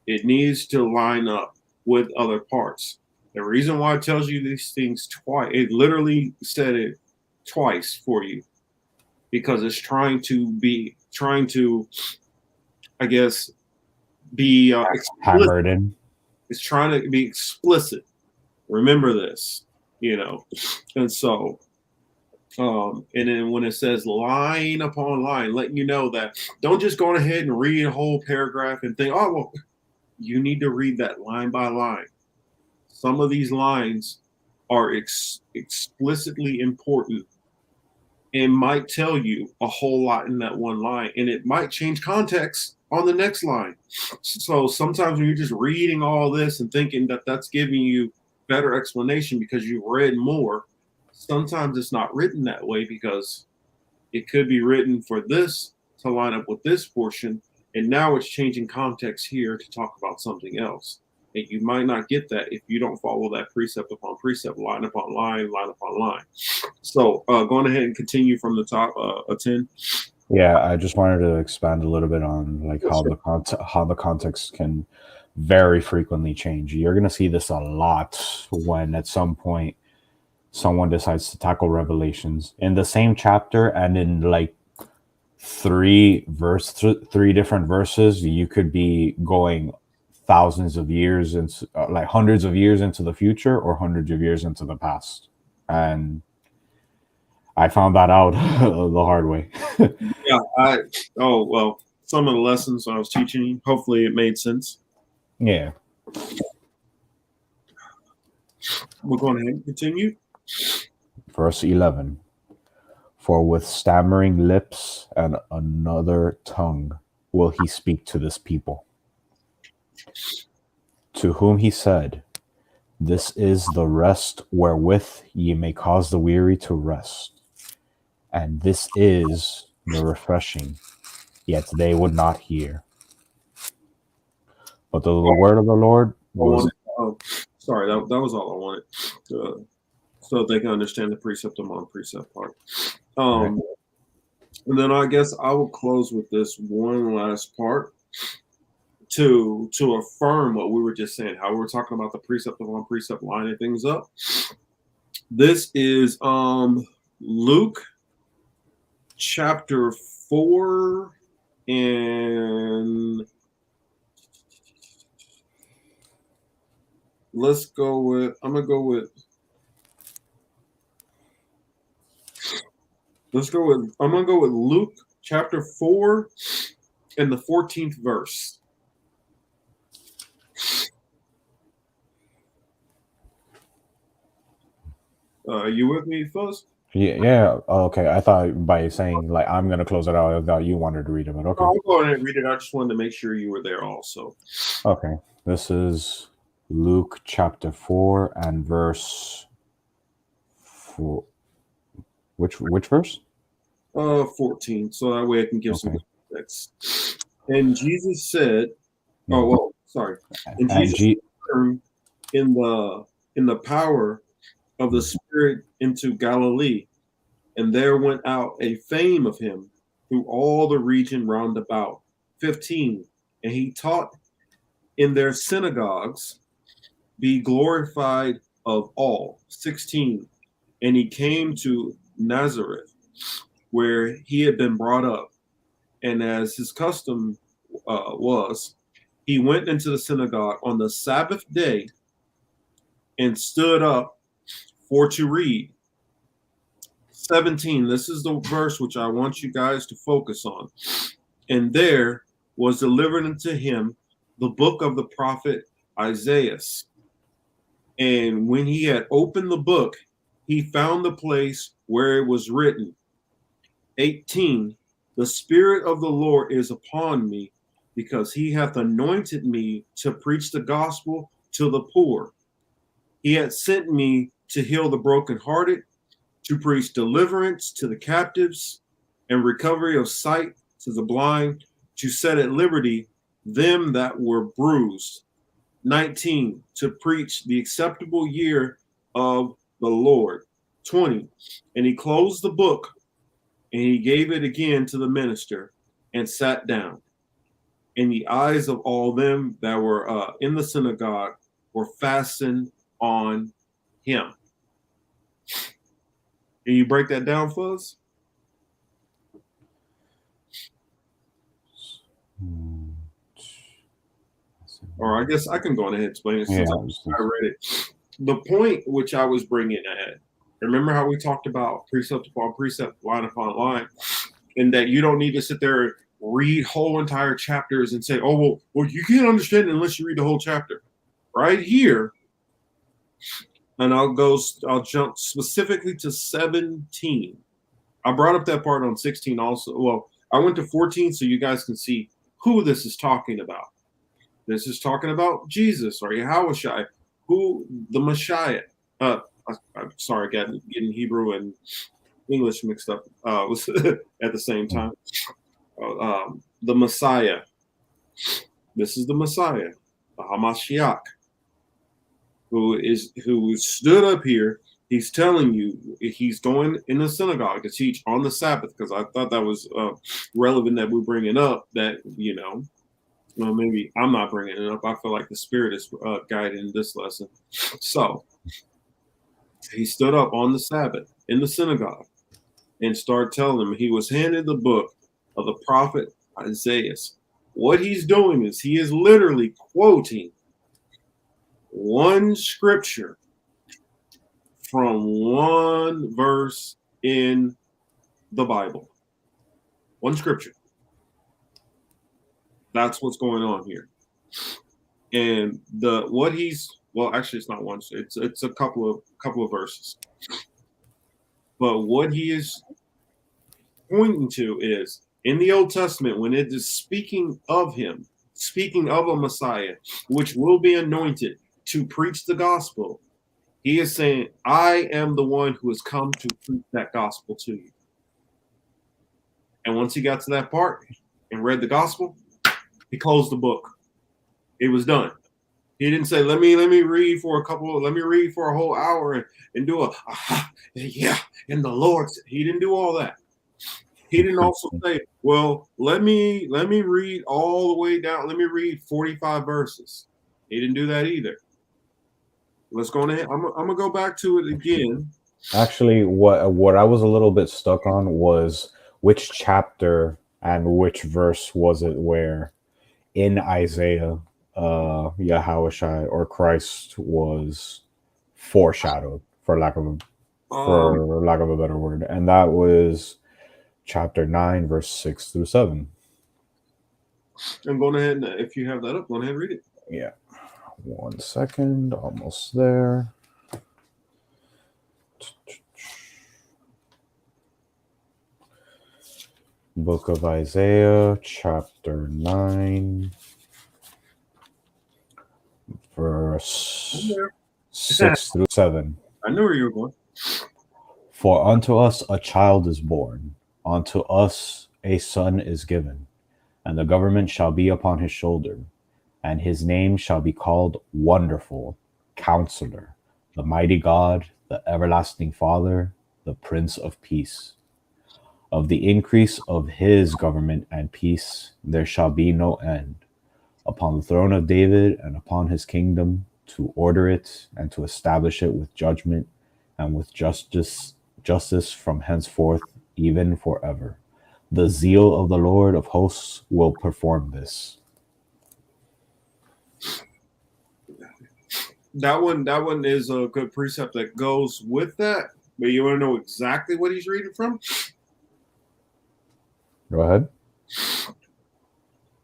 It needs to line up with other parts. The reason why it tells you these things twice, it literally said it twice for you, because it's trying to, I guess, be hammered in. It's trying to be explicit. Remember this, and so and then when it says line upon line, letting you know that don't just go ahead and read a whole paragraph and think, oh, well, you need to read that line by line. Some of these lines are explicitly important and might tell you a whole lot in that one line, and it might change context on the next line. So sometimes when you're just reading all this and thinking that that's giving you better explanation because you read more, sometimes it's not written that way, because it could be written for this to line up with this portion, and now it's changing context here to talk about something else. And you might not get that if you don't follow that precept upon precept, line upon line, line upon line. So going ahead and continue from the top, 10. Yeah, I just wanted to expand a little bit on like how the context can very frequently change. You're going to see this a lot when at some point someone decides to tackle Revelations in the same chapter, and in like three different verses, you could be going thousands of years into like hundreds of years into the future or hundreds of years into the past. And I found that out the hard way. Yeah, some of the lessons I was teaching you, hopefully it made sense. Yeah. We're going ahead and continue. Verse 11. For with stammering lips and another tongue will he speak to this people, to whom he said, this is the rest wherewith ye may cause the weary to rest, and this is the refreshing, yet they would not hear. But the word of the Lord was... Sorry, that was all I wanted, so they can understand the precept among precept part. And then I guess I will close with this one last part to affirm what we were just saying, how we were talking about the precept upon precept lining things up. This is Luke chapter 4 and I'm gonna go with Luke chapter 4 and the 14th verse. Are you with me, Fuzz? Yeah. Okay. I thought by saying like I'm gonna close it out, I thought you wanted to read it, but okay. I'll go ahead and read it. I just wanted to make sure you were there also. Okay. This is Luke chapter 4 and verse 4. Which verse? 14. So that way I can give some Okay. context. And Jesus said, "Oh Mhm. well, sorry." And And Jesus G. returned in the power of the Mhm. Spirit into Galilee, and there went out a fame of him through all the region round about. 15. And he taught in their synagogues, be glorified of all. 16. And he came to Nazareth, where he had been brought up. And as his custom was, he went into the synagogue on the Sabbath day and stood up for to read. 17. This is the verse which I want you guys to focus on. And there was delivered unto him the book of the prophet Isaiah. And when he had opened the book, he found the place where it was written. 18. The Spirit of the Lord is upon me, because he hath anointed me to preach the gospel to the poor. He hath sent me to heal the brokenhearted, to preach deliverance to the captives, and recovery of sight to the blind, to set at liberty them that were bruised. 19. To preach the acceptable year of the Lord. 20. And he closed the book, and he gave it again to the minister, and sat down. And the eyes of all them that were in the synagogue were fastened on him. Can you break that down, Fuzz? Or I guess I can go ahead and explain it since I read it. The point which I was bringing ahead, remember how we talked about precept upon precept, line upon line, and that you don't need to sit there and read whole entire chapters and say, oh, well, you can't understand it unless you read the whole chapter. Right here, and I'll jump specifically to 17. I brought up that part on 16 also. Well, I went to 14 so you guys can see who this is talking about. This is talking about Jesus or Yahushua, who the Messiah. I'm sorry, getting Hebrew and English mixed up was at the same time. The Messiah. This is the Messiah, the Hamashiach, who stood up here. He's telling you he's going in the synagogue to teach on the Sabbath, because I thought that was relevant that we're bringing up that, well, maybe I'm not bringing it up. I feel like the Spirit is guiding this lesson. So he stood up on the Sabbath in the synagogue and started telling them he was handed the book of the prophet Isaiah. What he's doing is he is literally quoting one scripture from one verse in the Bible. One scripture. That's what's going on here. And actually it's not one, it's a couple of verses. But what he is pointing to is in the Old Testament, when it is speaking of him, speaking of a Messiah, which will be anointed to preach the gospel, he is saying, I am the one who has come to preach that gospel to you. And once he got to that part and read the gospel, he closed the book. It was done. He didn't say, let me read for a whole hour and do in the Lord. He didn't do all that. He didn't also say, well, let me read all the way down. Let me read 45 verses. He didn't do that either. Let's go ahead. I'm gonna go back to it again. Actually, what I was a little bit stuck on was which chapter and which verse was it where in Isaiah Yahushua or Christ was foreshadowed, for lack of a better word, and that was chapter 9, verse 6 through 7. I'm going ahead and if you have that up, go ahead and read it. Yeah, 1 second, almost there. Book of Isaiah, chapter 9, verse 6 through 7. I knew where you were going. For unto us a child is born, unto us a son is given, and the government shall be upon his shoulder, and his name shall be called Wonderful, Counselor, the Mighty God, the Everlasting Father, the Prince of Peace. Of the increase of his government and peace there shall be no end, upon the throne of David and upon his kingdom, to order it and to establish it with judgment and with justice from henceforth, even forever. The zeal of the Lord of hosts will perform this. That one is a good precept that goes with that. But you want to know exactly what he's reading from? Go ahead.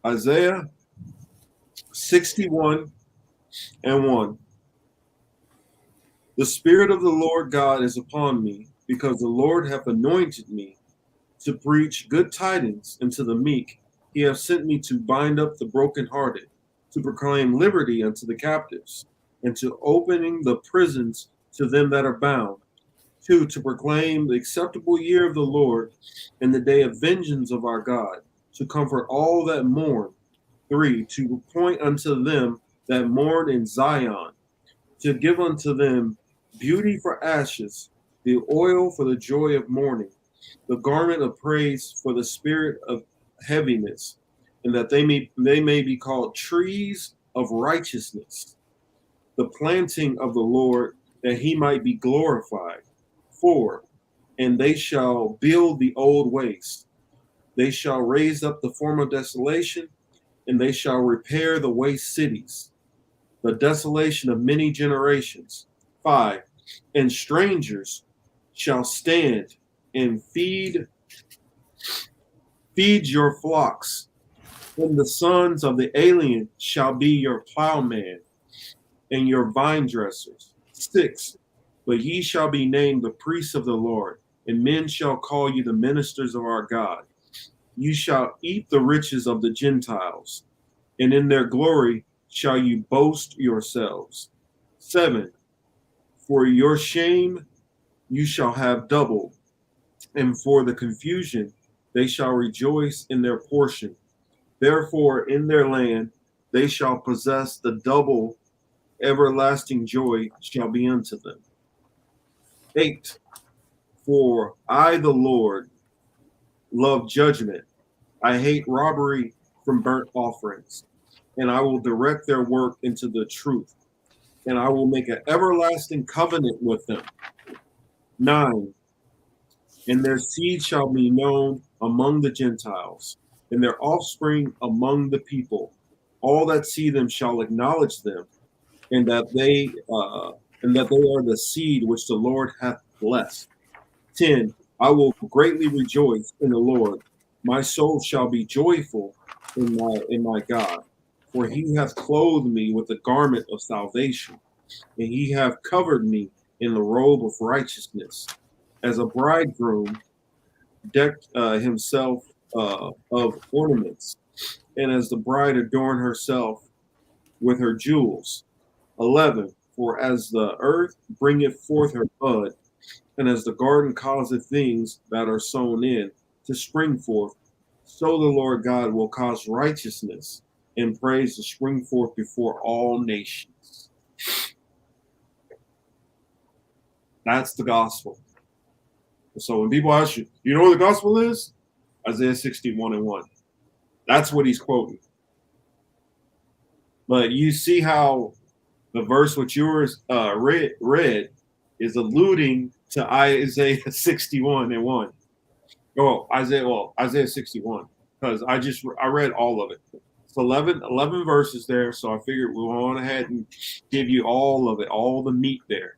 Isaiah 61 and 1. The Spirit of the Lord God is upon me, because the Lord hath anointed me to preach good tidings unto the meek. He hath sent me to bind up the brokenhearted, to proclaim liberty unto the captives, and to opening the prisons to them that are bound. 2, to proclaim the acceptable year of the Lord and the day of vengeance of our God, to comfort all that mourn. 3, to appoint unto them that mourn in Zion, to give unto them beauty for ashes, the oil for the joy of mourning, the garment of praise for the spirit of heaviness, and that they may be called trees of righteousness, the planting of the Lord, that he might be glorified. 4, and they shall build the old waste. They shall raise up the former desolation, and they shall repair the waste cities, the desolation of many generations. 5, and strangers shall stand and feed your flocks, and the sons of the alien shall be your plowman and your vine dressers. 6, but ye shall be named the priests of the Lord, and men shall call you the ministers of our God. You shall eat the riches of the Gentiles, and in their glory shall you boast yourselves. 7, for your shame you shall have double, and for the confusion they shall rejoice in their portion. Therefore in their land they shall possess the double, everlasting joy shall be unto them. 8, for I, the Lord, love judgment. I hate robbery from burnt offerings, and I will direct their work into the truth, and I will make an everlasting covenant with them. 9, and their seed shall be known among the Gentiles, and their offspring among the people. All that see them shall acknowledge them, and that they are the seed which the Lord hath blessed. 10, I will greatly rejoice in the Lord. My soul shall be joyful in my God, for he hath clothed me with the garment of salvation, and he hath covered me in the robe of righteousness, as a bridegroom decked himself of ornaments, and as the bride adorn herself with her jewels. 11, for as the earth bringeth forth her bud, and as the garden causeth things that are sown in to spring forth, so the Lord God will cause righteousness and praise to spring forth before all nations. That's the gospel. So when people ask you, you know what the gospel is? Isaiah 61 and 1. That's what he's quoting. But you see how the verse which yours read is alluding to Isaiah 61 and 1. Isaiah 61, because I read all of it. It's 11 verses there, so I figured we'll go on ahead and give you all of it, all the meat there.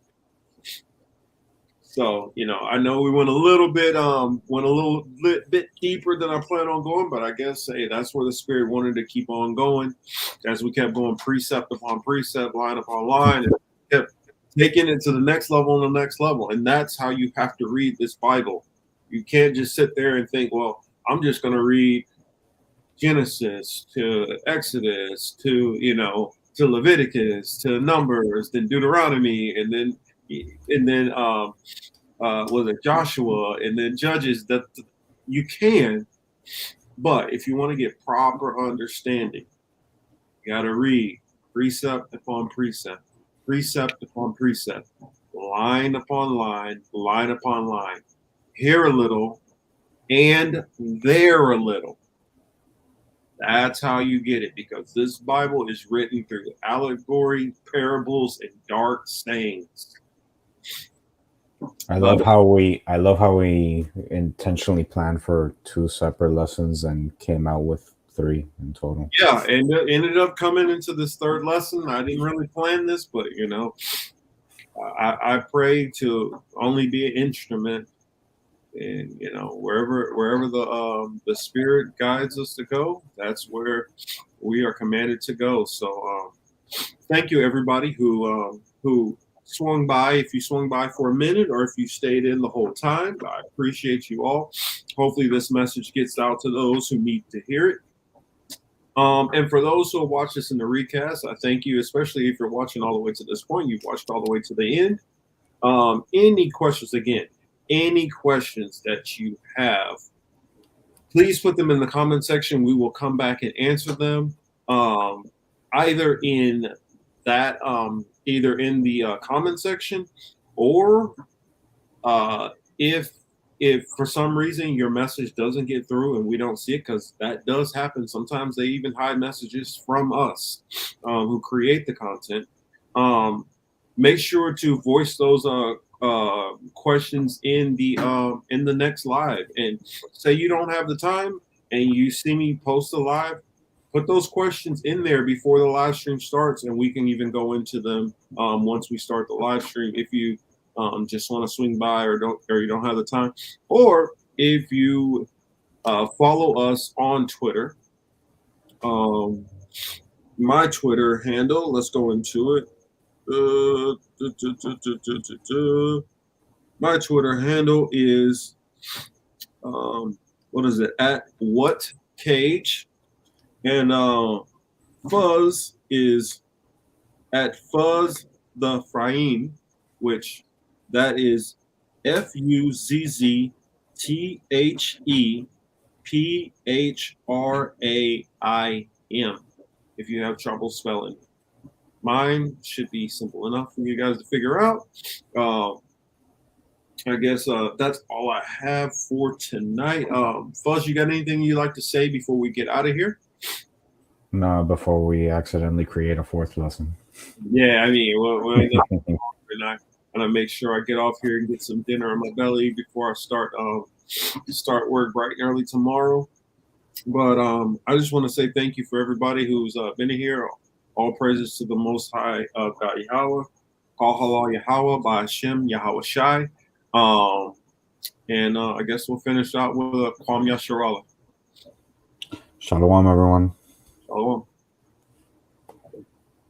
So, I know we went a little bit deeper than I planned on going, but I guess, hey, that's where the Spirit wanted to keep on going as we kept going precept upon precept, line upon line, and kept taking it to the next level and the next level. And that's how you have to read this Bible. You can't just sit there and think, well, I'm just going to read Genesis to Exodus to, to Leviticus to Numbers, then Deuteronomy, and then was it Joshua, and then Judges. That you can, but if you want to get proper understanding, you got to read precept upon precept, precept upon precept, line upon line, line upon line. Here a little, and there a little. That's how you get it, because this Bible is written through allegory, parables, and dark sayings. I love how we intentionally planned for 2 separate lessons and came out with 3 in total. Yeah, and it ended up coming into this 3rd lesson. I didn't really plan this, but I pray to only be an instrument, and wherever the Spirit guides us to go, that's where we are commanded to go. So thank you, everybody who swung by. If you swung by for a minute, or if you stayed in the whole time, I appreciate you all. Hopefully this message gets out to those who need to hear it. And for those who watch this in the recast, I thank you, especially if you're watching all the way to this point. You've watched all the way to the end. Any questions that you have, please put them in the comment section. We will come back and answer them, either in the comment section, or if for some reason your message doesn't get through and we don't see it, because that does happen. Sometimes they even hide messages from us who create the content. Make sure to voice those questions in the next live. And say you don't have the time and you see me post a live, put those questions in there before the live stream starts, and we can even go into them once we start the live stream. If you just want to swing by, or you don't have the time, or if you follow us on Twitter, my Twitter handle, let's go into it. My Twitter handle is at what cage, and Fuzz is at Fuzz the Phraim, which that is FUZZTHEPHRAIM. If you have trouble spelling, mine should be simple enough for you guys to figure out. I guess that's all I have for tonight. Fuzz, you got anything you'd like to say before we get out of here? No, before we accidentally create a 4th lesson. Yeah, I mean, and I'm gonna make sure I get off here and get some dinner on my belly before I start work bright and early tomorrow. But I just want to say thank you for everybody who's been here. All praises to the Most High God Yahweh. Kal Halal Yahweh by Hashem Yahweh Shai. And I guess we'll finish out with a Kwam Yasharallah. Shalom, everyone. Shalom.